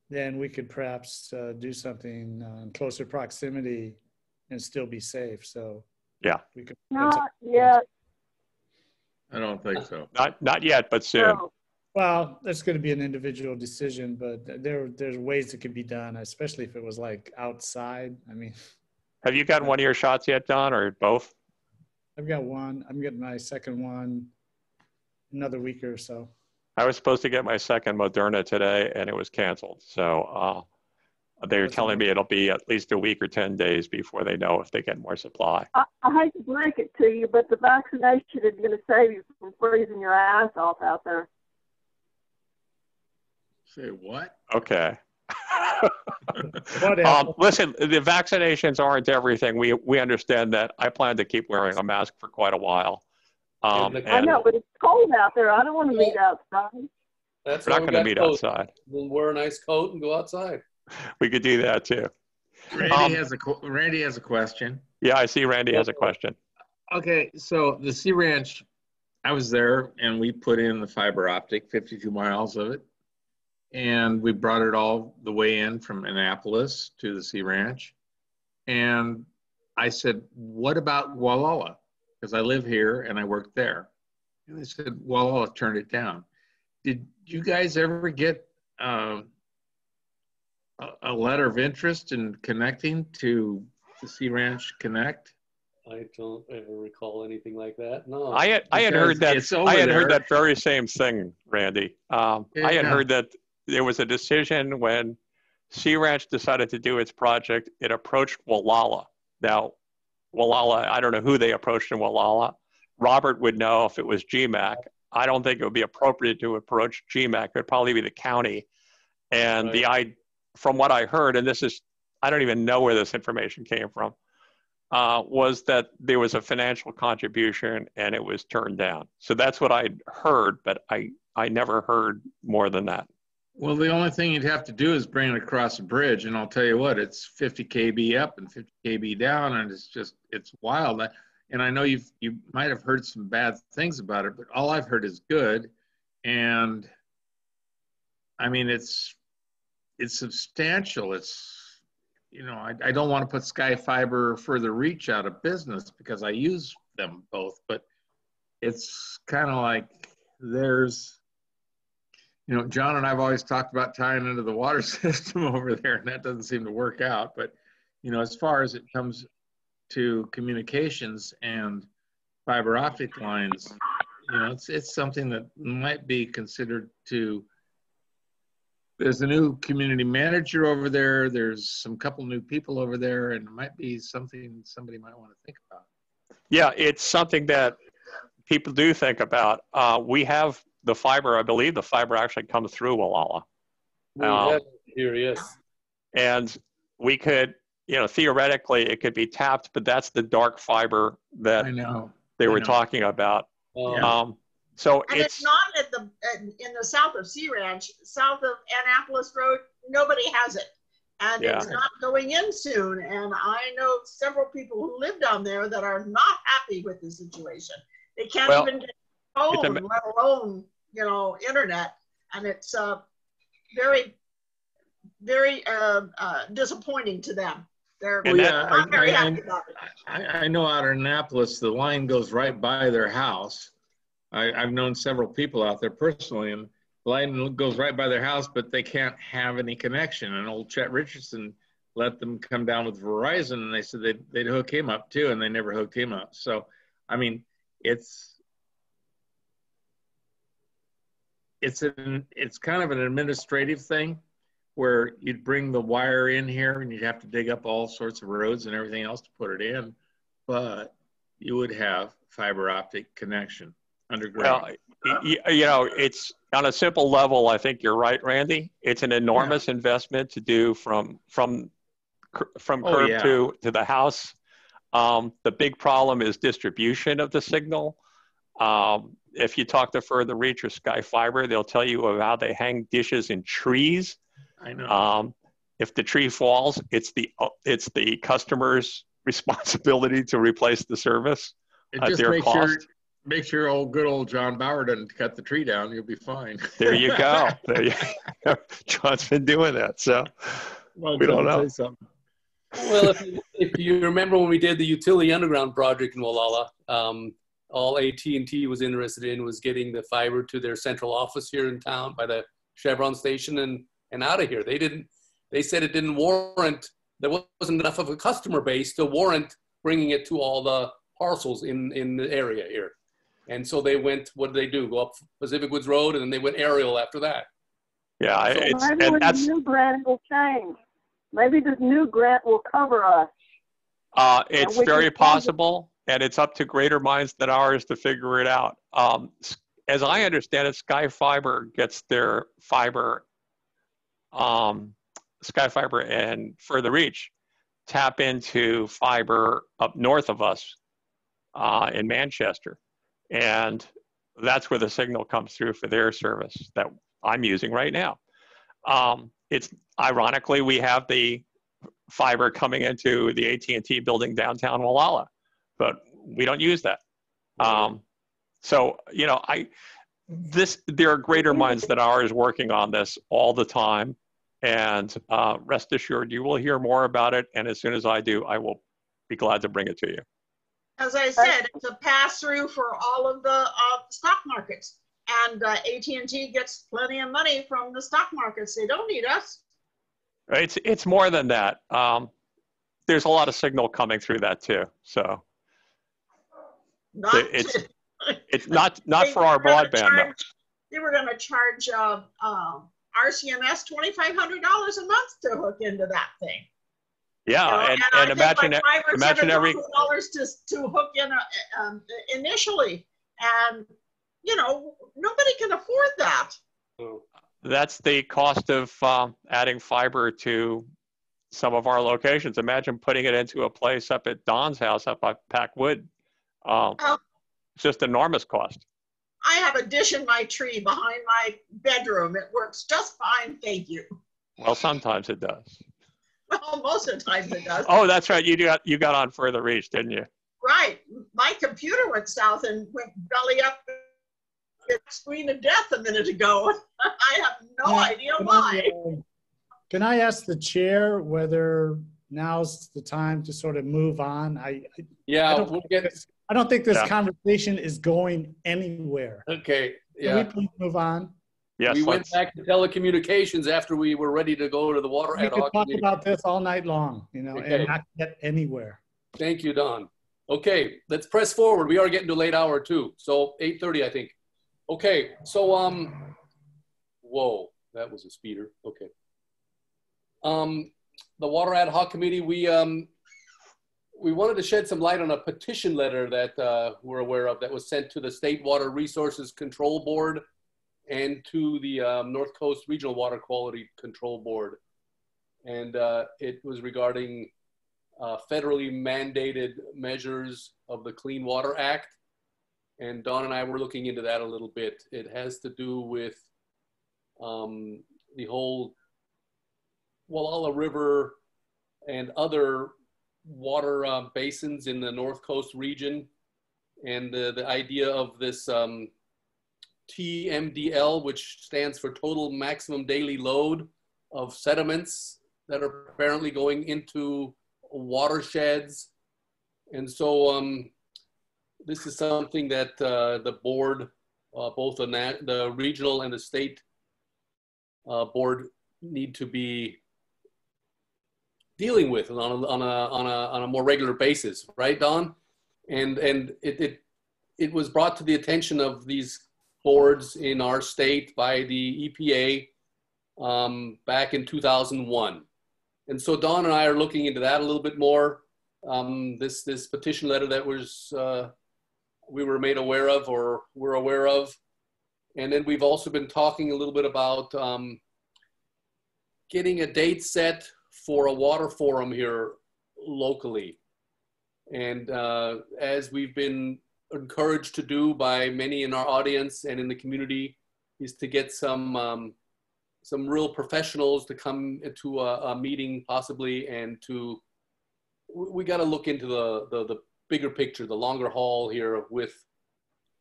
Speaker 5: then we could perhaps do something in closer proximity and still be safe. So
Speaker 2: yeah,
Speaker 5: we could.
Speaker 4: Not yet.
Speaker 8: I don't think so.
Speaker 2: Not yet, but soon.
Speaker 4: No.
Speaker 5: Well, that's going to be an individual decision, but there's ways it could be done, especially if it was like outside. I mean,
Speaker 2: have you gotten one of your shots yet, Don, or both?
Speaker 5: I've got one. I'm getting my second one another week or so.
Speaker 2: I was supposed to get my second Moderna today, and it was canceled. So they're telling me it'll be at least a week or 10 days before they know if they get more supply.
Speaker 4: I hate to break it to you, but the vaccination is going to save you from freezing your ass off out there.
Speaker 8: Say what?
Speaker 2: Okay. Listen, the vaccinations aren't everything. We understand that. I plan to keep wearing a mask for quite a while.
Speaker 4: I know, but it's cold out there. I don't want to meet outside.
Speaker 1: We're
Speaker 2: not going to meet outside.
Speaker 1: We'll wear a nice coat and go outside.
Speaker 2: We could do that too.
Speaker 8: Randy has a question.
Speaker 2: Yeah, I see Randy has a question.
Speaker 8: Okay, so the Sea Ranch, I was there and we put in the fiber optic, 52 miles of it. And we brought it all the way in from Annapolis to the Sea Ranch. And I said, what about Gualala? Because I live here and I work there. And they said, Gualala turned it down. Did you guys ever get a letter of interest in connecting to the Sea Ranch Connect?
Speaker 1: I don't ever recall anything like that. No.
Speaker 2: I had heard that. I had heard that very same thing, Randy. I had heard that there was a decision when Sea Ranch decided to do its project. It approached Gualala. Now, Gualala, I don't know who they approached in Gualala. Robert would know if it was GMAC. I don't think it would be appropriate to approach GMAC. It would probably be the county. And from what I heard, and this is, I don't even know where this information came from, was that there was a financial contribution and it was turned down. So that's what I heard, but I never heard more than that.
Speaker 8: Well, the only thing you'd have to do is bring it across a bridge, and I'll tell you what, it's 50 kb up and 50 kb down, and it's wild. And I know you might have heard some bad things about it, but all I've heard is good. And I mean, it's substantial. It's, I don't want to put Sky Fiber Further Reach out of business because I use them both, but it's kind of like there's, John and I've always talked about tying into the water system over there, and that doesn't seem to work out. But, as far as it comes to communications and fiber optic lines, it's something that might be considered to. There's a new community manager over there. There's some couple new people over there, and it might be something somebody might want to think about.
Speaker 2: Yeah, it's something that people do think about. We have the fiber, I believe the fiber actually comes through Gualala.
Speaker 1: We have it here, yes.
Speaker 2: And we could, theoretically it could be tapped, but that's the dark fiber that they were talking about. So
Speaker 6: and it's not in the south of Sea Ranch, south of Annapolis Road, nobody has it. And it's not going in soon. And I know several people who live down there that are not happy with the situation. They can't even get a phone, let alone, internet. And it's very very disappointing to them. They're
Speaker 8: Well, yeah,
Speaker 6: not very happy about it.
Speaker 8: I know out in Annapolis, the line goes right by their house. I've known several people out there personally, and the line goes right by their house, but they can't have any connection. And old Chet Richardson let them come down with Verizon, and they said they'd hook him up too, and they never hooked him up. So, I mean, it's kind of an administrative thing where you'd bring the wire in here and you'd have to dig up all sorts of roads and everything else to put it in, but you would have fiber optic connection underground.
Speaker 2: Well, you know, it's on a simple level. I think you're right, Randy. It's an enormous investment to do from curb to the house. The big problem is distribution of the signal. If you talk to Further Reach or Sky Fiber, they'll tell you of how they hang dishes in trees.
Speaker 8: I know.
Speaker 2: If the tree falls, it's the customer's responsibility to replace the service at their cost.
Speaker 8: Make sure good old John Bauer doesn't cut the tree down. You'll be fine.
Speaker 2: There you go. John's been doing that, so
Speaker 8: well,
Speaker 2: we don't know.
Speaker 1: Well, if you remember when we did the utility underground project in Gualala, all AT&T was interested in was getting the fiber to their central office here in town by the Chevron station and out of here. They said it didn't warrant, there wasn't enough of a customer base to warrant bringing it to all the parcels in the area here. And so they went, what did they do? Go up Pacific Woods Road, and then they went aerial after that.
Speaker 2: Yeah,
Speaker 4: so maybe the new grant will change. Maybe this new grant will cover us.
Speaker 2: It's very possible, and it's up to greater minds than ours to figure it out. As I understand it, Sky Fiber gets their fiber, Sky Fiber and Further Reach tap into fiber up north of us in Manchester. And that's where the signal comes through for their service that I'm using right now. It's ironically, we have the fiber coming into the AT&T building downtown Gualala, but we don't use that. So, you know, there are greater minds than ours working on this all the time. And rest assured, you will hear more about it. And as soon as I do, I will be glad to bring it to you.
Speaker 6: As I said, it's a pass-through for all of the stock markets. And AT&T gets plenty of money from the stock markets. They don't need us.
Speaker 2: It's more than that. There's a lot of signal coming through that too. So it's not for our broadband.
Speaker 6: They were going to charge RCMS $2,500 a month to hook into that thing.
Speaker 2: Yeah, and imagine every
Speaker 6: $500 to hook in initially, and you know nobody can afford that.
Speaker 2: That's the cost of adding fiber to some of our locations. Imagine putting it into a place up at Don's house up at Packwood. It's just enormous cost.
Speaker 6: I have a dish in my tree behind my bedroom. It works just fine, thank you.
Speaker 2: Well, sometimes it does.
Speaker 6: Well, most of the time it does.
Speaker 2: Oh, that's right. You got on Further Reach, didn't you?
Speaker 6: Right. My computer went south and went belly up the screen of death a minute ago. I have no idea why.
Speaker 5: Can I ask the chair whether now's the time to sort of move on? I don't think this conversation is going anywhere.
Speaker 1: Okay. Yeah.
Speaker 5: Can we please move on?
Speaker 2: Yes,
Speaker 1: we went back to telecommunications after we were ready to go to the water ad hoc.
Speaker 5: We could talk about this all night long, you know, and not get anywhere.
Speaker 1: Thank you, Don. Okay, let's press forward. We are getting to a late hour too. So 8:30, I think. Okay, so whoa, that was a speeder. Okay. The water ad hoc committee, we wanted to shed some light on a petition letter that we're aware of that was sent to the State Water Resources Control Board and to the North Coast Regional Water Quality Control Board. And it was regarding federally mandated measures of the Clean Water Act. And Dawn and I were looking into that a little bit. It has to do with the whole Gualala River and other water basins in the North Coast region. And the idea of this TMDL, which stands for Total Maximum Daily Load of sediments that are apparently going into watersheds. And so this is something that the board, both the regional and the state board, need to be dealing with on a more regular basis, right, Don? And it was brought to the attention of these boards in our state by the EPA back in 2001. And so Don and I are looking into that a little bit more. This petition letter that was we were made aware of, or we're aware of. And then we've also been talking a little bit about getting a date set for a water forum here locally. And as we've been encouraged to do by many in our audience and in the community, is to get some real professionals to come to a meeting possibly, and we got to look into the bigger picture, the longer haul here, with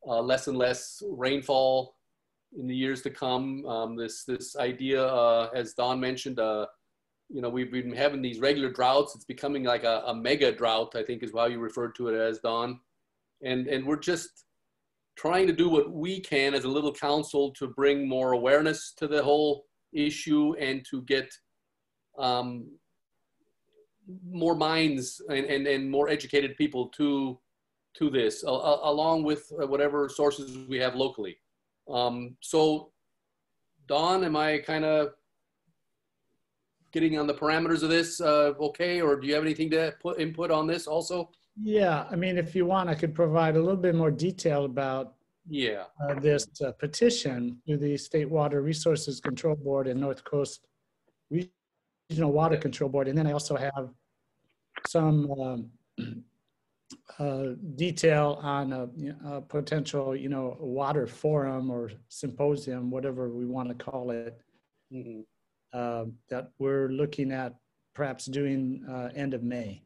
Speaker 1: less and less rainfall in the years to come. This idea, as Don mentioned, you know, we've been having these regular droughts. It's becoming like a mega drought, I think is how you referred to it as, Don. And we're just trying to do what we can as a little council to bring more awareness to the whole issue, and to get more minds and more educated people to this, along with whatever sources we have locally. So Don, am I kind of getting on the parameters of this okay, or do you have anything to input on this also?
Speaker 5: Yeah, I mean, if you want, I could provide a little bit more detail about this petition to the State Water Resources Control Board and North Coast Regional Water Control Board. And then I also have some detail on a potential, you know, water forum or symposium, whatever we want to call it, that we're looking at perhaps doing end of May.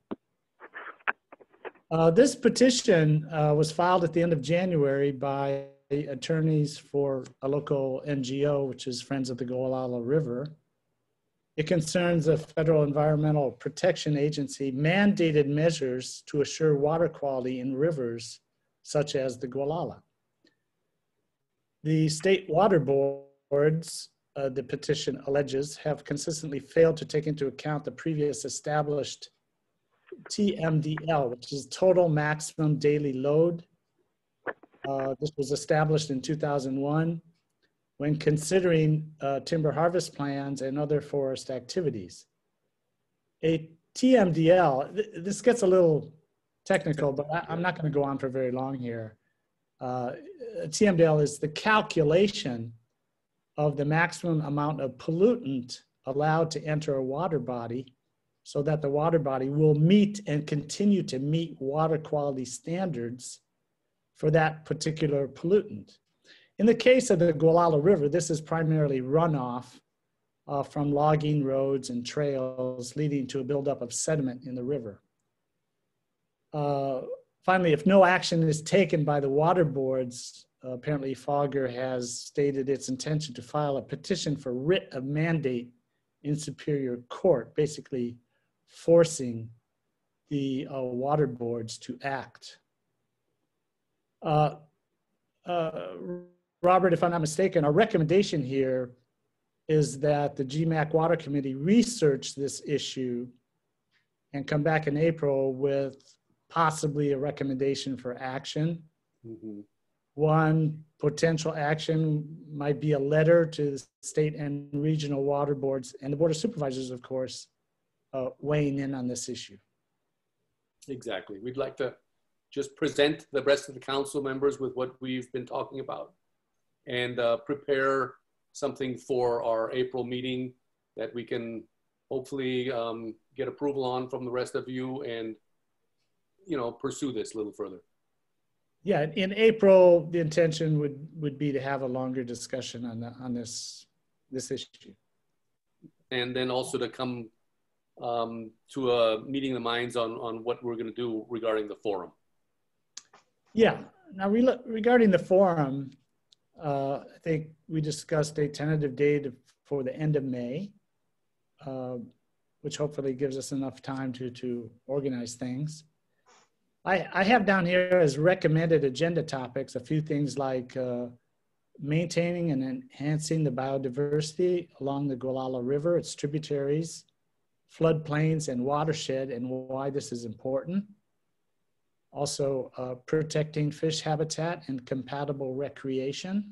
Speaker 5: This petition was filed at the end of January by attorneys for a local NGO, which is Friends of the Gualala River. It concerns a federal environmental protection agency mandated measures to assure water quality in rivers such as the Gualala. The state water boards, the petition alleges, have consistently failed to take into account the previous established TMDL, which is total maximum daily load. This was established in 2001 when considering timber harvest plans and other forest activities. A TMDL, this gets a little technical, but I'm not going to go on for very long here. A TMDL is the calculation of the maximum amount of pollutant allowed to enter a water body, so that the water body will meet and continue to meet water quality standards for that particular pollutant. In the case of the Gualala River, this is primarily runoff from logging roads and trails, leading to a buildup of sediment in the river. Finally, if no action is taken by the water boards, apparently Fogger has stated its intention to file a petition for writ of mandate in Superior Court, basically forcing the water boards to act. Robert, if I'm not mistaken, our recommendation here is that the GMAC Water Committee research this issue and come back in April with possibly a recommendation for action. One potential action might be a letter to the state and regional water boards and the Board of Supervisors, of course, weighing in on this issue.
Speaker 1: Exactly. We'd like to just present the rest of the council members with what we've been talking about, and prepare something for our April meeting that we can hopefully get approval on from the rest of you, and, you know, pursue this a little further.
Speaker 5: Yeah, in April, the intention would be to have a longer discussion on this issue.
Speaker 1: And then also to come to a meeting of the minds on what we're going to do regarding the forum.
Speaker 5: Yeah, now regarding the forum, I think we discussed a tentative date for the end of May. which hopefully gives us enough time to organize things. I have down here as recommended agenda topics a few things like maintaining and enhancing the biodiversity along the Gualala River, its tributaries, floodplains, and watershed, and why this is important. Also, protecting fish habitat and compatible recreation.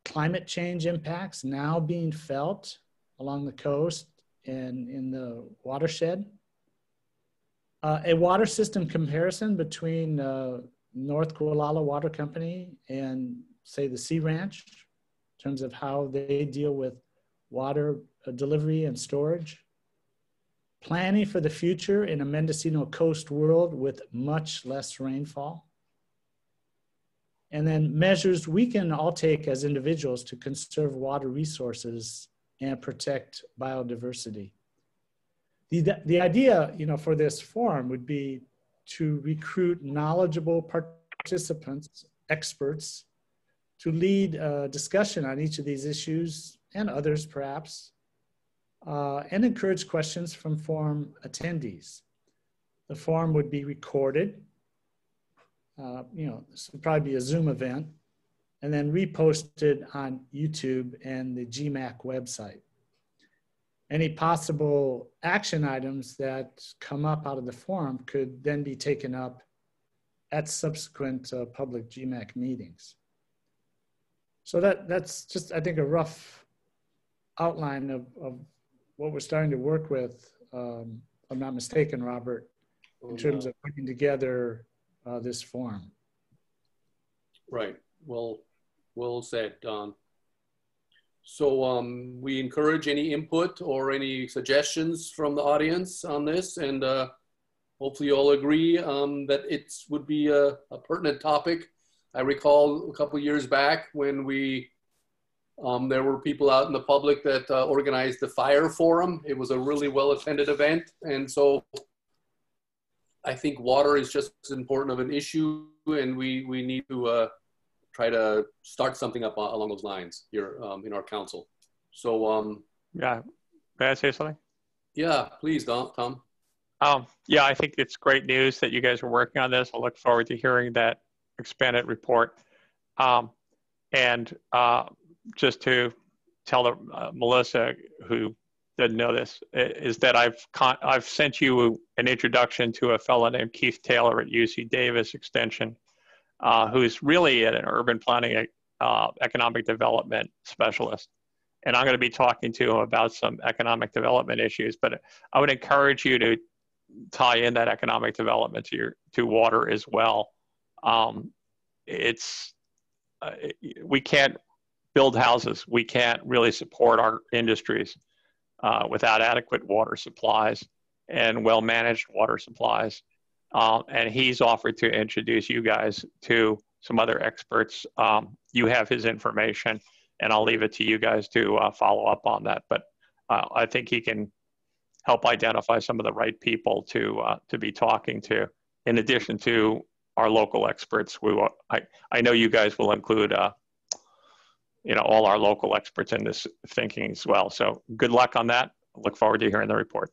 Speaker 5: Climate change impacts now being felt along the coast and in the watershed. A water system comparison between North Gualala Water Company and, say, the Sea Ranch, in terms of how they deal with water delivery and storage. Planning for the future in a Mendocino coast world with much less rainfall. And then measures we can all take as individuals to conserve water resources and protect biodiversity. The idea, for this forum would be to recruit knowledgeable participants, experts, to lead a discussion on each of these issues and others perhaps, and encourage questions from forum attendees. The forum would be recorded. This would probably be a Zoom event, and then reposted on YouTube and the GMAC website. Any possible action items that come up out of the forum could then be taken up at subsequent public GMAC meetings. So that's just, I think, a rough outline of what we're starting to work with, if I'm not mistaken, Robert, in terms of putting together this forum.
Speaker 1: Right. Well said, Don. So we encourage any input or any suggestions from the audience on this, and hopefully you all agree that it would be a pertinent topic. I recall a couple of years back when there were people out in the public that organized the fire forum. It was a really well-attended event, and so I think water is just as important of an issue, and we need to try to start something up along those lines here in our council. So
Speaker 2: yeah, may I say something?
Speaker 1: Yeah, please, Tom.
Speaker 2: Yeah, I think it's great news that you guys are working on this. I look forward to hearing that expanded report. Just to tell Melissa, who didn't know this, is that I've sent you an introduction to a fellow named Keith Taylor at UC Davis Extension, who's really an urban planning economic development specialist. And I'm going to be talking to him about some economic development issues, but I would encourage you to tie in that economic development to water as well. We can't build houses. We can't really support our industries without adequate water supplies and well-managed water supplies. And he's offered to introduce you guys to some other experts. You have his information, and I'll leave it to you guys to follow up on that. But I think he can help identify some of the right people to be talking to, in addition to our local experts. I know you guys will include all our local experts in this thinking as well. So good luck on that. I look forward to hearing the report.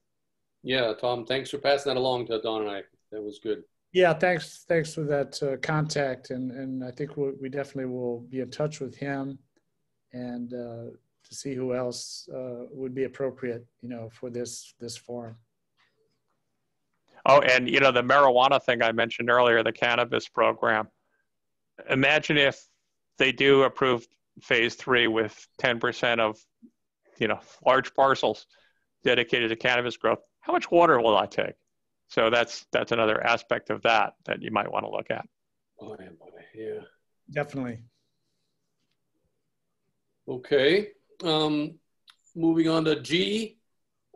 Speaker 1: Yeah, Tom, thanks for passing that along to Don and I. That was good.
Speaker 5: Yeah, thanks for that contact, and I think we definitely will be in touch with him and to see who else would be appropriate, for this forum.
Speaker 2: Oh, and the marijuana thing I mentioned earlier, the cannabis program. Imagine if they do approve phase 3 with 10% of, large parcels dedicated to cannabis growth. How much water will that take? So that's another aspect of that you might want to look at.
Speaker 1: Oh, yeah.
Speaker 5: Definitely.
Speaker 1: Okay. Moving on to G.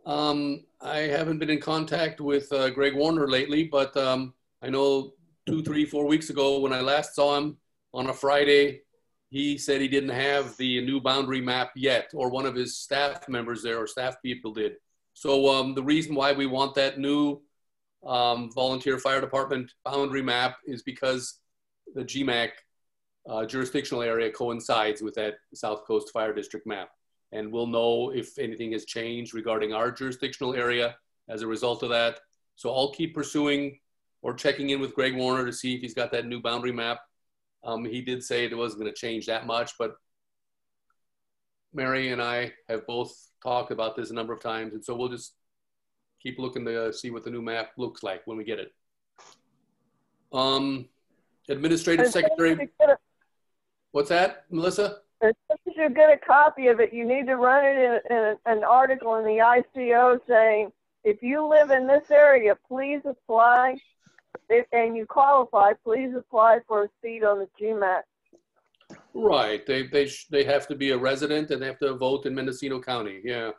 Speaker 1: I haven't been in contact with Greg Warner lately, but I know 2, 3, 4 weeks ago when I last saw him on a Friday, he said he didn't have the new boundary map yet, or one of his staff members there or staff people did. So the reason why we want that new volunteer fire department boundary map is because the GMAC jurisdictional area coincides with that South Coast Fire District map. and we'll know if anything has changed regarding our jurisdictional area as a result of that. So I'll keep pursuing or checking in with Greg Warner to see if he's got that new boundary map. He did say it wasn't going to change that much, but Mary and I have both talked about this a number of times, and so we'll just keep looking to see what the new map looks like when we get it. Administrative Secretary. What's that, Melissa?
Speaker 4: As soon as you get a copy of it, you need to run it in an article in the ICO saying, if you live in this area, please apply. And you qualify, please apply for a seat on the GMAC.
Speaker 1: Right, they have to be a resident and they have to vote in Mendocino County. Yeah,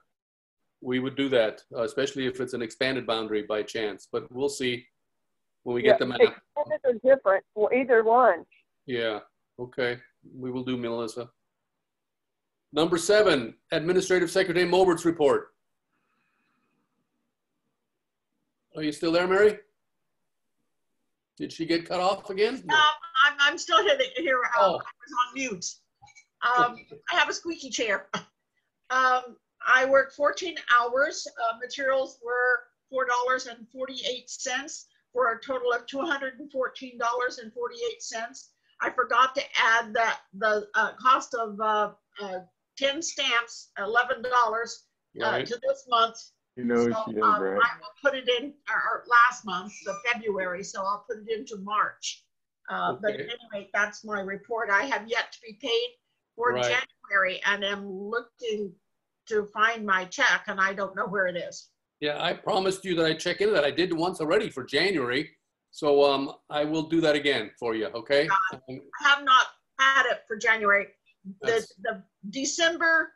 Speaker 1: we would do that, especially if it's an expanded boundary by chance. But we'll see when we get the map.
Speaker 4: Expanded or different, or either one.
Speaker 1: Yeah, okay, we will do, Melissa. Number 7, Administrative Secretary Mobert's report. Are you still there, Mary? Did she get cut off again? No.
Speaker 6: I'm still here. I was on mute. I have a squeaky chair. I worked 14 hours. Materials were $4.48 for a total of $214.48. I forgot to add that the cost of 10 stamps, $11 to this month.
Speaker 2: You know,
Speaker 6: so,
Speaker 2: she is, right?
Speaker 6: I will put it in, or last month, the February, so I'll put it into March. But anyway, that's my report. I have yet to be paid for January, and am looking to find my check, and I don't know where it is.
Speaker 1: Yeah, I promised you that I'd check into that. I did once already for January, so I will do that again for you, okay?
Speaker 6: I have not had it for January. The December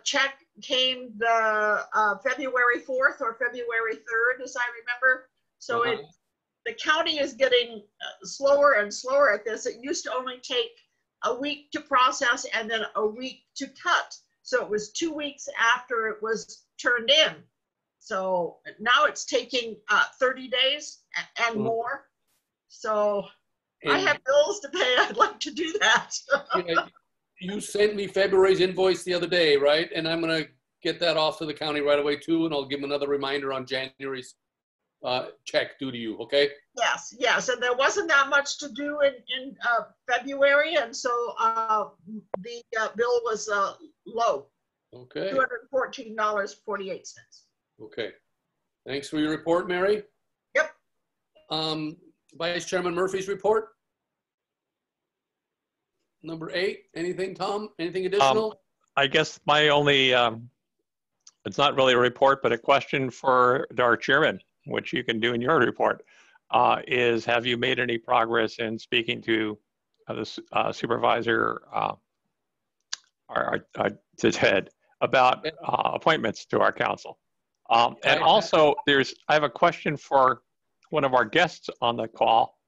Speaker 6: check came the February 4th or February 3rd, as I remember. So the county is getting slower and slower at this. It used to only take a week to process and then a week to cut. So it was 2 weeks after it was turned in. So now it's taking 30 days and more. So I have bills to pay. I'd like to do that.
Speaker 1: You sent me February's invoice the other day, right? And I'm going to get that off to the county right away too, and I'll give them another reminder on January's check due to you, okay?
Speaker 6: Yes, yes, and there wasn't that much to do in February, and so the bill was low.
Speaker 1: Okay.
Speaker 6: $214.48.
Speaker 1: Okay. Thanks for your report, Mary.
Speaker 6: Yep.
Speaker 1: Vice Chairman Murphy's report. Number 8, anything, Tom? Anything additional?
Speaker 2: I guess my only, it's not really a report, but a question for our chairman, which you can do in your report, is have you made any progress in speaking to the supervisor, to Ted, about appointments to our council? And also, I have a question for one of our guests on the call.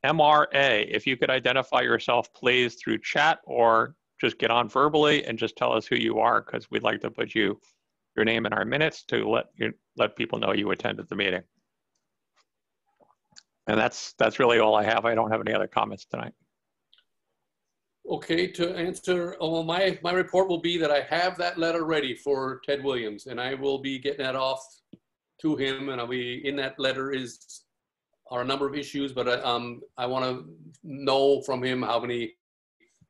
Speaker 2: MRA, if you could identify yourself, please, through chat or just get on verbally and just tell us who you are, because we'd like to put your name in our minutes to let people know you attended the meeting. And that's really all I have. I don't have any other comments tonight.
Speaker 1: Okay, to answer, my report will be that I have that letter ready for Ted Williams, and I will be getting that off to him, and I'll be in that letter are a number of issues, but I want to know from him how many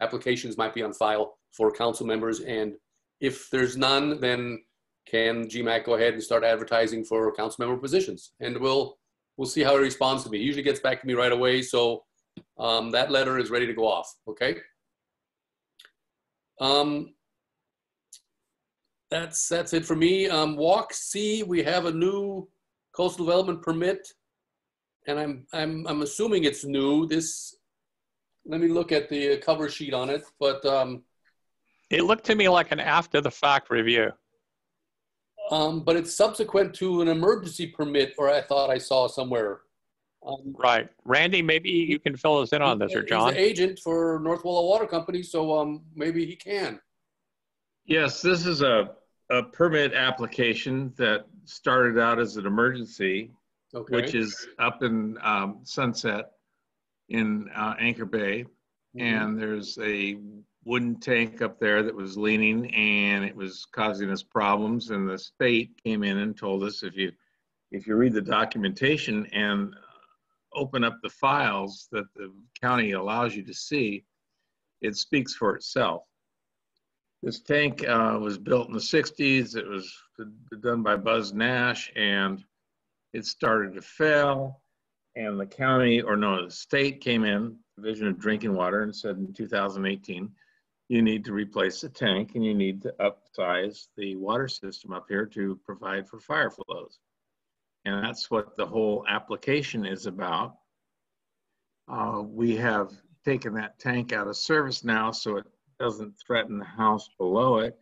Speaker 1: applications might be on file for council members, and if there's none, then can GMAC go ahead and start advertising for council member positions? And we'll see how he responds to me. He usually gets back to me right away, so that letter is ready to go off. Okay. That's it for me. Walk C, we have a new coastal development permit. And I'm assuming it's new. Let me look at the cover sheet on it, but
Speaker 2: it looked to me like an after the fact review.
Speaker 1: But it's subsequent to an emergency permit, or I thought I saw somewhere.
Speaker 2: Right, Randy, maybe you can fill us in on this, or John.
Speaker 1: He's the agent for North Gualala Water Company, so maybe he can.
Speaker 8: Yes, this is a permit application that started out as an emergency. Okay. Which is up in Sunset in Anchor Bay. And there's a wooden tank up there that was leaning, and it was causing us problems. And the state came in and told us, if you read the documentation and open up the files that the county allows you to see, it speaks for itself. This tank was built in the 60s. It was done by Buzz Nash, and it started to fail. And the county, or no, the state came in, Division of Drinking Water, and said in 2018, you need to replace the tank and you need to upsize the water system up here to provide for fire flows. And that's what the whole application is about. We have taken that tank out of service now, so it doesn't threaten the house below it.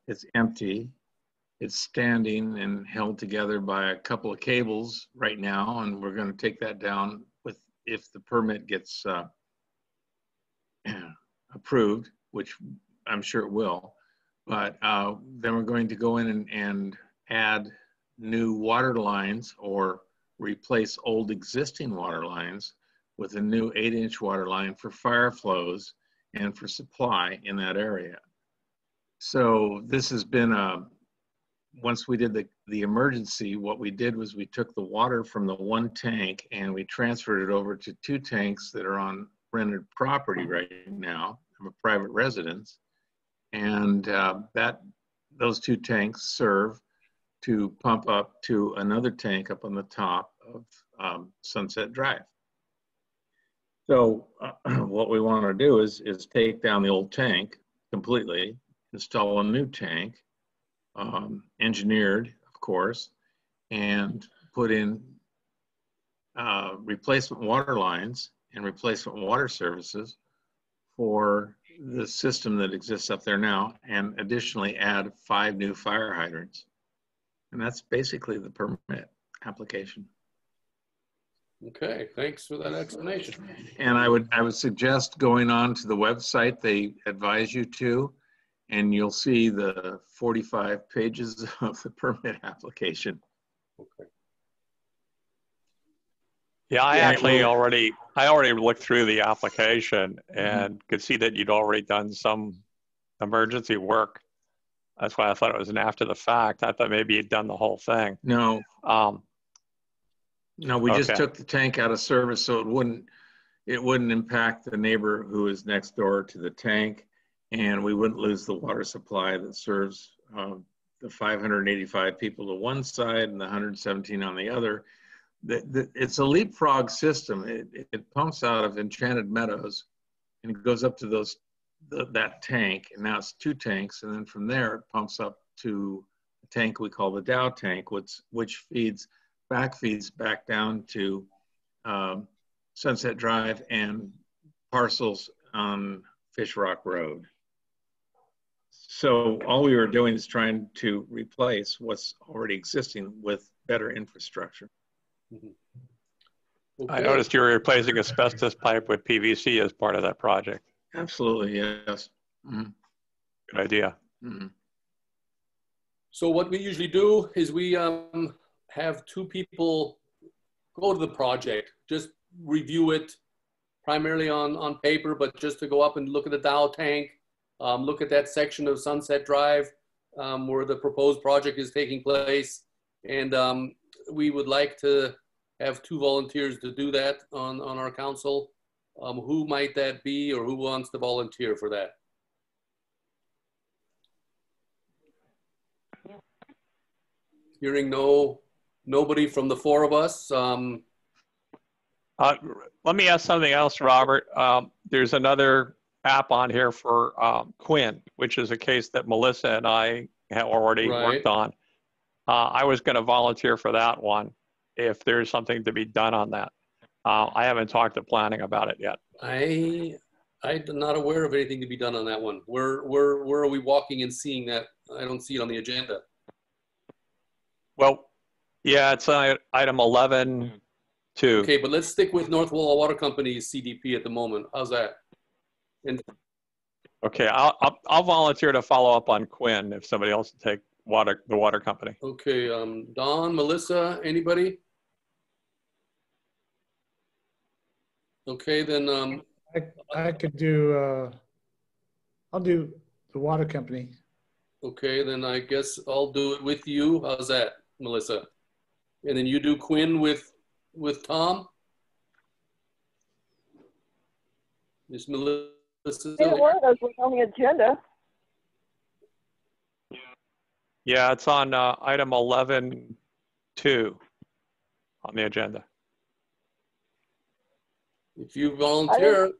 Speaker 8: It's empty. It's standing and held together by a couple of cables right now, and we're going to take that down if the permit gets approved, which I'm sure it will. But then we're going to go in and add new water lines or replace old existing water lines with a new 8-inch water line for fire flows and for supply in that area. So this has been once we did the emergency, what we did was we took the water from the one tank and we transferred it over to 2 tanks that are on rented property right now of a private residence. And those 2 tanks serve to pump up to another tank up on the top of Sunset Drive. So what we want to do is take down the old tank completely, install a new tank, engineered, of course, and put in replacement water lines and replacement water services for the system that exists up there now, and additionally add 5 new fire hydrants. And that's basically the permit application.
Speaker 1: Okay, thanks for that explanation.
Speaker 8: And I would suggest going on to the website they advise you to, and you'll see the 45 pages of the permit application.
Speaker 1: Okay.
Speaker 2: Yeah, I already looked through the application and could see that you'd already done some emergency work. That's why I thought it was an after the fact. I thought maybe you'd done the whole thing.
Speaker 8: No. No, we just took the tank out of service so it wouldn't impact the neighbor who is next door to the tank, and we wouldn't lose the water supply that serves the 585 people to one side and the 117 on the other. It's a leapfrog system. It pumps out of Enchanted Meadows and it goes up to that tank, and now it's 2 tanks, and then from there it pumps up to a tank we call the Dow tank, which feeds back down to Sunset Drive and parcels on Fish Rock Road. So all we were doing is trying to replace what's already existing with better infrastructure.
Speaker 1: Okay.
Speaker 2: I noticed you were replacing asbestos pipe with PVC as part of that project.
Speaker 8: Absolutely, yes.
Speaker 2: Good idea.
Speaker 1: So what we usually do is we have 2 people go to the project, just review it primarily on paper, but just to go up and look at the Dow tank, look at that section of Sunset Drive where the proposed project is taking place. And we would like to have 2 volunteers to do that on our council. Who might that be, or who wants to volunteer for that? Hearing nobody from the 4 of us.
Speaker 2: Let me ask something else, Robert. There's another app on here for Quinn, which is a case that Melissa and I have already worked on. I was going to volunteer for that one if there's something to be done on that. I haven't talked to planning about it yet.
Speaker 1: I'm not aware of anything to be done on that one. Where are we walking and seeing that? I don't see it on the agenda.
Speaker 2: Well, yeah, it's item 11.2.
Speaker 1: Okay, but let's stick with North Gualala Water Company's CDP at the moment. How's that?
Speaker 2: Okay, I'll volunteer to follow up on Quinn if somebody else will take the water company.
Speaker 1: Okay, Don, Melissa, anybody? Okay, then.
Speaker 12: I could do
Speaker 5: I'll do the water company.
Speaker 1: Okay, then I guess I'll do it with you. How's that, Melissa? And then you do Quinn with Tom? Miss Melissa?
Speaker 4: Either one of those was on the agenda.
Speaker 2: Yeah, it's on item 11.2 on the agenda.
Speaker 1: If you volunteer.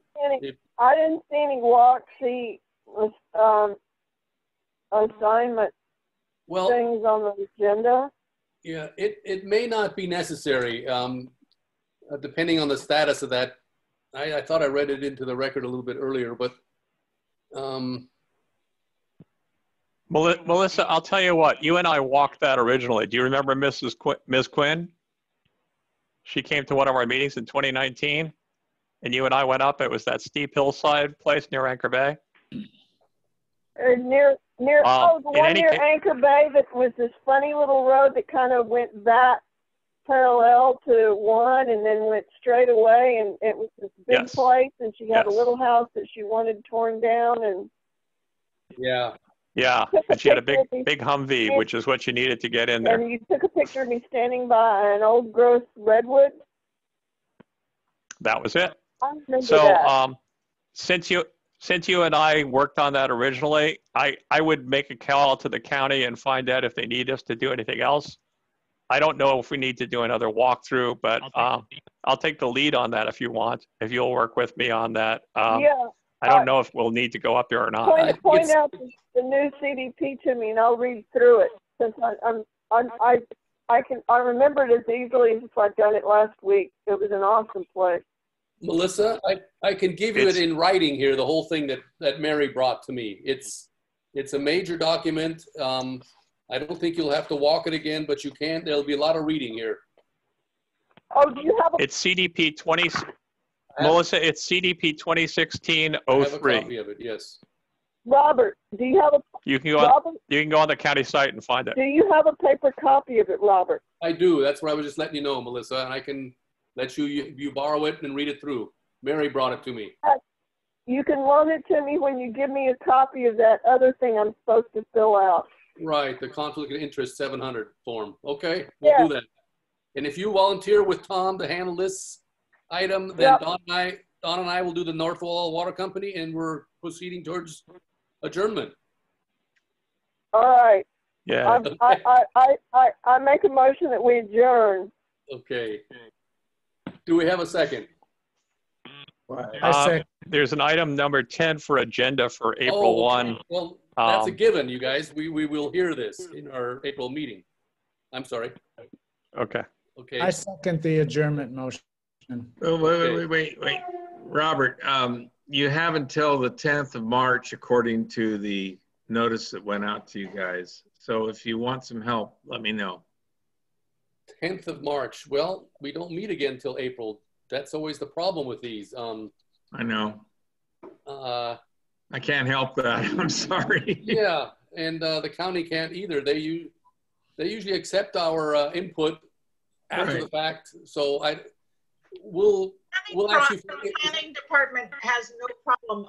Speaker 4: I didn't see any WalkSee assignment things on the agenda.
Speaker 1: Yeah, it may not be necessary, depending on the status of that. I thought I read it into the record a little bit earlier, but
Speaker 2: Melissa, I'll tell you what, you and I walked that originally. Do you remember Ms. Quinn? She came to one of our meetings in 2019, and you and I went up. It was that steep hillside place near Anchor Bay.
Speaker 4: Near the one near Anchor Bay that was this funny little road that kind of went back parallel to one and then went straight away, and it was this big place, and she had a little house that she wanted torn down, and
Speaker 2: yeah, and she had a big Humvee, which is what you needed to get in there.
Speaker 4: And you took a picture of me standing by an old growth redwood.
Speaker 2: That was it.
Speaker 4: I remember
Speaker 2: so
Speaker 4: that.
Speaker 2: since you and I worked on that originally, I would make a call to the county and find out if they need us to do anything else. I don't know if we need to do another walkthrough, but I'll take the lead on that if you want, if you'll work with me on that. I don't know if we'll need to go up there or not.
Speaker 4: Point out the new CDP to me, and I'll read through it. Since I remember it as easily as if I'd done it last week. It was an awesome place.
Speaker 1: Melissa, I can give you it in writing here, the whole thing that Mary brought to me. It's a major document. I don't think you'll have to walk it again, but you can. There'll be a lot of reading here.
Speaker 4: Oh, do you have a...
Speaker 2: It's CDP 20... Melissa, it's CDP 2016-03. I have a
Speaker 1: copy of it, yes.
Speaker 4: Robert, do you have a...
Speaker 2: You can go on the county site and find it.
Speaker 4: Do you have a paper copy of it, Robert?
Speaker 1: I do. That's what I was just letting you know, Melissa, and I can let you borrow it and read it through. Mary brought it to me.
Speaker 4: You can loan it to me when you give me a copy of that other thing I'm supposed to fill out.
Speaker 1: Right, the conflict of interest 700 form. Okay, we'll do that. And if you volunteer with Tom to handle this item, then Don and I will do the North Gualala Water Company, and we're proceeding towards adjournment.
Speaker 4: All right.
Speaker 2: Yeah.
Speaker 4: I make a motion that we adjourn.
Speaker 1: Okay. Do we have a second?
Speaker 2: There's an item number 10 for agenda for April 1.
Speaker 1: Well, that's a given, you guys. We will hear this in our April meeting. I'm sorry.
Speaker 2: Okay.
Speaker 1: Okay.
Speaker 5: I second the adjournment motion.
Speaker 8: Oh, wait. Robert, you have until the 10th of March, according to the notice that went out to you guys. So if you want some help, let me know.
Speaker 1: 10th of March. Well, we don't meet again until April. That's always the problem with these.
Speaker 8: I know. I can't help that. I'm sorry.
Speaker 1: Yeah, and the county can't either. They usually accept our input after the fact. So we'll actually.
Speaker 6: The planning department has no problem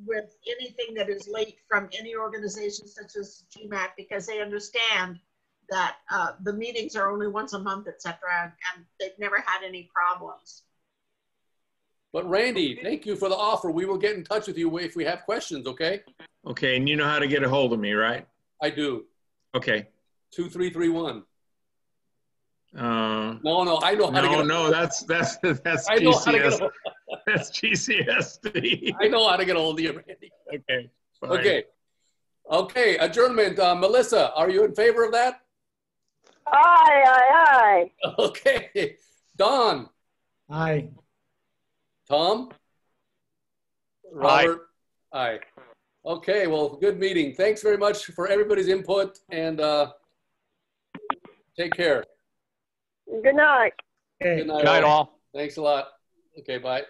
Speaker 6: with anything that is late from any organization such as GMAC, because they understand that the meetings are only once a month, etc., and they've never had any problems.
Speaker 1: But Randy, thank you for the offer. We will get in touch with you if we have questions, okay?
Speaker 8: Okay, and you know how to get a hold of me, right?
Speaker 1: I do.
Speaker 8: Okay.
Speaker 1: 2331. No, I know how to get.
Speaker 8: No, that's GCS. That's GCSD.
Speaker 1: I know how to get a hold of you, Randy.
Speaker 8: Okay. Fine.
Speaker 1: Okay. Adjournment. Melissa, are you in favor of that?
Speaker 4: Aye.
Speaker 1: Okay. Don.
Speaker 5: Aye.
Speaker 1: Tom? Robert? Aye. Okay, well, good meeting. Thanks very much for everybody's input, and take care.
Speaker 4: Good night.
Speaker 5: Okay.
Speaker 1: Good night,
Speaker 2: Good night, all.
Speaker 1: Thanks a lot. Okay, bye.